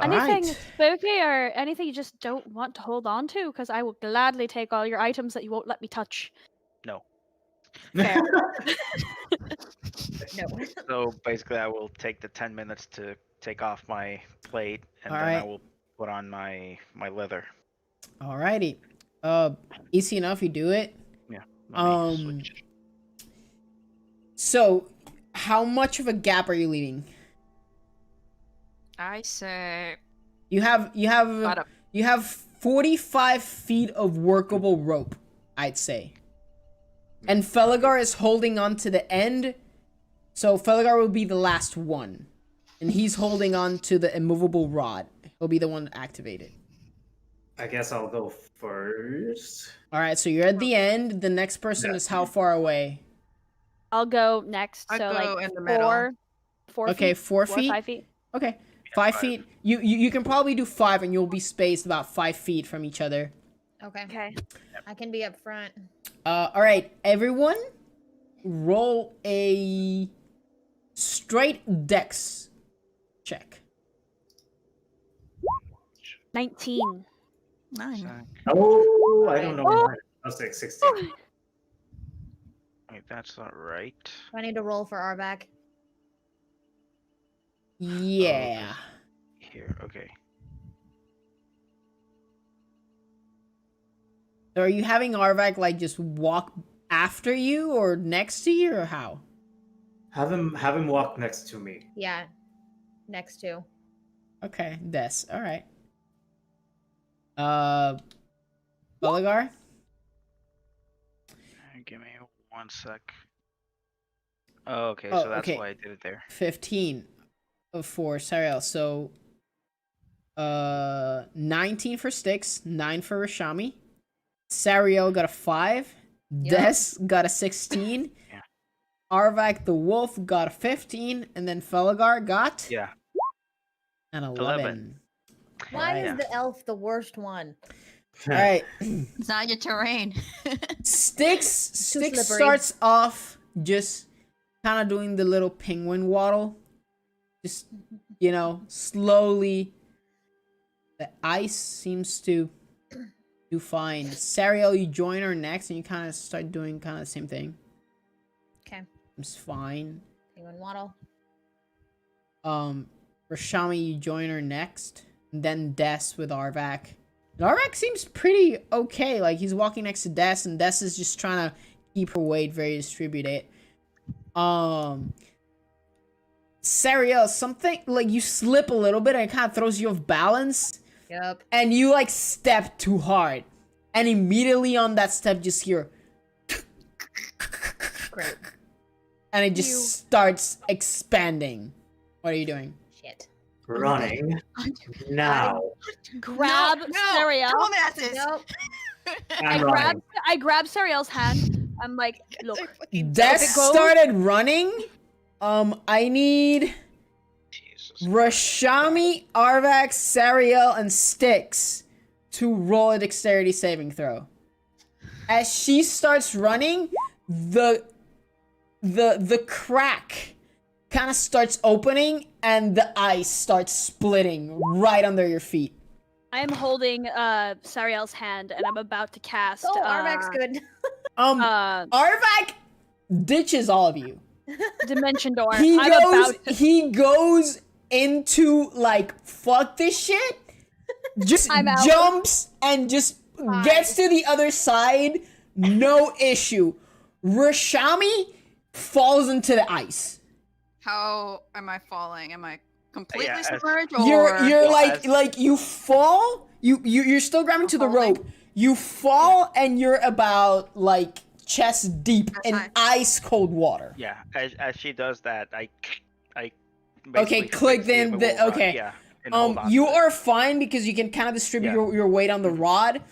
Anything Right. spooky or anything you just don't want to hold on to? Because I will gladly take all your items that you won't let me touch. No. Fair. No. So basically, I will take the 10 minutes to take off my plate, and then I Alright. will put on my leather. Alrighty. Easy enough. You do it. Let me switch. So, how much of a gap are you leaving? I say You have about a 45 feet of workable rope, I'd say. And Feligar is holding on to the end, so Feligar will be the last one. And he's holding on to the immovable rod. He'll be the one to activate it. I guess I'll go first. Alright, so you're at the end. The next person is how far away? I'll go next. I'll So go like in the middle. four Okay, feet. 4 feet? 5 feet. Okay, 5 5. feet. You can probably do 5 and you'll be spaced about 5 feet from each other. Okay. Okay. I can be up front. Alright, everyone, roll a straight dex check. 19. 9. Oh, I don't know. Oh. I'll say 16. Wait, that's not right. Do I need to roll for Arvac? Yeah. Here, okay. So are you having Arvac, like, just walk after you or next to you, or how? Have him walk next to me. Yeah. Next to. Okay, Des. Alright. Boligar? Give me 1 sec. Oh, okay, Oh, so that's okay. why I did it there. 15 for Sariel. So, 19 for Styx, 9 for Rashami. Sariel got a 5. Yep. Des got a 16. Yeah. Arvac the Wolf got a 15. And then Feligar got Yeah. an 11. 11. Why Yeah. is the elf the worst one? Alright. It's not your terrain. Styx slippery. starts off just kind of doing the little penguin waddle. Just, slowly. The ice seems to do fine. Sariel, you join her next and you kind of start doing kind of the same thing. Okay. It's fine. Penguin waddle. Rashami, you join her next. And then Des with Arvac. And Arvac seems pretty okay. Like, he's walking next to Des, and Des is just trying to keep her weight very distributed. Sariel, something, like, you slip a little bit and it kind of throws you off balance. Yep. And you, like, step too hard. And immediately on that step, just hear... Great. And it just You- starts expanding. What are you doing? Shit. Running now. Grab Sariel. Don't ask this. Nope. I'm running. I grab Sariel's hand. I'm like, look. Des If it goes- started running. I need Jesus. Rashami, Arvac, Sariel, and Styx to roll a dexterity saving throw. As she starts running, the crack kind of starts opening and the ice starts splitting right under your feet. I am holding Sariel's hand and I'm about to cast. Oh, Arvac's good. Arvac ditches all of you. Dimension door. He I'm goes about to. he goes into, like, fuck this shit. Just I'm out. jumps and just gets to the other side. No issue. Rashami falls into the ice. How am I falling? Am I completely Yeah, as- submerged or You're Well, like you fall. You're still grabbing to the Falling. rope. You fall and you're about, like, chest deep That's in high. ice cold water. Yeah, as she does that, I Okay, basically click fix the then. immovable rod, Okay. Yeah. And hold on You to it. are fine because you can kind of distribute Yeah. your weight on the rod.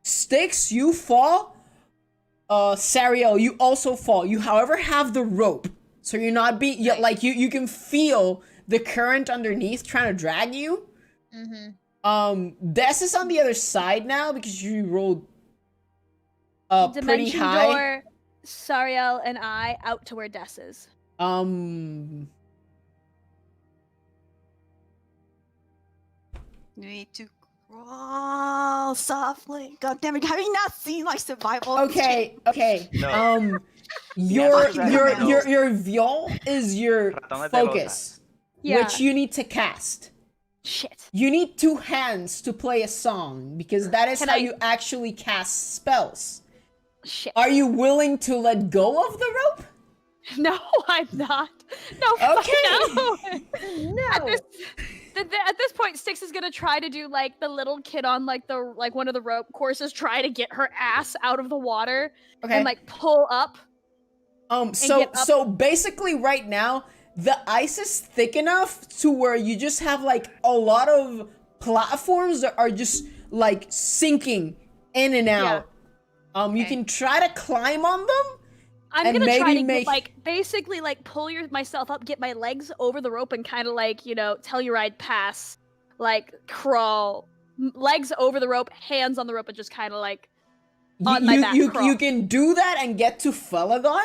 Styx, you fall. Sariel, you also fall. You, however, have the rope. so you're not like you can feel the current underneath trying to drag you. Des is on the other side now because you rolled pretty Dimension high. door, Sariel and I out to where Des is. You need to crawl softly. God damn it! Have you not seen like survival? Okay. No. Your viol is your Ratones de focus, Yeah. which you need to cast. Shit. You need 2 hands to play a song because that is Can how I- you actually cast spells. Shit. Are you willing to let go of the rope? No, I'm not. No. fuck Okay. No. No. At this point, Styx is gonna try to do like the little kid on like one of the rope courses, try to get her ass out of the water Okay. and like pull up. So get up. so basically right now the ice is thick enough to where you just have like a lot of platforms that are just like sinking in and out. You can try to climb on them. I'm And gonna try maybe to make- like basically like pull myself up, get my legs over the rope, and kind of like Telluride pass, like crawl, legs over the rope, hands on the rope, and just kind of like on my back crawl. You can do that and get to Felagor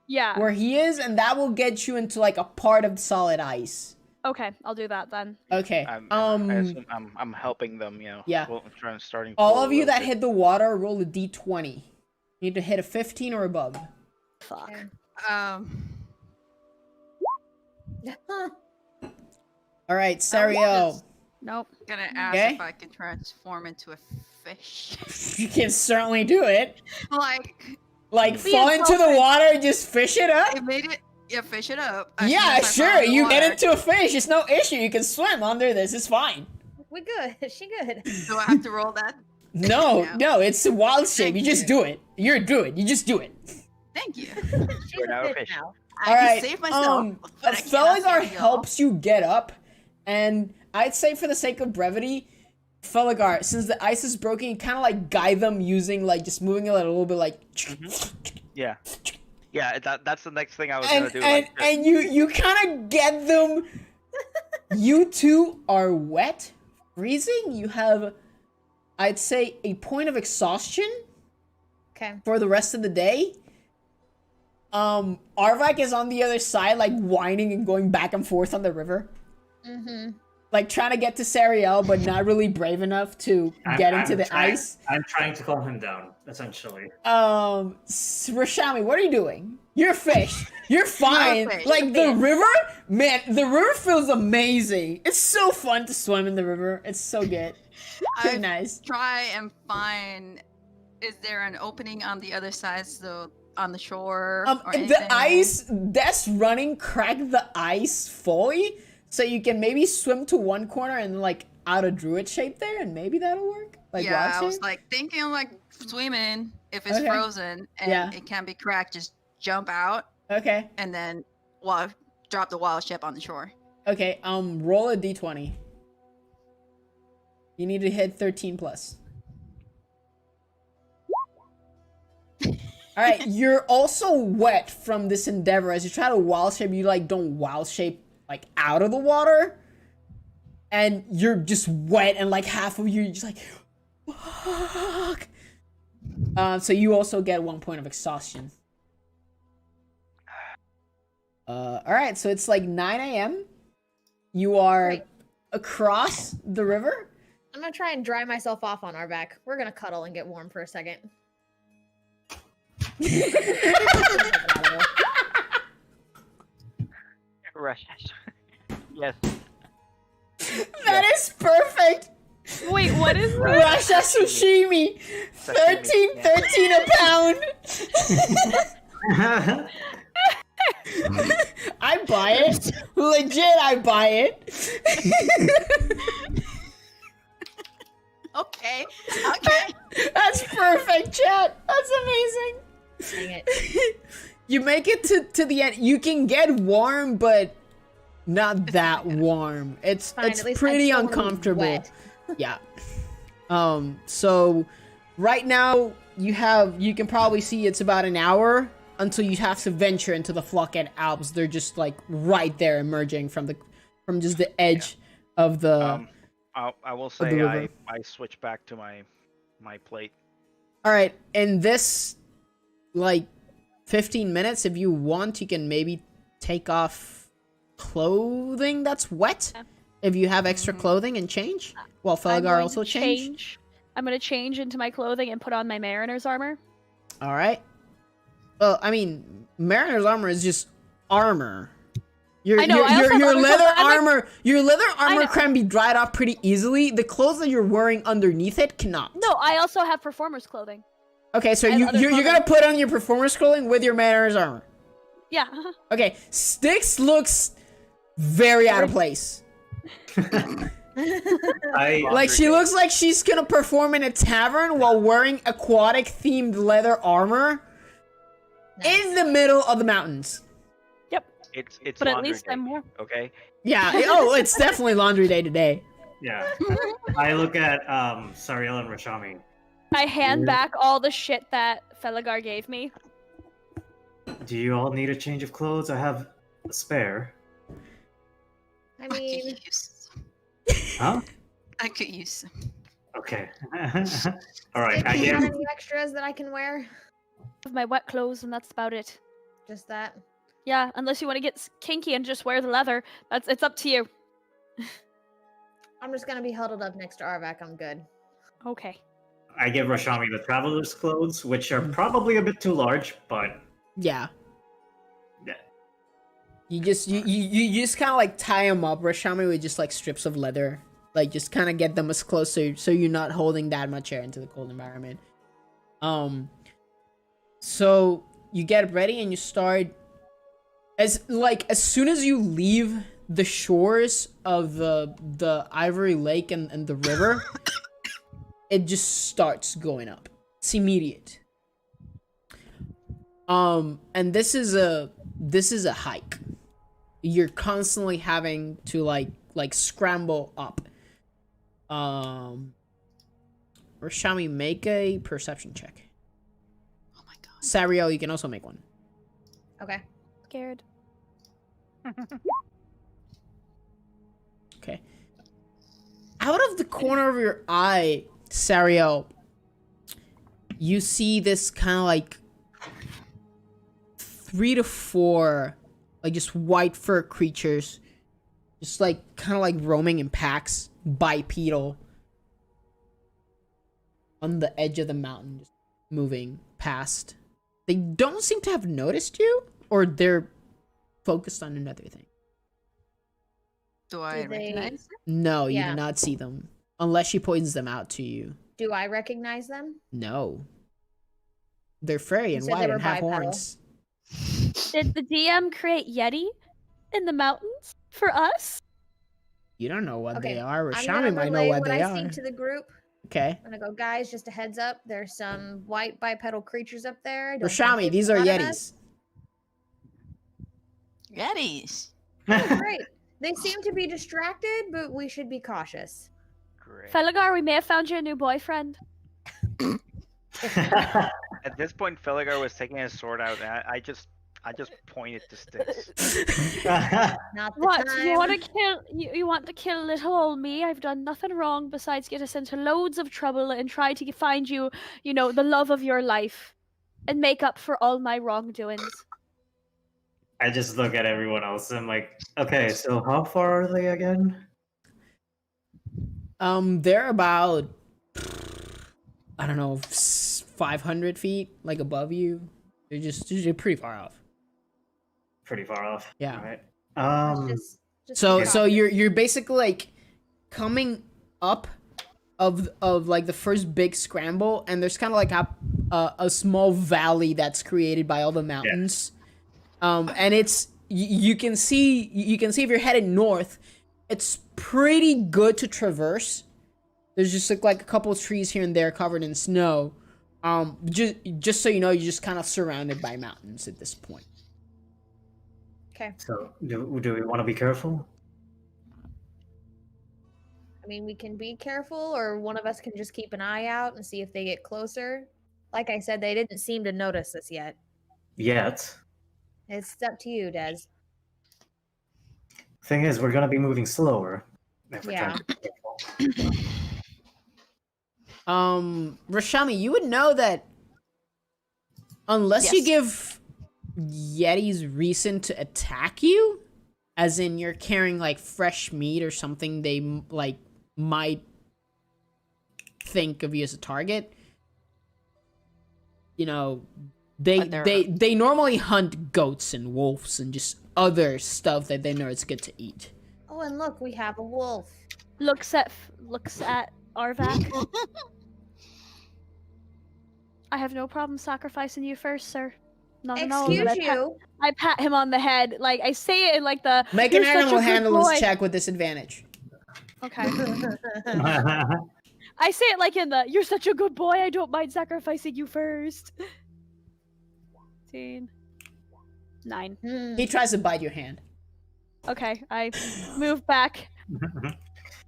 Yeah. where he is, and that will get you into like a part of solid ice. Okay, I'll do that then. Okay. I assume I'm helping them, Yeah. Starting. All pull of a you little that bit. hit the water, roll a d20. You need to hit a 15 or above. Fuck. All right, Sariel. Nope. Gonna ask Okay. if I can transform into a fish. You can certainly do it. Like, Be Fall a into the dolphin. water and just fish it up. I made it. Yeah, fish it up. Yeah, sure. You get into a fish. It's no issue. You can swim under this. It's fine. We good. She good. Do I have to roll that? No, Yeah. no, it's a wild shape. Thank You just you. do it. You just do it. Thank you. She's now a a fish fish. now. I All can right. save myself. but I cannot Felagor save y'all. helps you get up, and I'd say for the sake of brevity, Felagor, since the ice is broken, you kind of like guide them using like just moving it a little bit like. Yeah. Yeah, that's the next thing I was gonna do. And you kind of get them. You two are wet, freezing. You have, I'd say, a point of exhaustion Okay. for the rest of the day. Arvak is on the other side, like whining and going back and forth on the river, like trying to get to Sariel, but not really brave enough to get into the ice. I'm trying to calm him down, essentially. Rashami, what are you doing? You're a fish. You're fine. fish. Like the river, man. The river feels amazing. It's so fun to swim in the river. It's so good. Pretty I nice. try and find. Is there an opening on the other side, so on the shore? Or anything? The ice that's running cracked the ice fully, so you can maybe swim to one corner and like out a druid shape there, and maybe that'll work. Like yeah, wild I was shape? like thinking like swimming if it's Okay. frozen and Yeah. it can be cracked, just jump out Okay. and then drop the wild ship on the shore. Okay. Roll a d20. You need to hit 13 plus. All right, you're also wet from this endeavor. As you try to wild shape, you like don't wild shape like out of the water, and you're just wet, and like half of you, you're just like, fuck. So you also get 1 point of exhaustion. All right, so it's like 9 a.m. You are Great. across the river. I'm gonna try and dry myself off on our back. We're gonna cuddle and get warm for a second. Rush. Yes. That is perfect. Wait, what is that? Russia sushimi. 13 a pound. I buy it. Legit, I buy it. Okay. Okay. That's perfect, chat. That's amazing. Dang it. You make it to the end. You can get warm, but not that warm. It's Fine, it's at least I pretty still wanna be uncomfortable. wet. Yeah. So right now you can probably see it's about an hour until you have to venture into the Flockhead Alps. They're just like right there, emerging from just the edge of the. I will the say river. I switch back to my plate. All right, in this like 15 minutes, if you want, you can maybe take off clothing that's wet. If you have extra clothing and change, while Felgar also change. I'm gonna change into my clothing and put on my mariner's armor. All right. Well, I mean, mariner's armor is just armor. Your leather armor, your leather armor can be dried off pretty easily. The clothes that you're wearing underneath it cannot. No, I also have performer's clothing. Okay, so you're gonna put on your performer's clothing with your mariner's armor. Yeah. Okay, Styx looks very out of place. Like she looks like she's gonna perform in a tavern while wearing aquatic themed leather armor in the middle of the mountains. Yep. It's but at laundry least day, I'm more. okay? Yeah. It's definitely laundry day today. Yeah. I look at Sariel and Rashami. I hand back all the shit that Felgar gave me. Do you all need a change of clothes? I have a spare. I mean, could use. Huh? I could use some. Okay. All right. do I you have give. any extras that I can wear? Of my wet clothes, and that's about it. Just that. Yeah, unless you want to get kinky and just wear the leather. It's up to you. I'm just gonna be huddled up next to Arvak. I'm good. Okay. I give Rashami the traveler's clothes, which are probably a bit too large, but Yeah. Yeah. You just kind of like tie them up. Rashami with just like strips of leather, like just kind of get them as close so you're not holding that much air into the cold environment. So you get ready and you start as soon as you leave the shores of the Ivory Lake and the river, it just starts going up. It's immediate. And this is a hike. You're constantly having to like scramble up. Rashami, make a perception check. Oh my god. Sariel, you can also make one. Okay. Scared. Okay. Out of the corner of your eye, Sariel, you see this kind of like 3 to 4 like just white fur creatures, just like kind of like roaming in packs, bipedal, on the edge of the mountain, just moving past. They don't seem to have noticed you, or they're focused on another thing. Do I Do they- recognize it? No, you Yeah. do not see them unless she points them out to you. Do I recognize them? No. They're furry and said they white were and have bipedal. horns. Did the DM create Yeti in the mountains for us? You don't know what Okay, they are. I'm Rashami gonna might know relay what what they I are. see to the group. Okay. I'm gonna go, guys. Just a heads up. There's some white bipedal creatures up there. Don't think Rashami, they've these are spotted us. Yetis. Yetis. Oh, great. They seem to be distracted, but we should be cautious. Great. Felgar, we may have found you a new boyfriend. At this point, Felgar was taking his sword out, and I just pointed to Styx. Not the What? time. You want to kill? You want to kill little old me? I've done nothing wrong besides get us into loads of trouble and try to find you, the love of your life, and make up for all my wrongdoings. I just look at everyone else and I'm like, okay, so how far are they again? They're about, I don't know, 500 feet, like above you. They're pretty far off. Pretty far off. Yeah. All right. Just So be so cautious. you're basically like coming up of like the first big scramble, and there's kind of like a small valley that's created by all the mountains. And it's you can see if you're headed north, it's pretty good to traverse. There's just like a couple of trees here and there covered in snow. Just so you know, you're just kind of surrounded by mountains at this point. Okay. So do we want to be careful? I mean, we can be careful, or one of us can just keep an eye out and see if they get closer. Like I said, they didn't seem to notice us yet. yet. It's up to you, Des. Thing is, we're gonna be moving slower. If we're Yeah. trying to be careful. Rashami, you would know that unless you Yes. give Yetis reason to attack you, as in you're carrying like fresh meat or something, they like might think of you as a target. You know, they normally hunt goats and wolves and just other stuff that they know it's good to eat. Oh, and look, we have a wolf. Looks at Arvak. I have no problem sacrificing you first, sir. Not at all. Excuse you. I pat him on the head, like I say it in like the. Make "You're an such a animal good handlers boy." check with disadvantage. Okay. I say it like in the. You're such a good boy. I don't mind sacrificing you first. 9. He tries to bite your hand. Okay, I move back.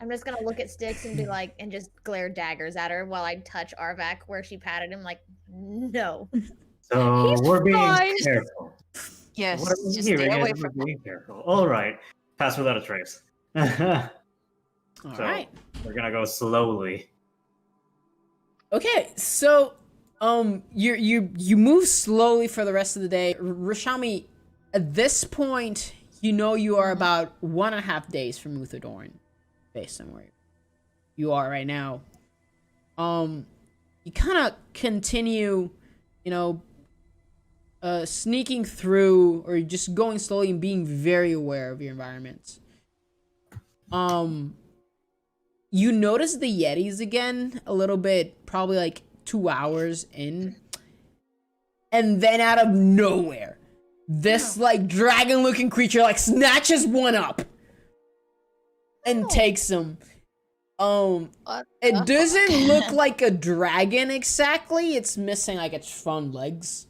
I'm just gonna look at Styx and be like, and just glare daggers at her while I touch Arvak where she patted him. Like, no. So He's we're being fine. careful. Yes, What I'm just hearing stay away is we're from being careful. All right, pass without a trace. All So- right. We're gonna go slowly. Okay, so you move slowly for the rest of the day. Rashami, at this point, you know you are about 1.5 days from Muthadorn, based on where you are right now. You kind of continue, you know, sneaking through or just going slowly and being very aware of your environments. You notice the Yetis again a little bit, probably like 2 hours in. And then out of nowhere, this like dragon looking creature like snatches one up and takes him. It doesn't look like a dragon exactly. It's missing like its front legs.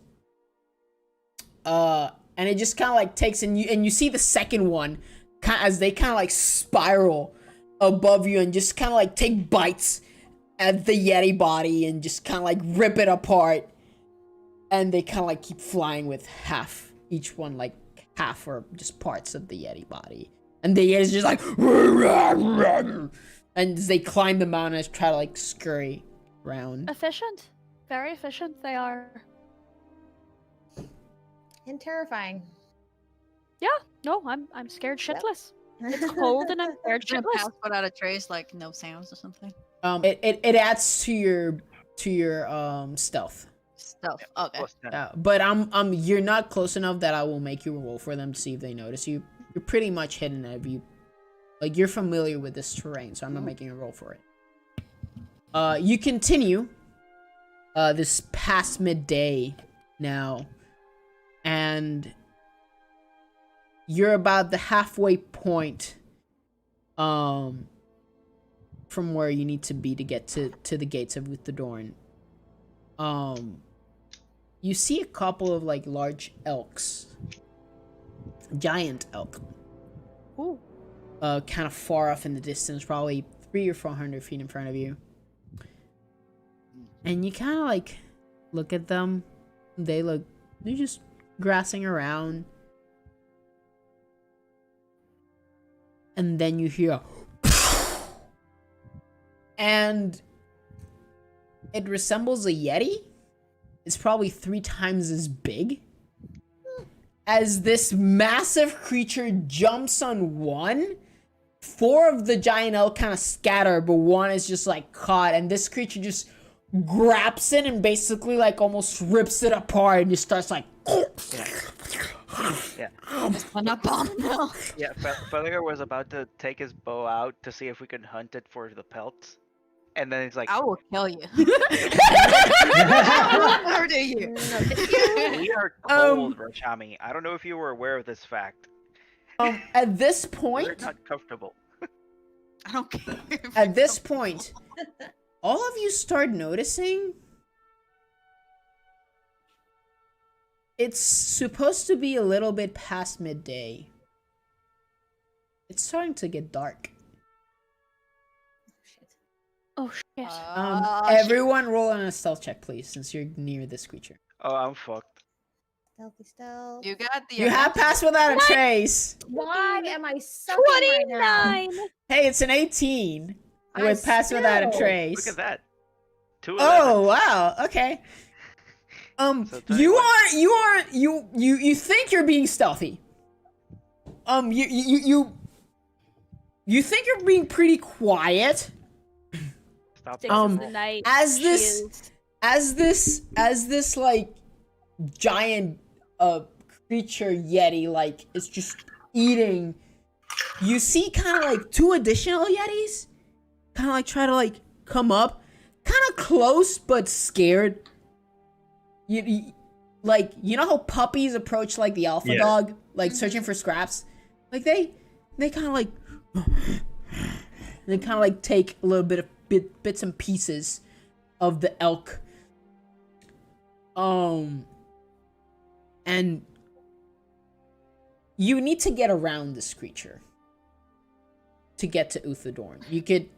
And it just kind of like takes and you see the second one as they kind of like spiral above you and just kind of like take bites at the Yeti body and just kind of like rip it apart. And they kind of like keep flying with half, each one like half or just parts of the Yeti body. And the Yeti's just like, and as they climb the mountain and try to like scurry around. Efficient, very efficient. They are. And terrifying. No, I'm scared Yep. shitless. It's cold and I'm scared Gonna shitless. pass without a trace, like no sounds or something. It adds to your stealth. Stuff. Okay. Plus 10. But you're not close enough that I will make you roll for them to see if they notice you. You're pretty much hidden if you, like you're familiar with this terrain, so I'm not making a roll for it. You continue, this past midday now, and you're about the halfway point, from where you need to be to get to the gates of Uthadorn. You see a couple of like large elks, giant elk. Ooh. Kind of far off in the distance, probably 300 or 400 feet in front of you. And you kind of like look at them. They're just grassing around. And then you hear, and it resembles a Yeti. It's probably 3 times as big. As this massive creature jumps on one, 4 of the giant elk kind of scatter, but one is just like caught, and this creature just grabs it and basically like almost rips it apart and just starts like. Yeah. I'm not bomb now. Yeah, Felliger was about to take his bow out to see if we could hunt it for the pelts. And then he's like, I will kill you. Murder you. we are cold, Rashami. I don't know if you were aware of this fact. At this We're point, not comfortable. I don't care. at this point, all of you start noticing it's supposed to be a little bit past midday. It's starting to get dark. Oh shit. Everyone roll on a stealth check, please, since you're near this creature. Oh, I'm fucked. Stealth. You got the. You have advantage. passed without a trace. Why am I sucking right now? 29. Hey, it's an 18 with pass without a still- trace. Look at that. 2 Oh 11s. wow. Okay. So You think you're being stealthy. You think you're being pretty quiet. Stop Six Um, of the night. as she this- is- As this like giant creature yeti like is just eating, you see kind of like 2 additional yetis kind of like try to like come up, kind of close but scared. Like, you know how puppies approach like the alpha Yeah. dog, like searching for scraps? Like they kind of like they kind of like take a little bit of bits and pieces of the elk. And you need to get around this creature to get to Uthadorn. You could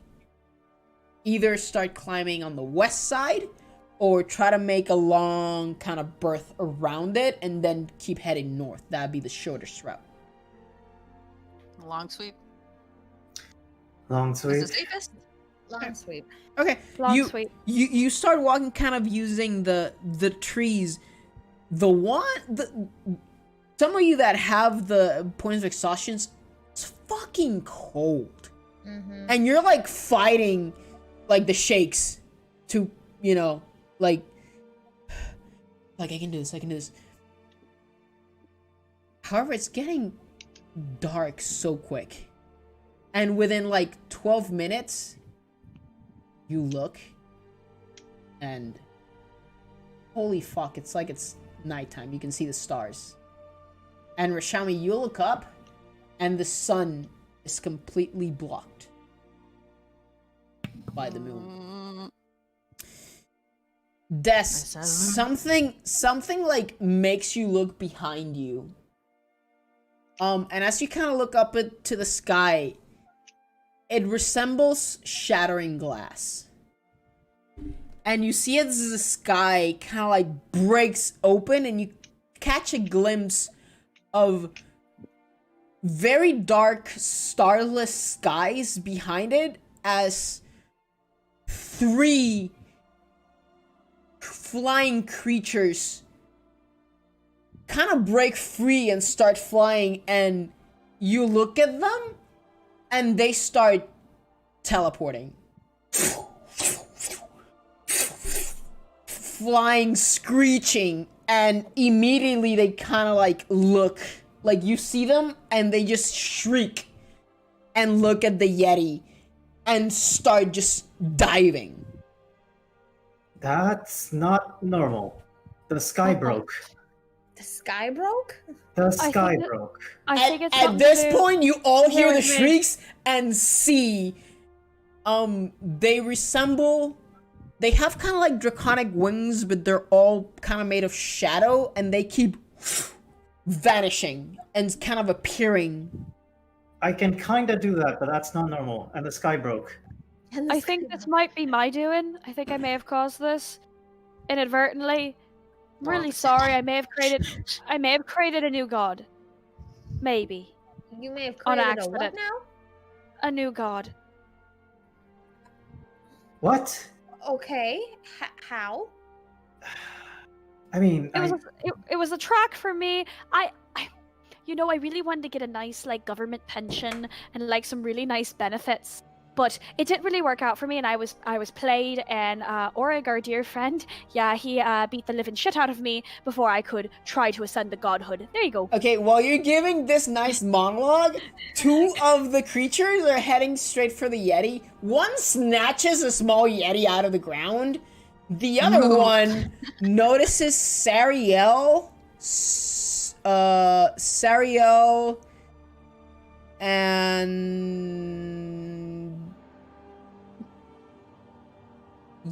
either start climbing on the west side or try to make a long kind of berth around it and then keep heading north. That'd be the shortest route. Long sweep. Long Is sweep. the safest? Long sweep. Okay, Long you, sweep. you start walking kind of using the trees. Some of you that have the points of exhaustion, it's fucking cold. Mm-hmm. And you're like fighting like the shakes to, you know, like I can do this. However, it's getting dark so quick. And within like 12 minutes, you look and holy fuck, it's like it's nighttime. You can see the stars. And Rashami, you look up and the sun is completely blocked by the moon. Des, something like makes you look behind you. And as you kind of look up to the sky, it resembles shattering glass. And you see as the sky kind of like breaks open and you catch a glimpse of very dark, starless skies behind it as 3 flying creatures kind of break free and start flying, and you look at them and they start teleporting. Flying, screeching, and immediately they kind of like look, like you see them and they just shriek and look at the Yeti and start just diving. That's not normal. The sky broke. The sky broke? The I sky think that- broke. I think it's At something this to do- point, you all hear the with me. shrieks and see, they resemble, they have kind of like draconic wings, but they're all kind of made of shadow, and they keep vanishing and kind of appearing. I can kind of do that, but that's not normal. And the sky broke. And the I sky think this broke. might be my doing. I think I may have caused this inadvertently. I'm really Well, sorry. I may have created a new god. Maybe You may have on created a what accident. now? a new god. What? Okay. How? I mean, It was a track for me. I I really wanted to get a nice like government pension and like some really nice benefits, but it didn't really work out for me. And I was played, and Orig, our dear friend, yeah, he beat the living shit out of me before I could try to ascend to godhood. There you go. Okay, while you're giving this nice monologue, 2 of the creatures are heading straight for the Yeti. One snatches a small Yeti out of the ground. The other one notices Sariel,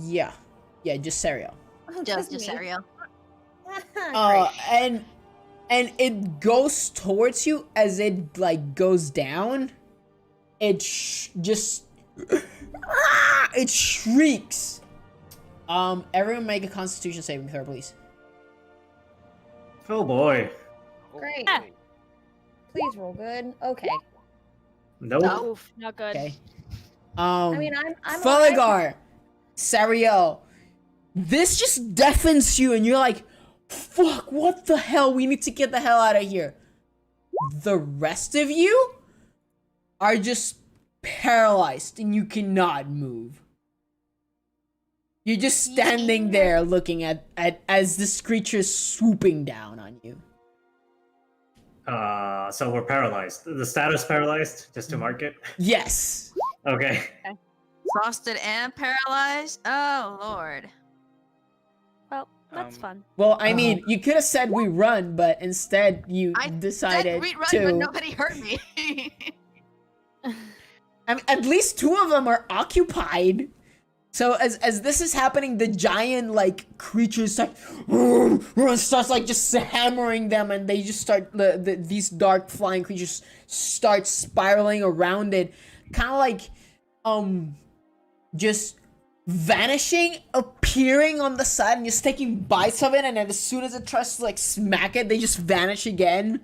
and yeah, just Sariel. Oh, Just me. Ariel. Great. And it goes towards you. As it like goes down, it just it shrieks. Everyone make a Constitution saving throw, please. Oh boy. Great. Yeah. boy. Please roll good. Okay. Nope. Oof, not good. Okay. I mean, I'm alright. Feligar, Sariel, this just deafens you, and you're like, "Fuck! What the hell? We need to get the hell out of here." The rest of you are just paralyzed, and you cannot move. You're just standing there looking at as this creature's swooping down on you. So we're paralyzed. The status paralyzed, just to mark it. Yes. Okay. Exhausted and paralyzed? Oh, Lord. Well, that's Um, fun. Well, I mean, you could have said we run, but instead you I decided said we'd run, to. but nobody hurt me. I mean, at least two of them are occupied. So as this is happening, the giant like creature starts like just hammering them, and they just start these dark flying creatures start spiraling around it, kind of like just vanishing, appearing on the side, and just taking bites of it, and then as soon as it tries to like smack it, they just vanish again.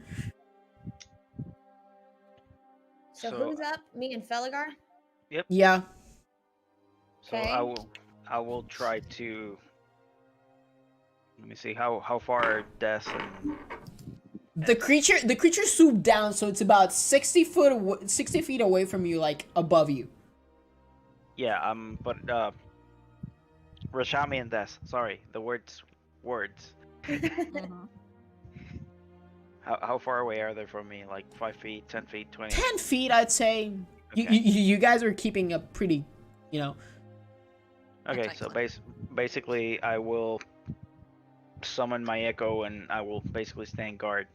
So So- who's up? Me and Feligar? Yeah. So Okay. I will try to. Let me see how far Des and The creature swooped down, so it's about 60 feet away from you, like above you. yeah but Rashami and Des. Sorry, the words. Mhm. How far away are they from me? Like 5 feet, 10 feet, 20? 10 feet, I'd say. Okay. You guys are keeping a pretty, you know. Okay, so Excellent. basically, I will summon my echo, and I will basically stand guard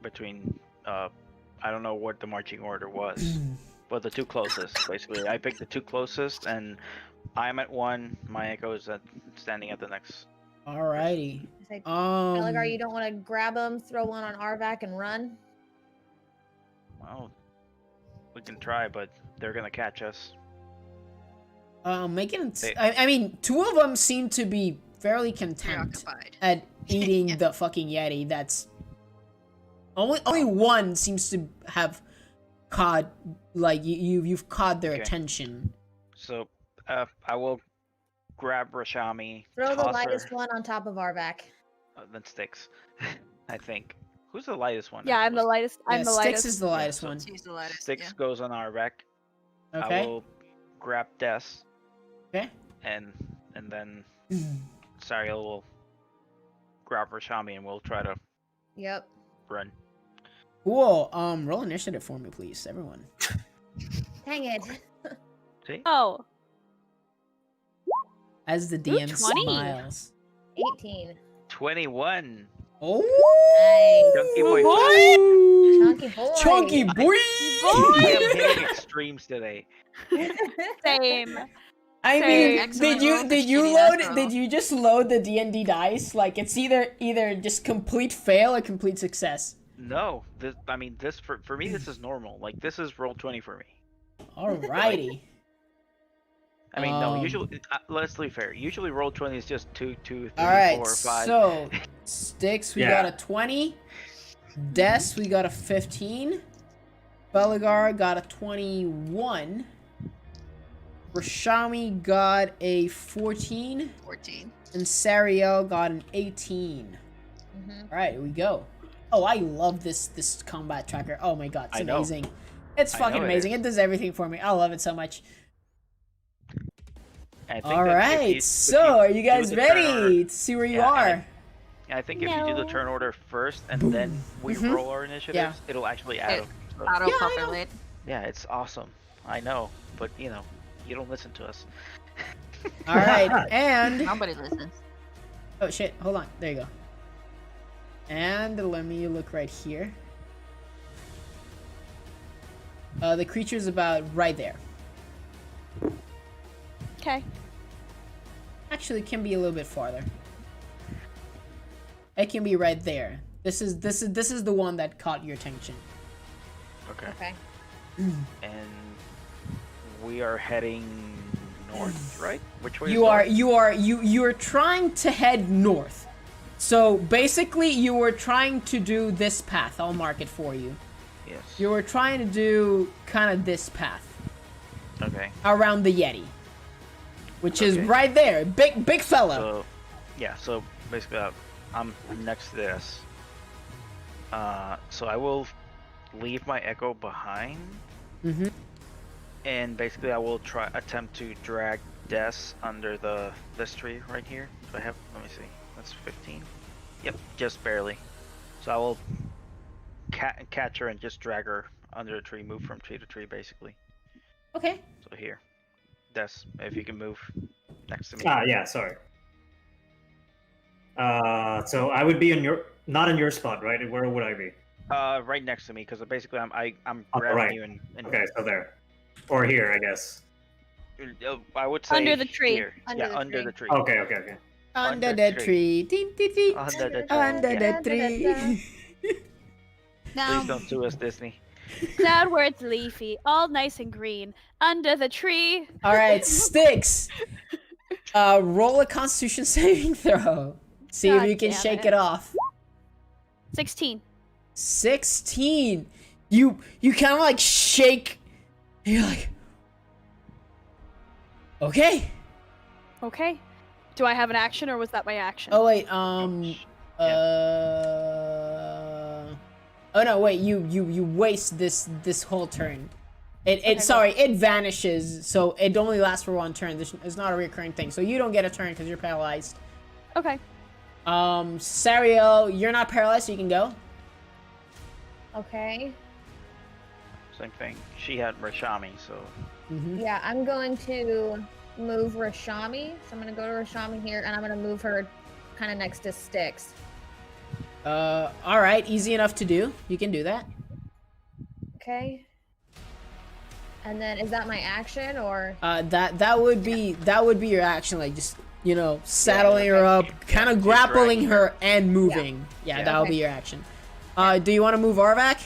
between. I don't know what the marching order was, but the two closest. Basically, I picked the two closest, and I'm at one. My echo is standing at the next. Alrighty. It's like, Um. Feligar, you don't want to grab him, throw one on Arvac, and run? Well, we can try, but they're gonna catch us. Making. They- I mean, two of them seem to be fairly content Preoccupied. at eating Yeah. the fucking yeti. That's only one seems to have caught like you've caught their Okay. attention. So, I will grab Rashami. Throw the toss lightest her, one on top of Arvac. then Sticks. I think. Who's the lightest one? Yeah, I'm the actually? lightest. I'm Yeah, the Styx lightest. is the lightest so one. She's the lightest. Sticks Yeah. goes on our wreck. I Okay. will grab Des, Okay. and then Sariel will grab Rashami, and we'll try to Yep. run. Cool. Roll initiative for me, please, everyone. Dang it. See? Oh, As the Ooh, DM 20. smiles. 18. 21. Oh. Chunky boy. Chunky boy. Chunky boy. I am hitting extremes today. same. I Same. mean, Excellent did roll you for did you shitty load ass did roll. you just load the D&D dice? Like it's either just complete fail or complete success. No, this for me this is normal. Like this is roll 20 for me. Alrighty. I mean, no, Um, usually let's be fair. Usually roll 20 is just 2, 2, 3, All right. 4, 5. So Sticks, we Yeah. got a 20. Des, we got a 15. Belagar got a 21. Rashami got a 14. 14. And Sariel got an 18. Mhm. All right, here we go. Oh, I love this combat tracker. Oh my god, it's I know. amazing. It's I fucking know it amazing. is. It does everything for me. I love it so much. I think All that if right, if so are you do guys the turn ready order- to see where you Yeah, are? and I think if you do the No. turn order first and then we Mhm. roll our initiatives, it'll actually add It- up. So, Auto Yeah, I know. populate. yeah, it's awesome. I know, but you don't listen to us. All right, and Nobody listens. oh shit, hold on. There you go. And let me look right here. The creature's about right there. Okay. Actually, it can be a little bit farther. It can be right there. This is the one that caught your attention. Okay. Okay. And we are heading north, right? Which way? You are trying to head north. So basically, you were trying to do this path. I'll mark it for you. Yes. You were trying to do kind of this path Okay. around the Yeti, which is Okay. right there. Big fella. So, yeah. So basically, I'm next to this. So I will leave my echo behind, Mm-hmm. and basically I will attempt to drag Des under this tree right here. So I have. Let me see. That's 15. Yep, just barely. So I will catch her and just drag her under a tree, move from tree to tree, basically. Okay. So here, Des, if you can move next to me. Yeah, sorry. So I would be not in your spot, right? Where would I be? Right next to me, because basically I'm Oh, grabbing right. you and Okay, so there. Or here, I guess. I would say Under the tree. Here. Under Yeah, the under tree. the tree. Okay. Under Under the tree. tree. Ding, ding, ding. Under the tree. Under Yeah. the tree. Now, Please don't sue us, Disney. cloud where it's leafy, all nice and green. Under the tree. All right, Sticks. Roll a Constitution saving throw. See if God you can damn shake it. it off. 16. 16. You kind of like shake. And you're like, okay. Okay. Do I have an action or was that my action? Oh wait, oh no, wait. You waste this whole turn. Okay, Sorry, it vanishes, so it only lasts for one turn. It's not a recurring thing, so you don't get a turn because you're paralyzed. Okay. Sariel, you're not paralyzed, so you can go. Okay. Same thing. She had Rashami, so Mm-hmm. Yeah, I'm going to move Rashami. So I'm going to go to Rashami here, and I'm going to move her kind of next to Styx. All right, easy enough to do. You can do that. Okay. And then is that my action or? That would be your action, like just saddling her okay. up, kind of just grappling dragging her and moving. Yeah, Yeah. that would Okay. be your action. Do you want to move Arvak?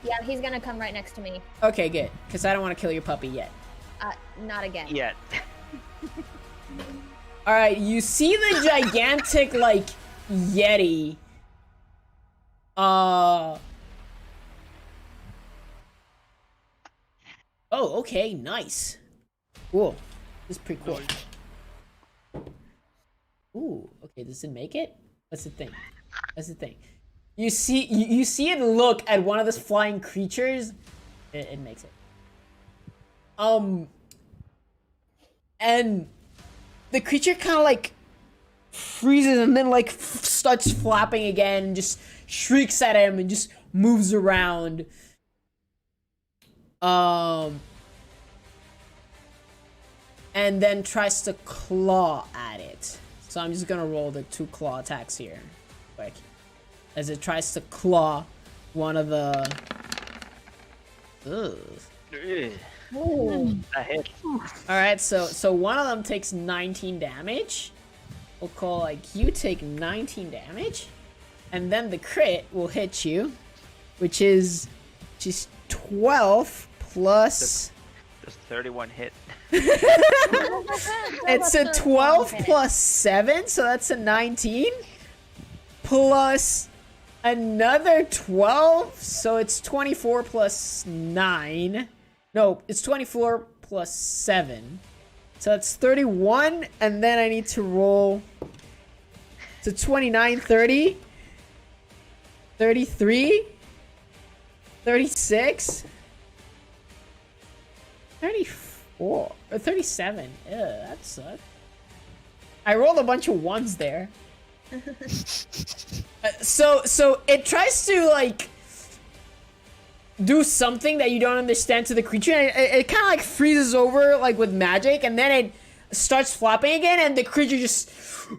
Yeah, he's going to come right next to me. Okay, good, because I don't want to kill your puppy yet. Not again. yet. All right, you see the gigantic like Yeti. Oh, okay, nice. Cool. This is pretty cool. Ooh, okay, does it make it? That's the thing. That's the thing. You see it look at one of those flying creatures. It makes it. And the creature kind of like freezes and then like starts flapping again and just shrieks at him and just moves around. And then tries to claw at it. So I'm just gonna roll the 2 claw attacks here, quick, as it tries to claw one of the. Ugh. Ooh. A hit. All right, so one of them takes 19 damage. We'll call like you take 19 damage, and then the crit will hit you, which is just 12 plus. Does 31 hit? It's a 12 plus 7, so that's a 19. Plus another 12, so it's 24 plus 9. No, it's 24 plus 7. So that's 31, and then I need to roll to 29, 30, 33, 36, 34, or 37. Ew, that sucks. I rolled a bunch of ones there. So it tries to like do something that you don't understand to the creature, and it kind of like freezes over like with magic, and then it starts flopping again, and the creature just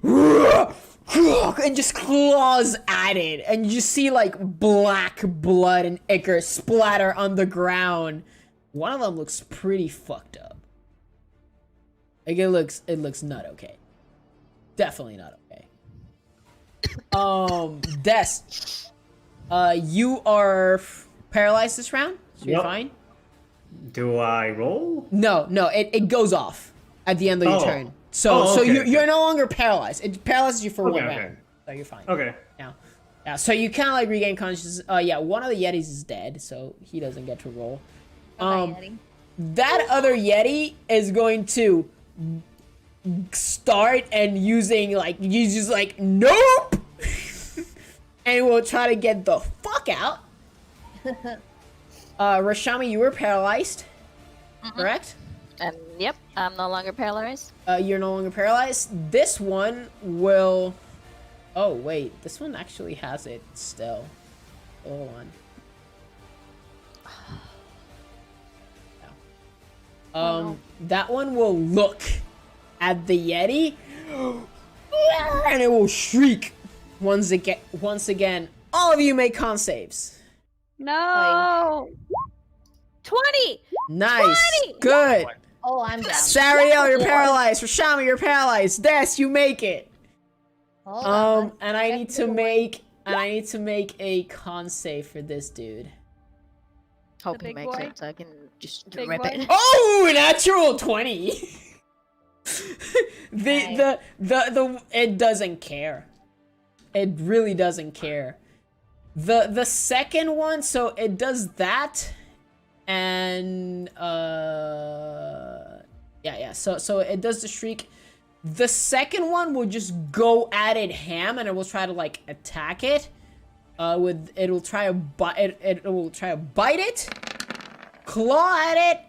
and just claws at it, and you just see like black blood and ichor splatter on the ground. One of them looks pretty fucked up. Like it looks not okay. Definitely not okay. Des, you are paralyzed this round, so you're Yep. fine. Do I roll? No, it goes off at the end of your Oh. turn. So Oh, so okay, you're okay. no longer paralyzed. It paralyzes you for Okay, one okay. round. So you're fine. Okay. Now. Yeah, so you kind of like regain consciousness. Yeah, one of the Yetis is dead, so he doesn't get to roll. Yeti. That other Yeti is going to start and using like he's just like nope, and we'll try to get the fuck out. Rashami, you were paralyzed, correct? Yep, I'm no longer paralyzed. You're no longer paralyzed. This one will. Oh wait, this one actually has it still. Hold on. That one will look at the Yeti, and it will shriek once again. All of you make con saves. No. 20. Nice, 20! good. Oh, I'm down. Sariel, you're paralyzed. Rashami, you're paralyzed. Des, you make it. Hold on. And I need to make a con save for this dude. Hope he big makes boy? it so I can just Big rip boy? it. Oh, natural 20. the it doesn't care. It really doesn't care. The second one, so it does that, and yeah. So it does the shriek. The second one will just go at it ham, and it will try to like attack it. It will try to bite it, claw at it,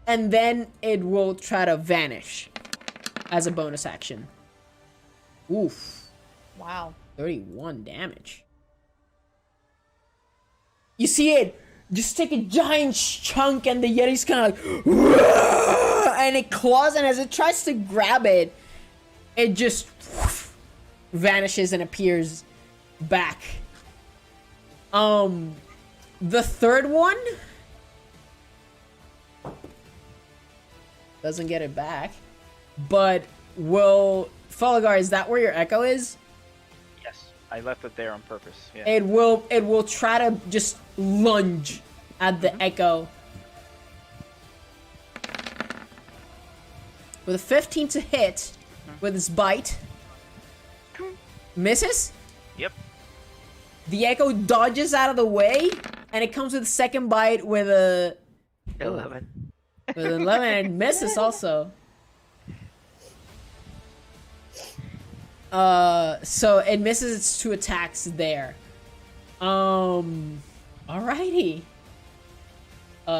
and then it will try to vanish as a bonus action. Oof. Wow. 31 damage. You see it just take a giant chunk, and the Yeti's kind of like, and it claws, and as it tries to grab it, it just vanishes and appears back. The third one doesn't get it back, but will Fulagar, is that where your echo is? Yes, I left it there on purpose. Yeah. It will try to just lunge at the echo. With a 15 to hit with its bite. Misses? Yep. The echo dodges out of the way, and it comes with a second bite with a 11. with an 11, and it misses also. So it misses its 2 attacks there. Alrighty.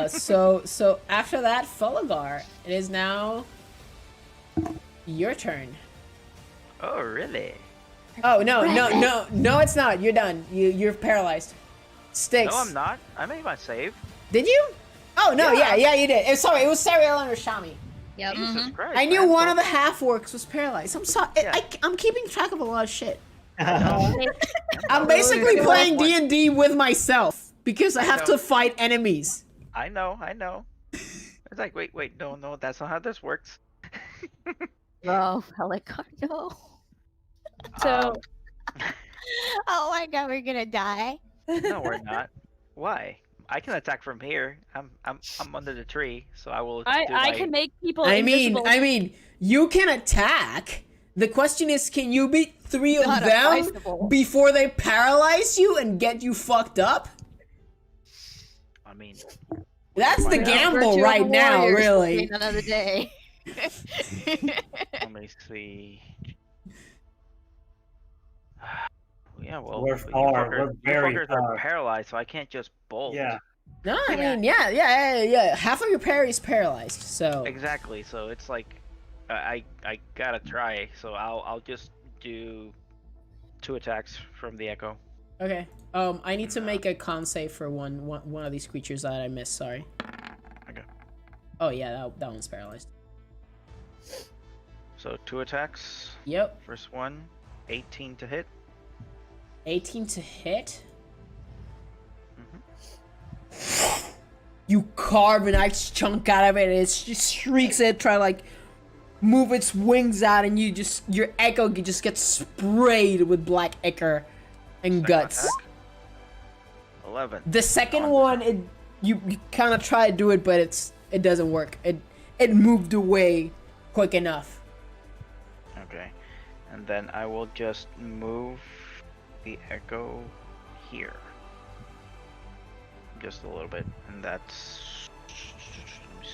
So after that, Fulagar, it is now your turn. Oh, really? Oh no, it's not. You're done. You're paralyzed. Sticks. No, I'm not. I made my save. Did you? Oh no, Yeah. yeah, you did. Sorry, it was Sariel and Rashami. Yep. Jesus Christ. I knew man. one So- of the half orcs was paralyzed. I'm sorry. Yeah. I'm keeping track of a lot of shit. Uh, I'm basically you're playing doing D&D with myself because I have know. to fight enemies. I know. It's like, wait, no, that's not how this works. Oh, Helicar, no. So, Oh my god, we're gonna die. No, we're not. Why? I can attack from here. I'm under the tree, so I will. I can make people I mean, invisible. you can attack. The question is, can you beat 3 of Not them advisable. before they paralyze you and get you fucked up? I mean, That's the find out. gamble Virtue of right the now, warriors will really. be Another day. let me see. Yeah, well, We're you far. fuckers- We're you very fuckers far. are paralyzed, so I can't just bolt. yeah. No, I Yeah. mean, yeah. Half of your parry is paralyzed, so. Exactly. So it's like, I gotta try. So I'll just do 2 attacks from the echo. Okay. I need to make a con save for one of these creatures that I missed. Sorry. Okay. Oh yeah, that one's paralyzed. So 2 attacks. Yep. First one, 18 to hit. 18 to hit. Mm-hmm. You carve a nice chunk out of it. And it just shrieks it, try to like move its wings out, and your echo just gets sprayed with black ichor and Second guts. attack, 11. The second On. one, you kind of try to do it, but it doesn't work. It moved away quick enough. Okay. And then I will just move the echo here. Just a little bit. And that's... Let me see.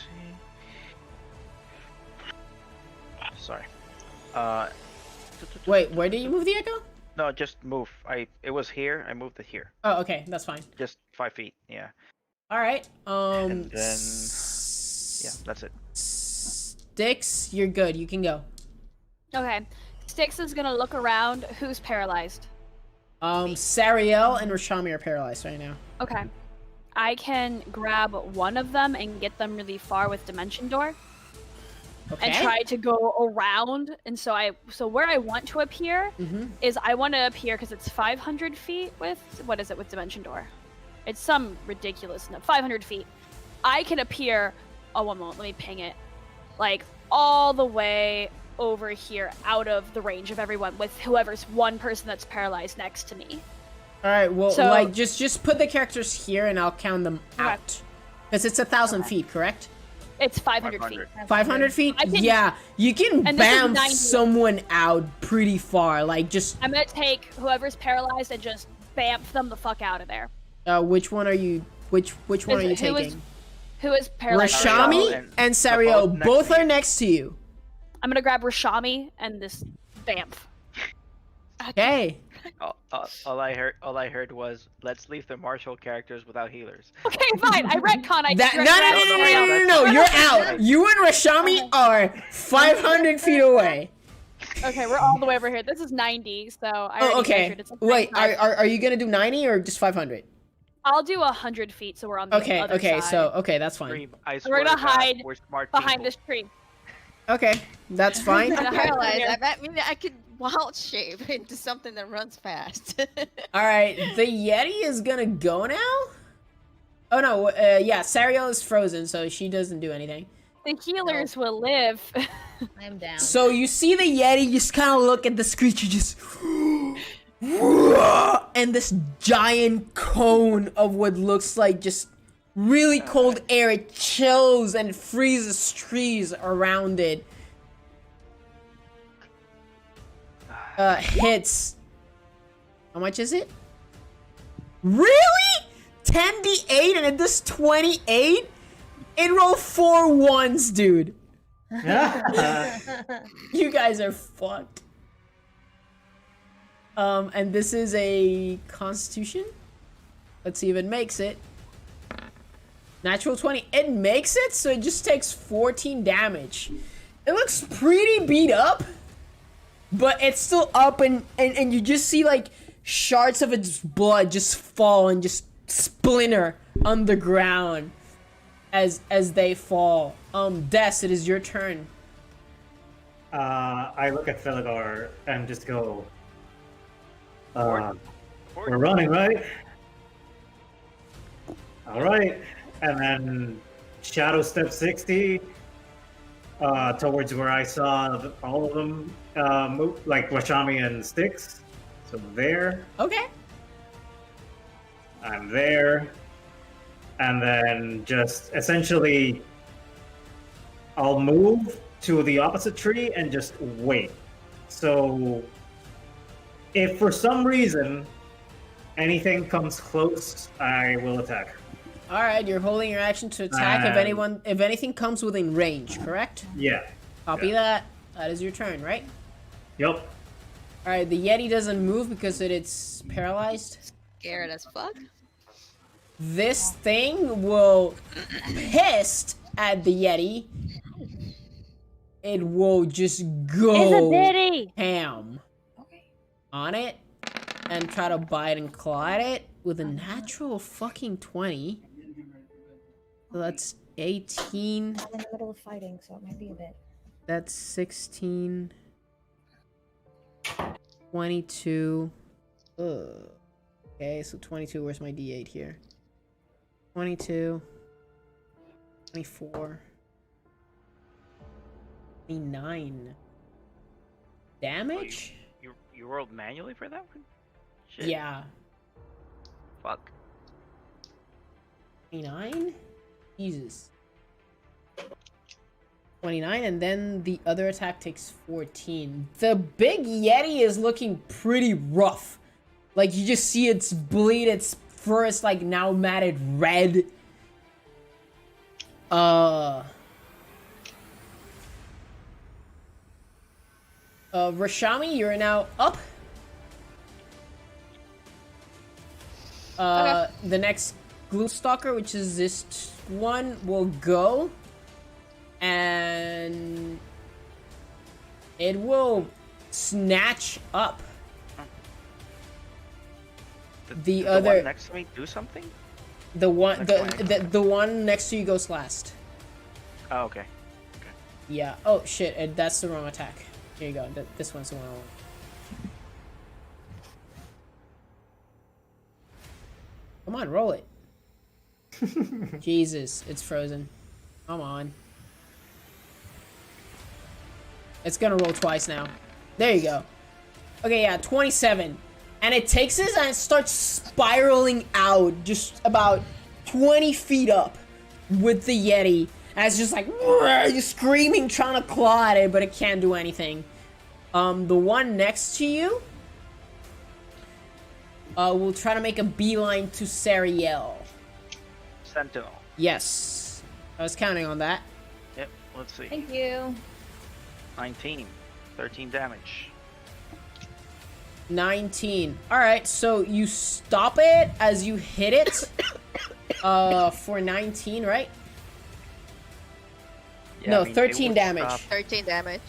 Sorry. Wait, where did you move the echo? No, just move. It was here. I moved it here. Oh, okay, that's fine. Just 5 feet. Yeah. All right. And then yeah, that's it. Sticks, you're good. You can go. Okay. Styx is gonna look around. Who's paralyzed? Sariel and Rashami are paralyzed right now. Okay. I can grab one of them and get them really far with Dimension Door. Okay. And try to go around. And so where I want to appear is I want to appear because it's 500 feet with, what is it with Dimension Door? It's some ridiculous number, 500 feet. I can appear, oh, one moment, let me ping it. Like all the way over here out of the range of everyone with whoever's one person that's paralyzed next to me. All right, well, So- like, just put the characters here and I'll count them out. Because it's 1,000 feet, correct? It's 500 feet. 500 feet? I can- Yeah, you can And this is bam 90. someone out pretty far. Like, just, I'm gonna take whoever's paralyzed and just bamf them the fuck out of there. which one are you, which one are you Who is taking? Who is paralyzed? Rashami and- and they're Sariel, both next both to are you. next to you. I'm gonna grab Rashami and this bamf. Okay. All I heard was, let's leave the martial characters without healers. Okay, fine. I retcon. I That, just no, you're out. You and Rashami are 500 feet away. Okay, we're all the way over here. This is 90, so I Oh, already okay. measured. It's like Wait, 95. are you gonna do 90 or just 500? I'll do 100 feet, so we're on the Okay, other okay, side. so, okay, that's fine. Rime, I We're swear gonna to God, hide we're smart behind people. this tree. Okay, that's fine. Gonna hide Paralyzed. here. I mean, I could wild shape into something that runs fast. Alright, the Yeti is gonna go now? Oh no, yeah, Sariel is frozen, so she doesn't do anything. The healers will live. I'm down. So you see the Yeti just kind of look at this creature just... and this giant cone of what looks like just really cold air, it chills and freezes trees around it. Hits. How much is it? Really? 10d8 and it does 28? It rolled 4 ones, dude. You guys are fucked. And this is a Constitution. Let's see if it makes it. Natural 20. It makes it, so it just takes 14 damage. It looks pretty beat up, but it's still up, and you just see like shards of its blood just fall and just splinter underground as they fall. Des, it is your turn. I look at Felidar and just go, we're Forward. running, right? All right. And then Shadow Step 60 towards where I saw all of them move, like Washami and Styx. So there, Okay. I'm there. And then just essentially, I'll move to the opposite tree and just wait. So if for some reason anything comes close, I will attack. All right, you're holding your action to attack if anything comes within range, correct? Yeah. Copy Yeah. that. That is your turn, right? Yep. All right, the Yeti doesn't move because it's paralyzed. Scared as fuck. This thing will pissed at the Yeti. It will just go ham on it and try to bite and claw at it with a natural fucking 20. So that's 18. I'm in the middle of fighting, so it might be a bit. That's 16. 22. Ugh. Okay, so 22. Where's my D8 here? 22. 24. 29. Damage? You rolled manually for that one? Shit. Yeah. Fuck. 29? Jesus. 29, and then the other attack takes 14. The big Yeti is looking pretty rough. Like, you just see its bleed, its fur is, like, now matted red. Rashami, you're now up. The next Glue Stalker, which is this one, will go. And it will snatch up the other one next to me do something. The one the one next to you goes last. Oh, okay. Yeah. Oh shit! That's the wrong attack. Here you go. This one's the one I want. Come on, roll it. Jesus, it's frozen. Come on. It's gonna roll twice now. There you go. Okay, yeah, 27. And it takes this and it starts spiraling out just about 20 feet up with the Yeti. And it's just like, screaming, trying to claw at it, but it can't do anything. The one next to you will try to make a beeline to Sariel. Sentinel. Yes. I was counting on that. Yep, let's see. Thank you. 19. 13 damage. 19. Alright, so you stop it as you hit it for 19, right? Yeah, No, I mean, 13 damage. 13 damage.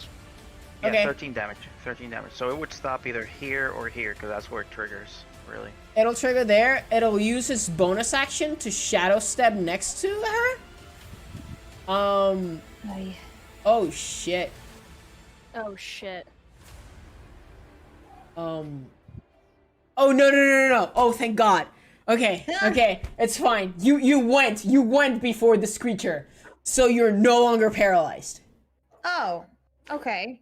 Yeah, Okay. 13 damage. 13 damage. So it would stop either here or here, because that's where it triggers, really. It'll trigger there. It'll use its bonus action to shadow step next to her. Oh shit. Oh shit. Oh no. Oh, thank God. Okay, okay, it's fine. You went before this creature, so you're no longer paralyzed. Oh, okay.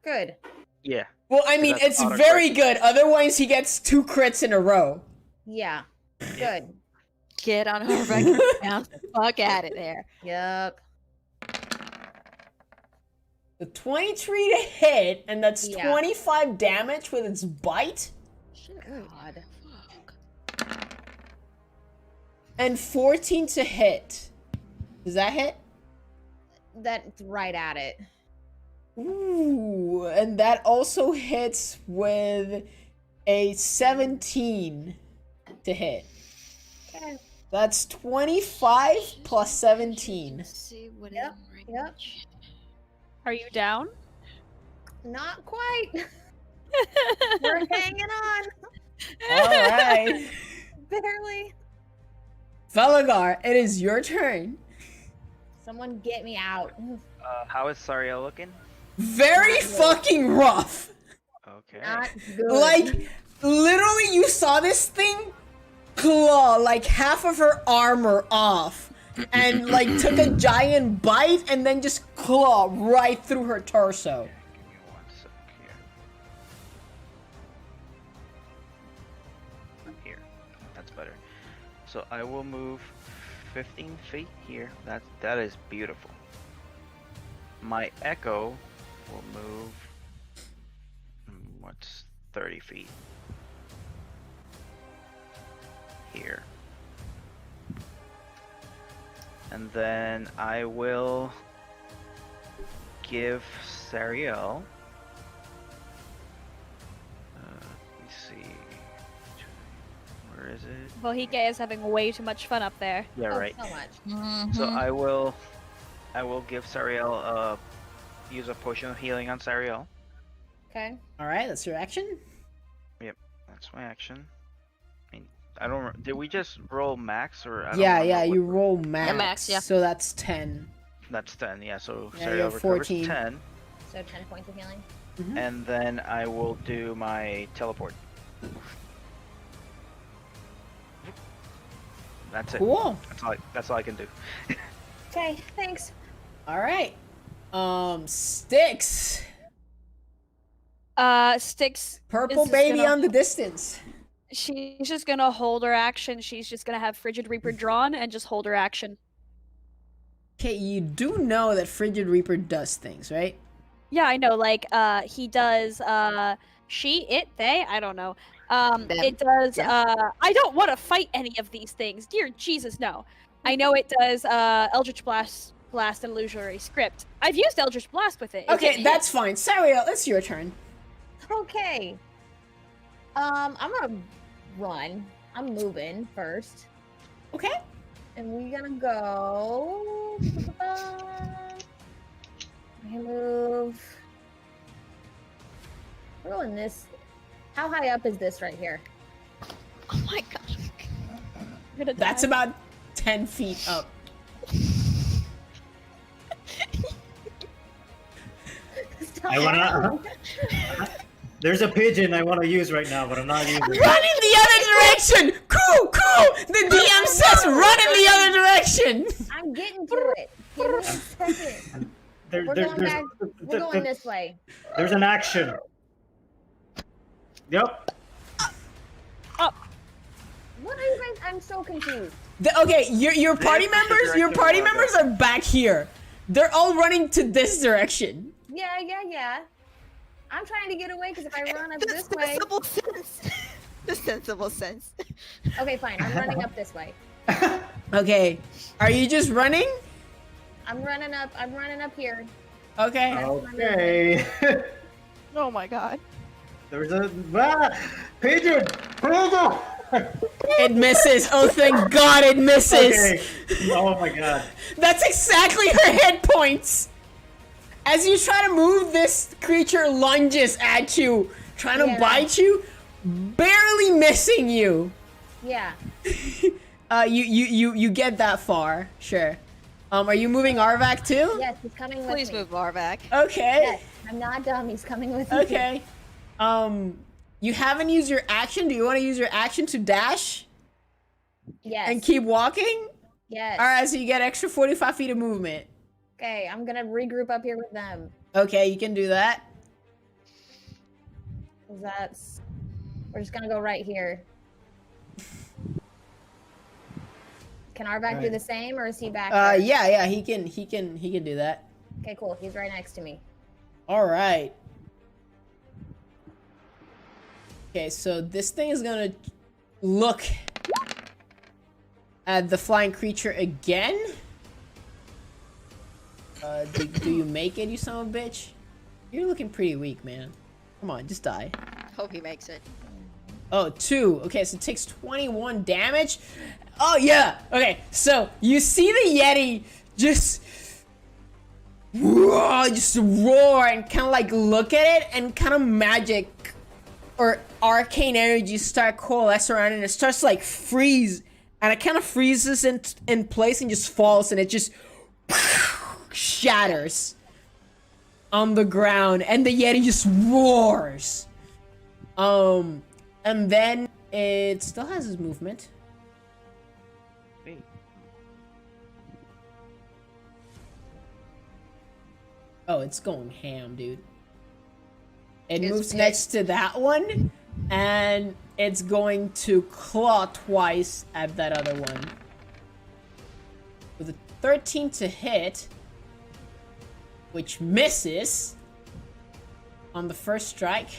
Good. Yeah. Well, I mean, that's it's auto very crit. good. Otherwise, he gets 2 crits in a row. Yeah. Good. Get on her record. Bounce the fuck out of there. Yup. The 23 to hit, and that's Yeah. 25 damage with its bite, God. and 14 to hit. Does that hit? That's right at it. Ooh, and that also hits with a 17 to hit. Okay. That's 25 plus 17. See what Yep, yep. Are you down? Not quite. We're hanging on. Alright. Barely. Felgar, it is your turn. Someone get me out. How is Sariel looking? Very fucking rough. Okay. Not good. Like, literally, you saw this thing claw like half of her armor off and like took a giant bite and then just claw right through her torso. Give me 1 sec here. Here. That's better. So I will move 15 feet here. That is beautiful. My echo will move what's 30 feet here. And then I will give Sariel let me see. Where is it? Bohike is having way too much fun up there. Yeah, Oh, right. so much. So Mhm. I will give Sariel use a potion of healing on Sariel. Okay. Alright, that's your action. That's my action. I mean, I don't. Did we just roll max or? I don't Yeah, remember you what- roll max. max, yeah. So that's 10. That's 10. Yeah. So Yeah, you Sariel have recovers 14. 10, So 10 points of healing. and then I will do my teleport. That's it. Cool. That's all I can do. Okay, thanks. Alright. Styx. Styx, Purple Is this baby gonna- on the distance. she's just gonna hold her action. She's just gonna have Frigid Reaper drawn and just hold her action. Okay, you do know that Frigid Reaper does things, right? Yeah, I know. Like, he does. She, it, they. I don't know. Them. It does. Yeah. I don't want to fight any of these things. Dear Jesus, no. I know it does. Eldritch Blast, and Illusionary Script. I've used Eldritch Blast with it. It Okay, didn't that's fine. Sariel, it's your turn. Okay. I'm gonna run. I'm moving first. Okay. And we're gonna go. I move. We're going this. How high up is this right here? Oh my gosh. I'm gonna That's die. about 10 feet up. Stop I wanna. There's a pigeon I want to use right now, but I'm not using it. Run in the other direction! Cool! The DM says run in the other direction! I'm getting to it. Give me a second. There, We're there- going there's, back. We're going this way. there's an action. Yep. What are you guys? I'm so confused. Okay, your party This is the members, direction I wanna go. are back here. They're all running to this direction. Yeah. I'm trying to get away because if I run up this The way. sensible sense. The sensible sense. Okay, fine. I'm running up this way. Okay, are you just running? I'm running up. I'm running up here. Okay. Okay. Oh my god. There's a pigeon. It misses. Oh, thank God, it misses. Okay. Oh my god. That's exactly her hit points. As you try to move, this creature lunges at you, trying to Yeah. bite you, barely missing you. Yeah. You get that far, sure. Are you moving Arvak too? Yes, he's coming with Please me. move Varvac. Okay. Yes, I'm not dumb. He's coming with me. Okay. You haven't used your action. Do you want to use your action to dash Yes. and keep walking? Yes. All right, so you get extra 45 feet of movement. Okay, I'm gonna regroup up here with them. Okay, you can do that. 'Cause that's. We're just gonna go right here. Can Arvak do Alright. the same, or is he back? there? Yeah, he can do that. Okay, cool. He's right next to me. All right. Okay, so this thing is gonna look at the flying creature again. Do you make it, you son of a bitch? You're looking pretty weak, man. Come on, just die. Hope he makes it. Oh, 2. Okay, so it takes 21 damage. Oh, yeah. Okay, so you see the Yeti just roar and kind of like look at it, and kind of magic or arcane energy start coalescing around it, and it starts to like freeze, and it kind of freezes in place and just falls, and it just shatters on the ground, and the Yeti just roars. And then it still has his movement. Hey. Oh, it's going ham, dude. It It's moves pissed. next to that one, and it's going to claw twice at that other one. With a 13 to hit, which misses on the first strike.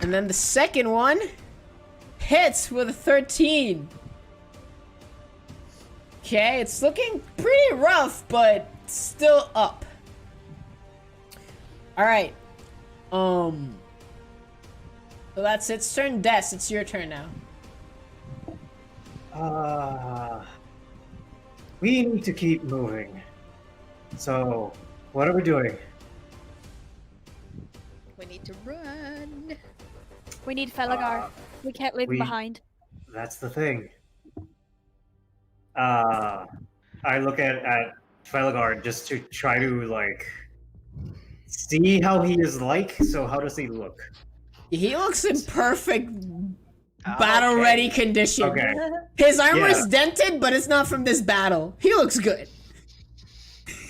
And then the second one hits with a 13. Okay, it's looking pretty rough, but still up. Alright. So that's its turn. Des, it's your turn now. We need to keep moving. So, what are we doing? We need to run. We need Felgar. We can't leave him we- behind. That's the thing. I look at Felgar just to try to like see how he is like. So how does he look? He looks in perfect battle-ready condition. Okay. His armor Yeah. is dented, but it's not from this battle. He looks good.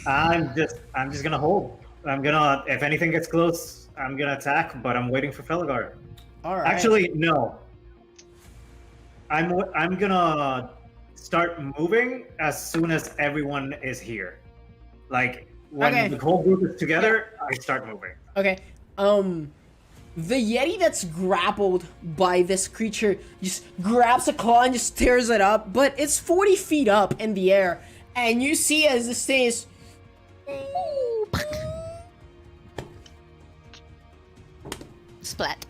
I'm just gonna hold. I'm gonna, if anything gets close, I'm gonna attack. But I'm waiting for Felgar. All right. Actually, no. I'm gonna start moving as soon as everyone is here. Like when Okay. the whole group is together, I start moving. Okay. The Yeti that's grappled by this creature just grabs a claw and just tears it up, but it's 40 feet up in the air, and you see as this thing is. Splat.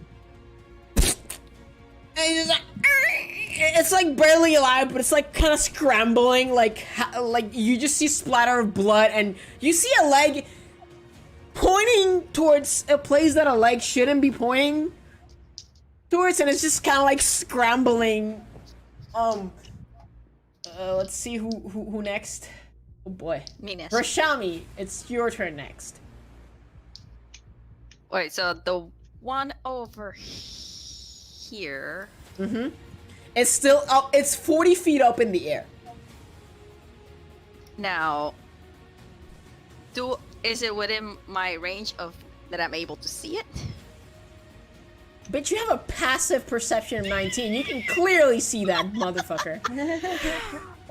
And it's like barely alive, but it's like kind of scrambling, like you just see splatter of blood, and you see a leg pointing towards a place that a leg shouldn't be pointing towards, and it's just kind of like scrambling. Let's see who next. Oh boy, Me next. Rashami, it's your turn next. Wait, so the one over here. Mm-hmm. It's still up. It's 40 feet up in the air. Now, is it within my range of that I'm able to see it? But you have a passive perception of 19. You can clearly see that motherfucker.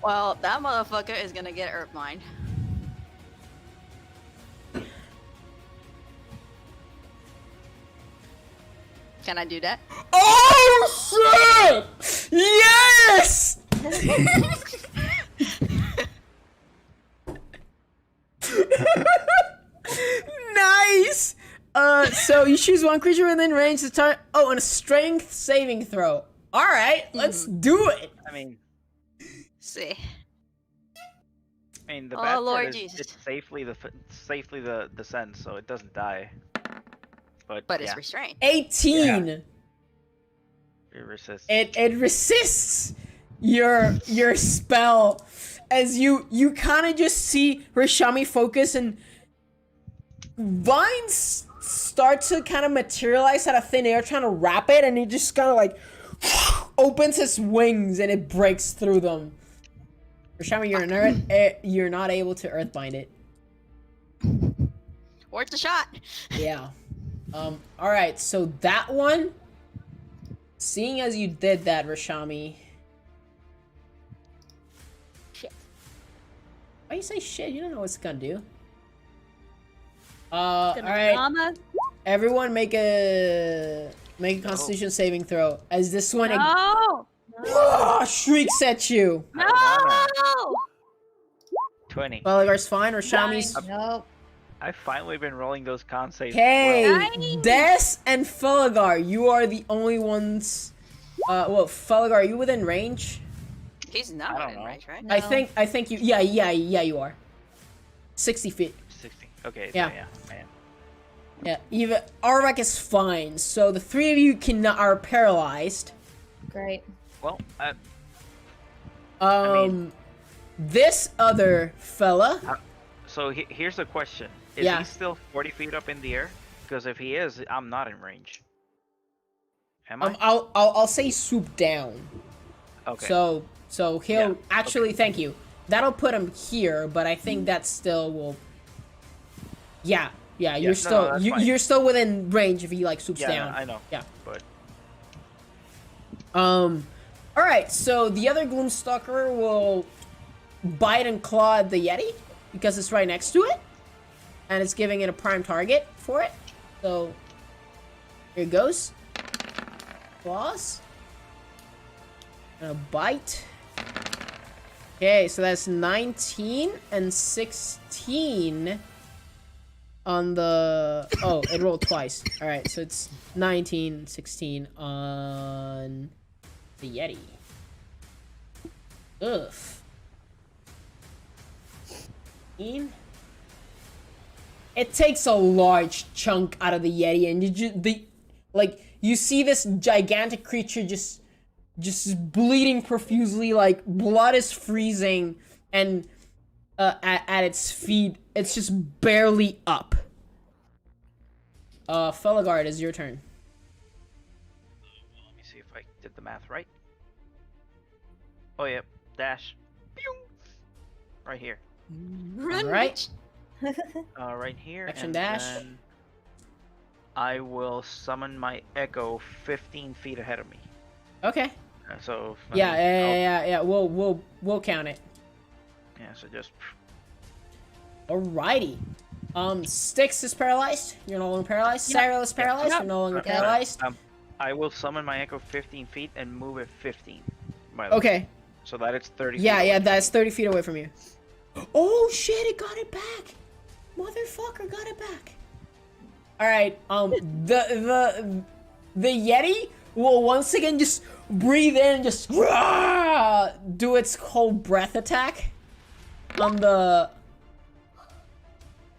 Well, that motherfucker is gonna get Earth Mind. Can I do that? Oh shit! Yes! Nice! So you choose one creature within range to turn. Oh, and a strength saving throw. Alright, let's do it! I mean, See. the Oh, bad part Lord is Jesus. it's safely the descent, so it doesn't die. But But it's yeah, restrained. 18! it resists. It resists your spell as you kind of just see Rashami focus, and vines start to kind of materialize out of thin air trying to wrap it, and he just kind of like opens his wings and it breaks through them. Rashami, you're not able to earthbind it. Worth the shot. Yeah. Alright, so that one, seeing as you did that, Rashami. Shit. Why you say shit? You don't know what it's gonna do. Gonna Alright. drama. Everyone make a Constitution saving throw. As this one No! shrieks at you. No! 20. Belagar's fine, Rashami's. Nope. I've finally been rolling those con saves. Okay, well. Nice. Des and Felagar, you are the only ones. Well, Felagar, are you within range? He's I not don't within know. range, right? No. I think you. Yeah, you are. 60 feet. 60. Okay, Yeah. yeah, I am. Yeah, even Arvak is fine. So the three of you are paralyzed. Great. Well, This other fella. so here's the question: is Yeah. he still 40 feet up in the air? Because if he is, I'm not in range. Am I? I'll say swoop down. Okay. So he'll Yeah, actually thank you. That'll put him here, but I think that still will. Yeah, no, you're still that's fine. you're still within range if he like swoops yeah, down. I know. Yeah. But All right. So the other Gloomstalker will bite and claw at the Yeti because it's right next to it, and it's giving it a prime target for it. So here it goes. Claws. And a bite. Okay, so that's 19 and 16 on the... Oh, it rolled twice. Alright, so it's 19, 16 on the Yeti. Ugh. 15. It takes a large chunk out of the Yeti, and you see this gigantic creature just bleeding profusely, like blood is freezing, and at its feet, it's just barely up. Felagard, it is your turn. let me see if I did the math right. Oh yeah, dash. Pew! Right here. Run, Alright. Right here. Action and dash. Then I will summon my Echo 15 feet ahead of me. Okay. So Yeah. We'll count it. Yeah, so just Alrighty. Styx is paralyzed. You're no longer paralyzed. Yep. Cyril is paralyzed. Yep. You're no longer Yep. paralyzed. I will summon my echo 15 feet and move it 15. By the way. Okay. So that it's 30 feet Yeah, away from that's me. 30 feet away from you. Oh shit! It got it back. Motherfucker got it back. All right. The Yeti will once again just breathe in, and just do its whole breath attack on the.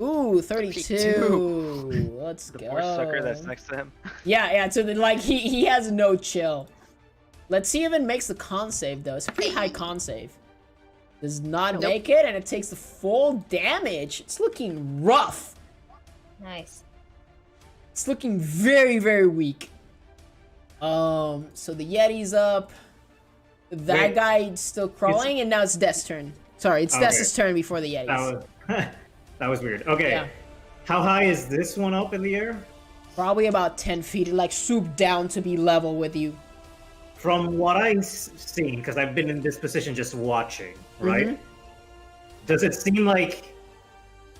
Ooh, 32. Let's The go. poor sucker that's next to him. Yeah. So like he has no chill. Let's see if it makes the con save though. It's a pretty high con save. Does not make it, and it takes the full damage. It's looking rough. Nice. It's looking very, very weak. So the Yeti's up. That Wait. guy's still crawling, and now it's Death's turn. Sorry, it's Okay. Death's turn before the Yeti's. That was weird. Okay. Yeah. How high is this one up in the air? Probably about 10 feet. It like swooped down to be level with you. From what I've seen, because I've been in this position just watching, right? Mhm. Does it seem like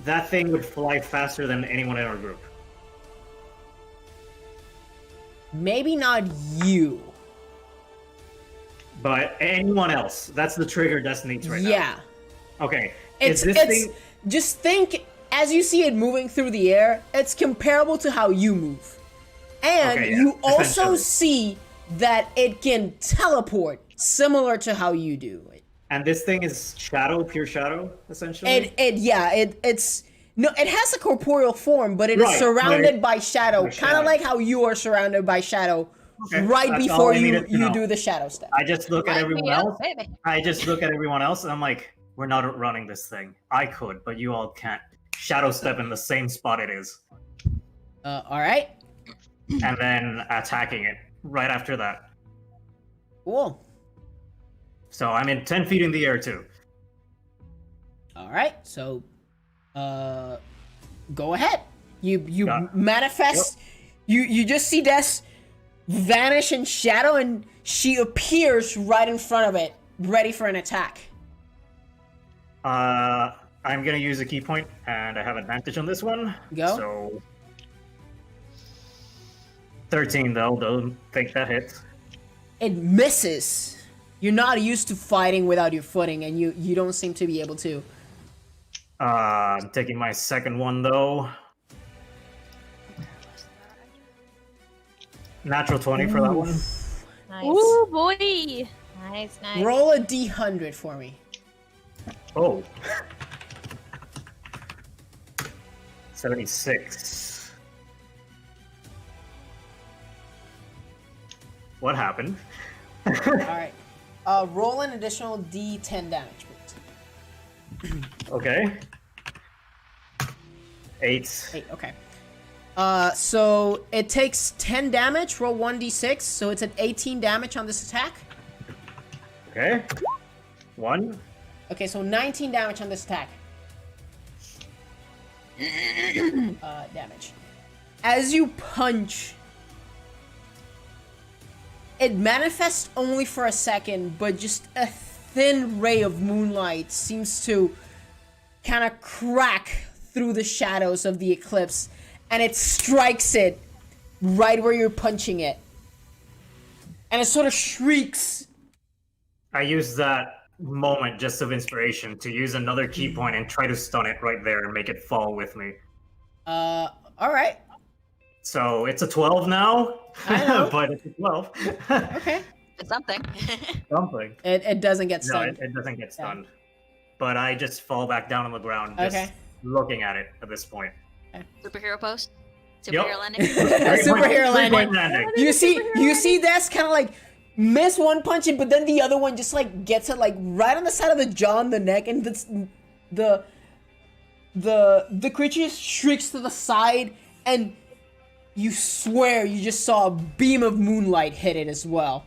that thing would fly faster than anyone in our group? Maybe not you. But anyone else? That's the trigger Dust needs right now. Yeah. Okay. It's is this thing... just think as you see it moving through the air, it's comparable to how you move. And Okay, yeah, you also essentially. see that it can teleport similar to how you do. And this thing is shadow, pure shadow, essentially? It's no, it has a corporeal form, but it is Right, surrounded right. by shadow, By kind shadow. of like how you are surrounded by shadow Okay, right that's all before I you needed to know. do the shadow step. I just look at Light everyone me up, else. baby. I just look at everyone else and I'm like, we're not running this thing. I could, but you all can't. Shadow step in the same spot it is. All right, And then attacking it right after that. cool. So I'm in 10 feet in the air too. All right, so, go ahead. You Got it. manifest. You just see Des vanish in shadow, and she appears right in front of it, ready for an attack. I'm gonna use a key point, and I have advantage on this one. Go. So 13 though. Don't think that hits. It misses. You're not used to fighting without your footing, and you don't seem to be able to. I'm taking my second one though. Natural 20 for that one. Nice. Ooh boy. Nice, nice. Roll a d100 for me. Oh. 76. What happened? All right. Roll an additional d10 damage, please. Okay. 8. 8. Okay. So it takes 10 damage. Roll 1d6, so it's at 18 damage on this attack. Okay. 1. Okay, so 19 damage on this attack. Damage. As you punch, it manifests only for a second, but just a thin ray of moonlight seems to kind of crack through the shadows of the eclipse, and it strikes it right where you're punching it. And it sort of shrieks. I use that moment just of inspiration to use another key point and try to stun it right there and make it fall with me. Alright. So it's a 12 now, I know. but it's a 12. Okay. It's something. Something. It doesn't get No, stunned. it doesn't get stunned. But I just fall back down on the ground, just Okay. looking at it at this point. Superhero post. Yep. Superhero landing. Superhero Three-point landing. You see this kind of like miss one punch, but then the other one just like gets it like right on the side of the jaw and the neck, and the creature shrieks to the side, and you swear you just saw a beam of moonlight hit it as well.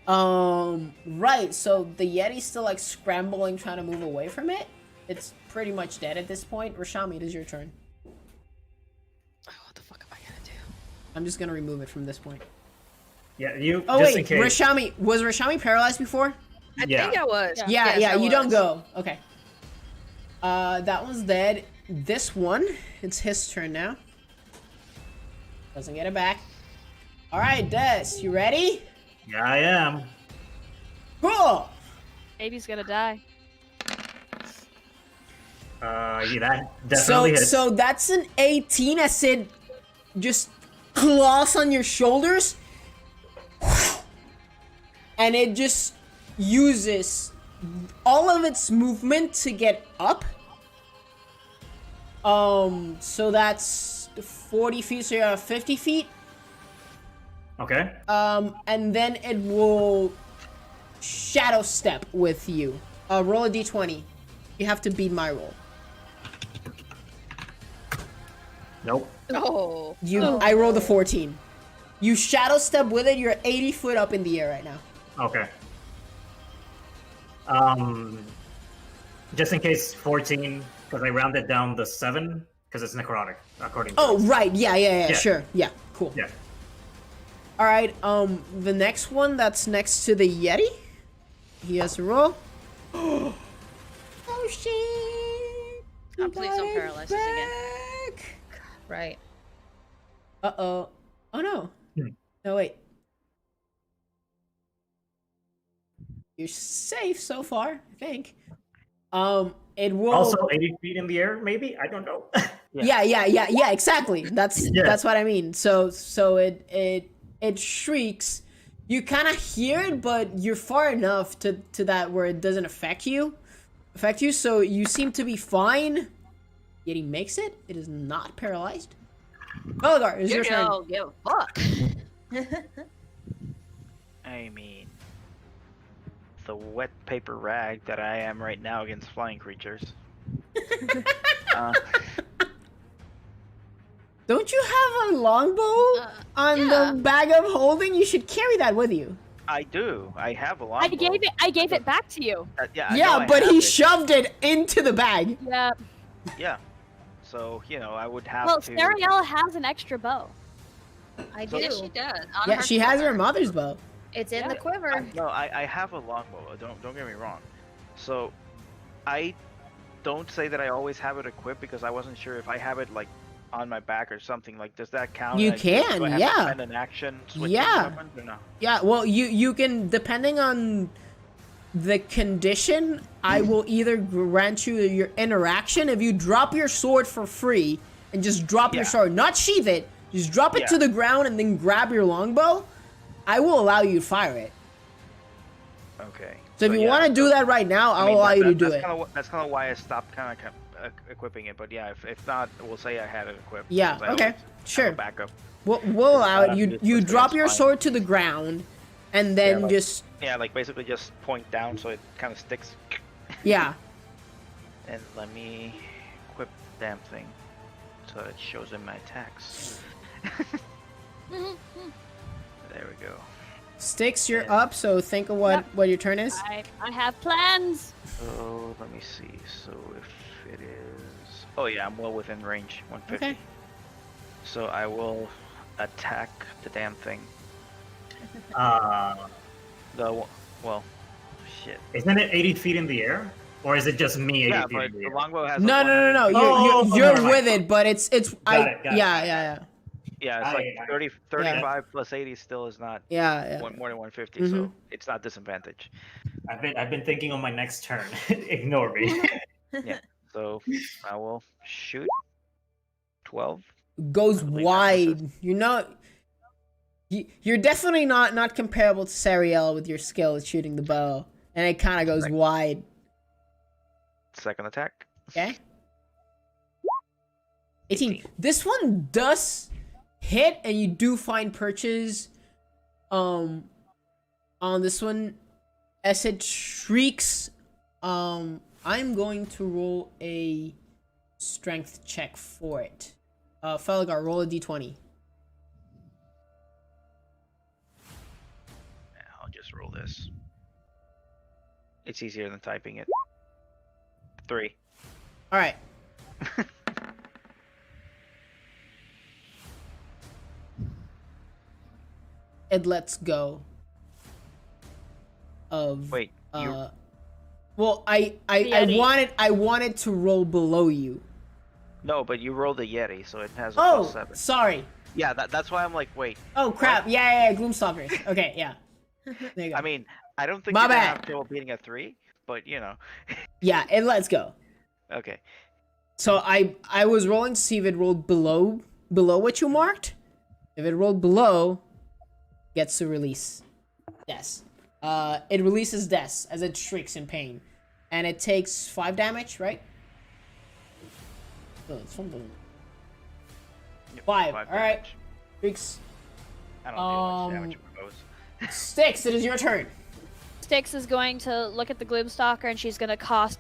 Right, so the Yeti's still like scrambling, trying to move away from it. It's pretty much dead at this point. Rashami, it is your turn. Oh, what the fuck am I gonna do? I'm just gonna remove it from this point. Yeah, you. Oh just wait, in case. Was Rashami paralyzed before? I Yeah. think I was. Yeah. Yeah, Yes, I you don't was. go. Okay. That one's dead. This one, it's his turn now. Doesn't get it back. All right, Des, you ready? Yeah, I am. Cool. Baby's gonna die. Yeah, that definitely hits. So that's an 18 as it just claws on your shoulders. And it just uses all of its movement to get up. So that's 40 feet, so you're at 50 feet. Okay. And then it will shadow step with you. Roll a d20. You have to beat my roll. Nope. Oh. I rolled a 14. You shadow step with it, you're 80 foot up in the air right now. Okay. Just in case 14, because I rounded down the 7, because it's necrotic, according to Oh, this. right. Yeah, Yeah. sure. Yeah, cool. Yeah. All right, the next one that's next to the Yeti, he has a roll. Oh, shit. Oh, please don't paralyze us again. again. Right. Uh-oh. Oh, no. Hmm. No, wait. You're safe so far, I think. It will... Also 80 feet in the air, maybe? I don't know. Yeah, exactly. That's what I mean. So it shrieks. You kind of hear it, but you're far enough to that where it doesn't affect you. So you seem to be fine. Yet he makes it. It is not paralyzed. Belgar, it's your turn. Don't give a fuck. I mean, the wet paper rag that I am right now against flying creatures. Don't you have a longbow on yeah. the bag of holding? You should carry that with you. I do. I have a longbow. I gave it back to you. Yeah, I know Yeah, I but have he it. shoved it into the bag. Yeah. Yeah. So, I would have Well, to... Sariel has an extra bow. I do. Yes, she does. On Yeah, her she has her shoulder. mother's bow. It's in the I, quiver. no, I have a longbow. Don't get me wrong. So, I don't say that I always have it equipped because I wasn't sure if I have it like on my back or something. Like, does that count? You as- can, do I have yeah. To spend an action switching Yeah. weapons or no? Yeah, well, you can, depending on the condition, I will either grant you your interaction. If you drop your sword for free and just drop your Yeah. sword, not sheath it, just drop it Yeah. to the ground and then grab your longbow, I will allow you to fire it. Okay. So if you yeah, want to do that right now, I I'll mean, allow you to that- do that's it. That's kind of why I stopped kind of equipping it. But yeah, if not, we'll say I had it equipped. Yeah, because I okay, always have sure. a backup. We'll allow it. You It's drop your fine. sword to the ground, and then like- just Yeah, like basically just point down so it kind of sticks. yeah. And let me equip the damn thing so it shows in my attacks. There we go. Sticks, you're Yeah. up. So think of what your turn is. I have plans. So let me see. So if it is, oh yeah, I'm well within range, 150. Okay. So I will attack the damn thing. Well, shit. Isn't it 80 feet in the air? Or is it just me 80 Yeah, feet but in the the air? longbow has. No. Oh, You're never mind. with it, but it's Got it, yeah. Yeah, it's like I- 30, 35 plus 80 still is not Yeah. more than 150, Mhm. so it's not disadvantage. I've been thinking on my next turn. Ignore me. So I will shoot 12. Goes I believe that wide. You're definitely not comparable to Sariel with your skill at shooting the bow, and it kind of goes Right. wide. Second attack. Okay. 18. This one does hit, and you do find perches on this one as it shrieks. I'm going to roll a strength check for it. Felgar, roll a d20. I'll just roll this. It's easier than typing it. 3. All right. it lets go of. Wait, Well, I Yeti. wanted to roll below you. no, but you rolled a Yeti, so it has a Oh, +7. sorry. Yeah, that's why I'm like, wait. Oh crap! Yeah, Gloomstalkers. Okay, yeah. There you go. I mean, I don't think My you're gonna bad. have trouble beating a 3, but you know. Yeah, it lets go. Okay. So I was rolling to see if it rolled below what you marked. If it rolled below, gets to release Des. It releases Des as it shrieks in pain, and it takes 5 damage, right? Oh, it's something. Yep, 5. 5 All right. damage. Shrieks. I don't do much damage with those. Styx, it is your turn. Styx is going to look at the Gloomstalker and she's going to cast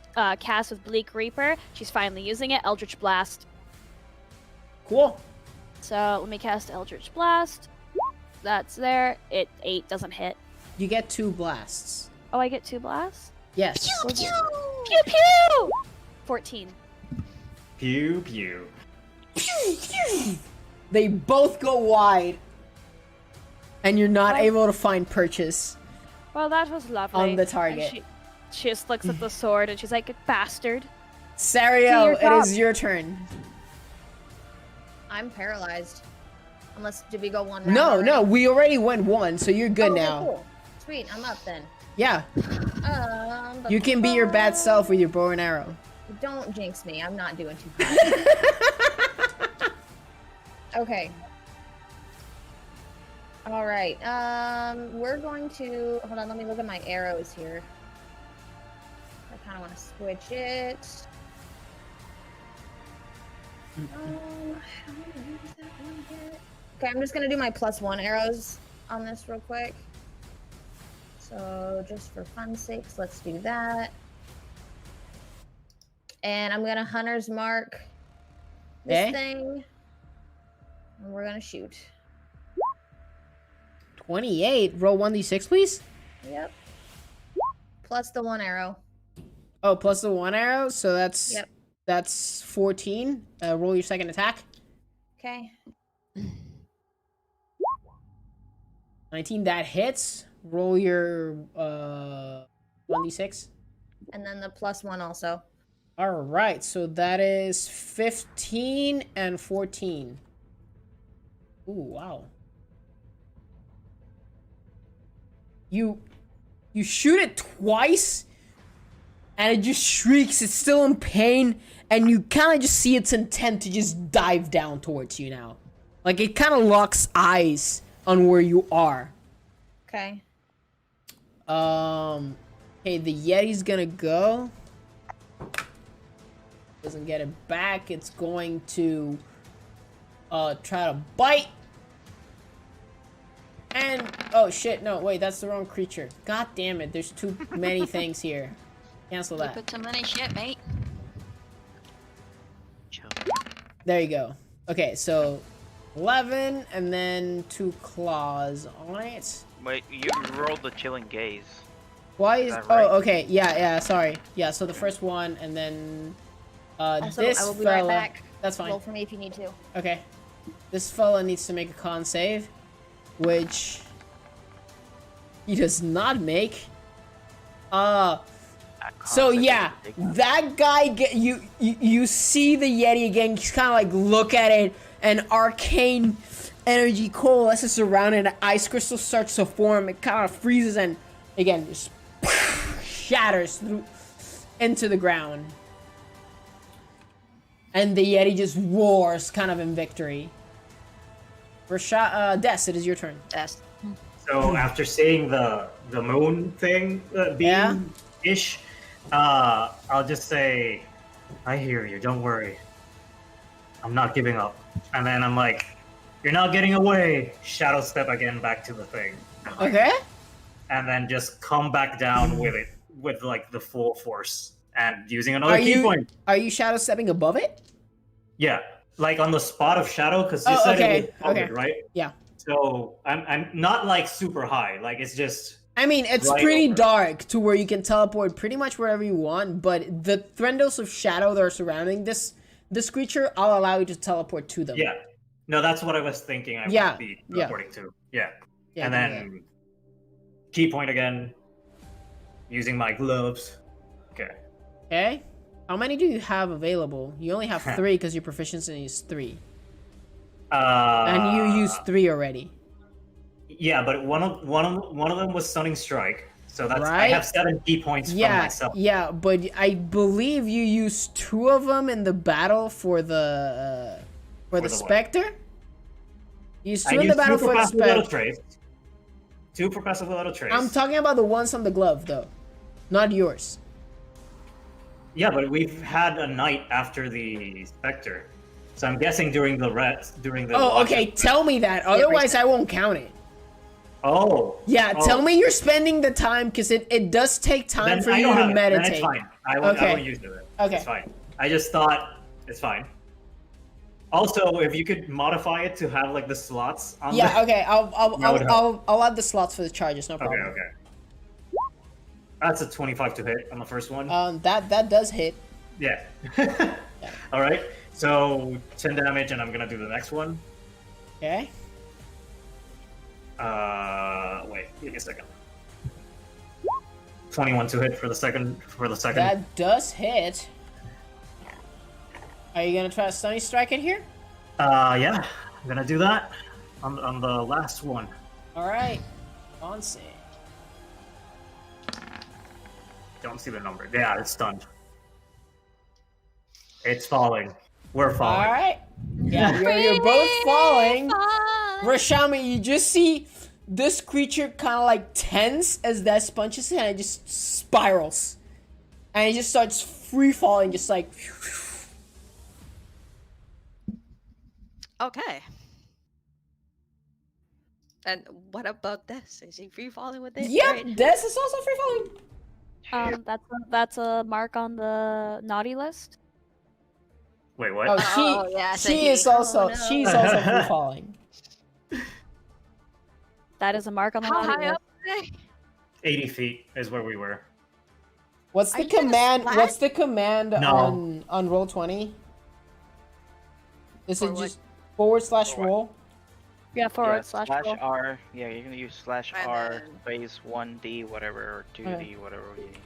with Bleak Reaper. She's finally using it, Eldritch Blast. Cool. So let me cast Eldritch Blast. That's there. 8 doesn't hit. You get 2 blasts. Oh, I get 2 blasts? Yes. Pew pew! 14. Pew pew. They both go wide, and you're not Oh. able to find purchase. Well, that was lovely. On the And target. She just looks at the sword and she's like, bastard. Sariel, it top. is your turn. I'm paralyzed. Unless, did we go one round No, already? no, we already went 1, so you're good Oh, okay, now. cool. Sweet, I'm up then. Yeah, But you can be your bad self with your bow and arrow. Don't jinx me. I'm not doing too hot. Okay. All right. We're going to hold on. Let me look at my arrows here. I kind of want to switch it. How many does that one get? Okay, I'm just gonna do my +1 arrows on this real quick. So just for fun's sakes, let's do that. And I'm gonna hunter's mark this Okay. thing. And we're gonna shoot. 28. Roll 1d6, please. Yep. Plus the 1 arrow. Oh, plus the 1 arrow, so that's Yep. that's 14. Roll your second attack. Okay. 19, that hits. Roll your 1d6. And then the +1 also. All right, so that is 15 and 14. Ooh, wow. You shoot it twice, and it just shrieks. It's still in pain, and you kind of just see its intent to just dive down towards you now. Like, it kind of locks eyes on where you are. Okay. Okay, the Yeti's gonna go. Doesn't get it back. It's going to try to bite. And oh shit, no, wait, that's the wrong creature. God damn it, there's too many things here. Cancel You that. put too many shit, mate. Chill. There you go. Okay, so 11 and then 2 claws on it. Wait, you rolled the chilling gaze. Why is that right? oh okay, yeah, sorry. Yeah, so the first one and then Also, this I will be fella. right back. That's fine. Roll for me if you need to. Okay. This fella needs to make a con save, which he does not make. That So concept yeah, is ridiculous. that guy you see the Yeti again. He's kind of like look at it, and arcane energy coalesces around it. And ice crystal starts to form. It kind of freezes and again just shatters through into the ground. And the Yeti just roars, kind of in victory. Des, it is your turn. That's So after seeing the moon thing Yeah. being ish, I'll just say, I hear you. Don't worry. I'm not giving up. And then I'm like, you're not getting away. Shadow step again back to the thing. Okay. And then just come back down with it with like the full force and using another Are key you point. are you shadow stepping above it? Yeah, like on the spot of shadow because you Oh, said okay, it was covered, okay. right? Yeah. So I'm not like super high. Like it's just I mean, it's Right pretty over. dark to where you can teleport pretty much wherever you want, but the threndos of shadow that are surrounding this creature, I'll allow you to teleport to them. yeah. No, that's what I was thinking. I Yeah, would be yeah. reporting to. Yeah. Yeah, and do then key point again, using my gloves. Okay. Okay. How many do you have available? You only have 3 because your proficiency is 3. And you used 3 already. Yeah, but one of them was stunning strike. So that's I Right? have 7 key points from Yeah, myself. yeah, but I believe you used 2 of them in the battle for the what? Spectre. You used I 2 in the used battle 2 for for the passive little Spectre. trace. 2 for passive little trace. I'm talking about the ones on the glove, though, not yours. Yeah, but we've had a night after the Spectre. So I'm guessing during the Oh, watch okay. of- Tell me that. Otherwise, I won't count it. Oh. Yeah, oh. tell me you're spending the time because it does take time Then for I you don't to have it. Then meditate. it's fine. I won't Okay. use it. Okay. It's fine. I just thought it's fine. Also, if you could modify it to have like the slots on Yeah. the... Okay. That would help. I'll add the slots for the charges. No Okay, problem. okay. That's a 25 to hit on the first one. That does hit. Yeah. All right. So 10 damage, and I'm gonna do the next one. Okay. Wait, give me a second. 21 to hit for the second. That does hit. Are you gonna try to stunning strike it here? Yeah, I'm gonna do that on the last one. All right. On save. Don't see the number. Yeah, it's stunned. It's falling. We're falling. All right. Yeah, you're both falling. Rashami, you just see this creature kind of like tense as Des punches it, and it just spirals, and it just starts free falling, just like. Okay. And what about this? Is he free falling with it? Yep, Right. Des is also free falling. That's a mark on the naughty list. Wait, what? Oh, Oh, yeah, so she he- is also oh, no. she's also free falling. That is a mark on the How naughty high list. up are they? 80 feet is where we were. What's Are the you gonna command? slash? What's the command No. on roll 20? Is For it what? just /roll? Yeah, Yeah, forward slash roll. R. Yeah, you're gonna use slash And R then- space 1D whatever or 2D Okay. whatever you need.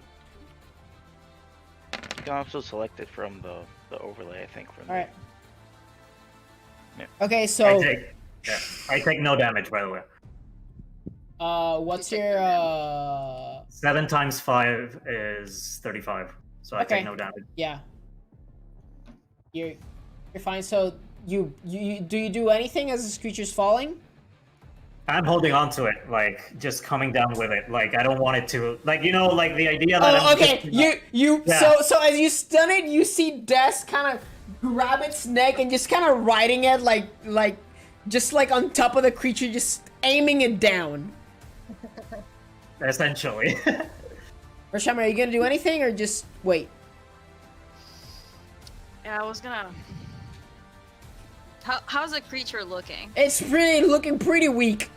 You can also select it from the overlay, I think. From All right. Yeah. Okay, I so take no damage, by the way. what's take your no 7 times 5 is 35. So I Okay. take no damage. yeah. You're fine. So you do anything as this creature's falling? I'm holding on to it, like just coming down with it. Like I don't want it to, like like the idea that. Oh, I'm okay. just- You Yeah. so as you stun it, you see Des kind of grab its neck and just kind of riding it like just like on top of the creature, just aiming it down. Essentially. Rasham, are you gonna do anything or just wait? Yeah, I was gonna. How's the creature looking? It's looking pretty weak.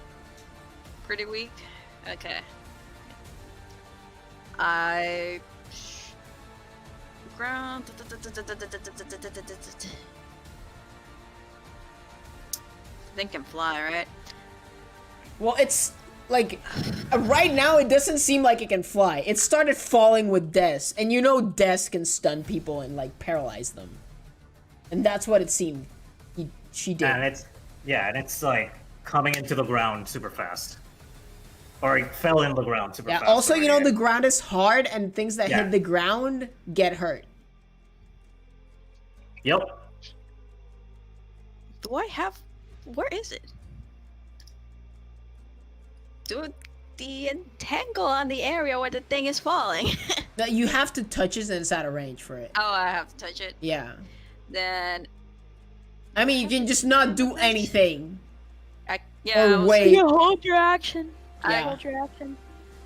Pretty weak? Okay. I... Ground... Think can fly, right? Well, it's like right now it doesn't seem like it can fly. It started falling with Des, and you know Des can stun people and like paralyze them, and that's what it seemed. She did. and it's like coming into the ground super fast. Or it fell in the ground super Yeah. fast. Also, you know already. the ground is hard, and things that Yeah. hit the ground get hurt. Yep. Do I have... Where is it? Do the entangle on the area where the thing is falling. Now, you have to touch it and it's out of range for it. Oh, I have to touch it. Yeah. Then... I mean, you can just not do anything. Yeah, Oh, I was- wait. You hold your action. Yeah. Hold your action.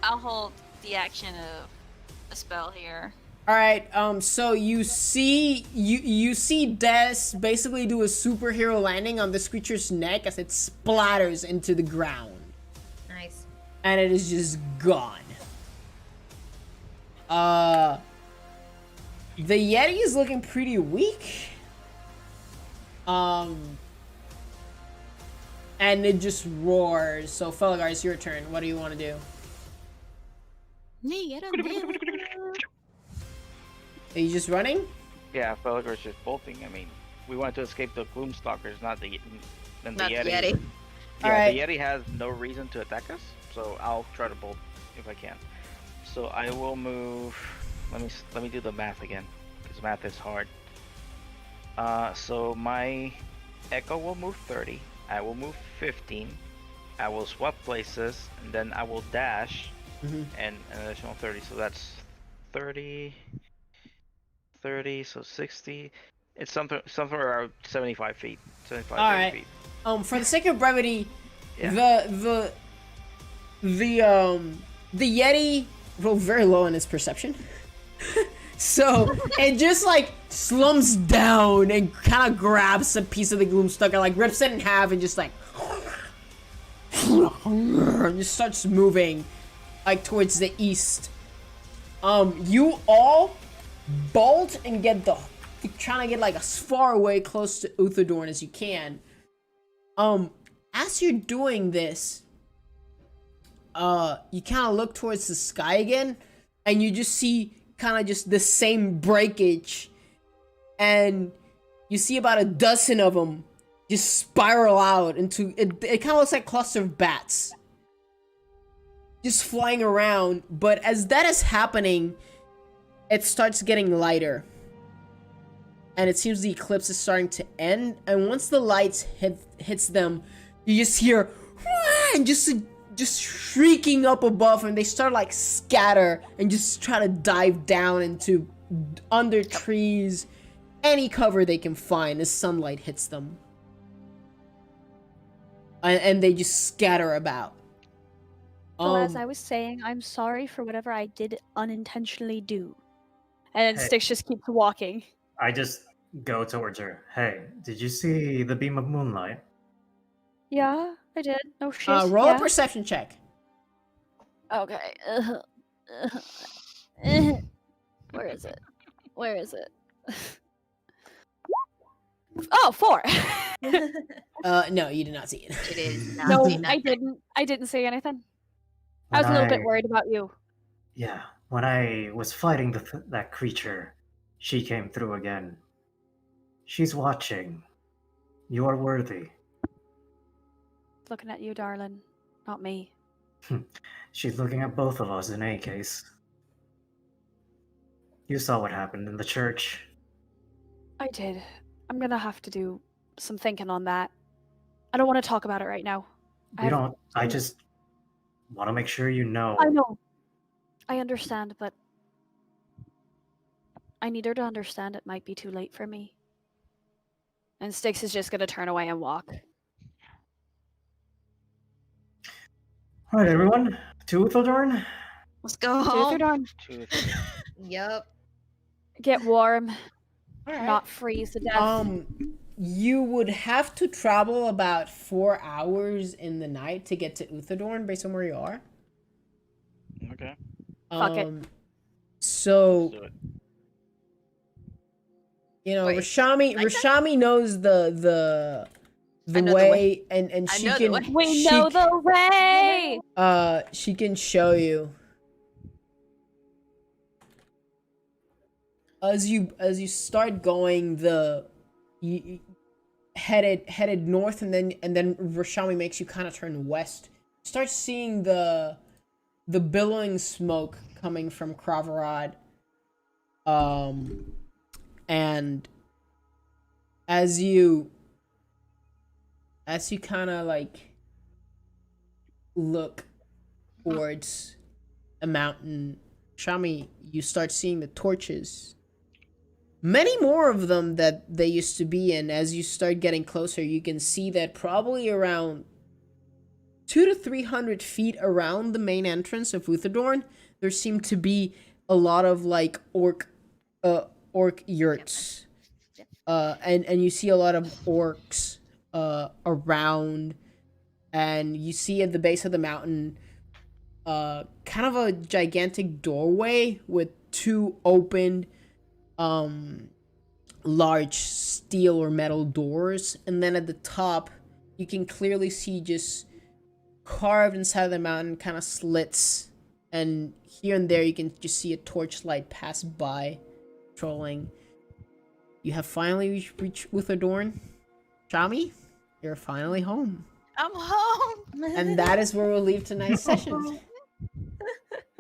I'll hold the action of a spell here. All right. So you see Des basically do a superhero landing on this creature's neck as it splatters into the ground, Nice. and it is just gone. The Yeti is looking pretty weak. and it just roars. So Felgar, it's your turn. What do you want to do? Are you just running? Yeah, Felger's just bolting. I mean, we want to escape the Gloomstalkers, not the Not the Yeti. Yeti. Yeah, Alright. the Yeti has no reason to attack us, so I'll try to bolt if I can. So I will move. Let me do the math again, because math is hard. So my Echo will move 30. I will move 15. I will swap places, and then I will dash, Mm-hmm. and an additional 30. So that's 30, 30. So 60. It's something around 75 feet. 75, All 80 right. feet. For the sake of brevity, Yeah. the Yeti rolled very low in its perception. So it just like slumps down and kind of grabs a piece of the Gloomstalker, like rips it in half and just like just starts moving like towards the east. You all bolt and get trying to get like as far away close to Uthadorn as you can. As you're doing this, you kind of look towards the sky again, and you just see kind of just the same breakage, and you see about a dozen of them just spiral out into it. It kind of looks like a cluster of bats just flying around, but as that is happening, it starts getting lighter. And it seems the eclipse is starting to end, and once the lights hits them, you just hear and just shrieking up above, and they start like scatter and just try to dive down into under trees, any cover they can find as sunlight hits them, and they just scatter about. So as I was saying, I'm sorry for whatever I did unintentionally do. And Hey. Styx just keeps walking. I just go towards her. Hey, did you see the beam of moonlight? Yeah, I did. No shit. Roll yeah. a perception check. Okay. Where is it? Where is it? Oh, 4. No, you did not see it. It is not No, seen that. I didn't see anything. I was a little bit worried about you. Yeah, when I was fighting that creature, she came through again. She's watching. You are worthy. Looking at you, darling, not me. She's looking at both of us in any case. You saw what happened in the church. I did. I'm gonna have to do some thinking on that. I don't want to talk about it right now. You don't. I just want to make sure you know. I know. I understand, but I need her to understand it might be too late for me. And Styx is just gonna turn away and walk. All right, everyone. To Uthildorn. Let's go home. Yup. Get warm, Alright. not freeze to death. You would have to travel about 4 hours in the night to get to Uthadorn based on where you are. Okay. Fuck it. So Let's do it. you know, Wait, Rashami knows the I know the way, and I she know the can way. We know the way! she can show you. As you start going, you headed north, and then Rashami makes you kind of turn west. Start seeing the billowing smoke coming from Kravarad. And as you kind of like look towards a mountain, Shami, you start seeing the torches. Many more of them that they used to be in. As you start getting closer, you can see that probably around 200 to 300 feet around the main entrance of Uthadorn, there seem to be a lot of like orc yurts. And you see a lot of orcs around, and you see at the base of the mountain kind of a gigantic doorway with 2 opened large steel or metal doors, and then at the top you can clearly see just carved inside of the mountain kind of slits, and here and there you can just see a torchlight pass by, trolling. You have finally reached Uthadorn. Shami, you're finally home. I'm home. And that is where we'll leave tonight's session.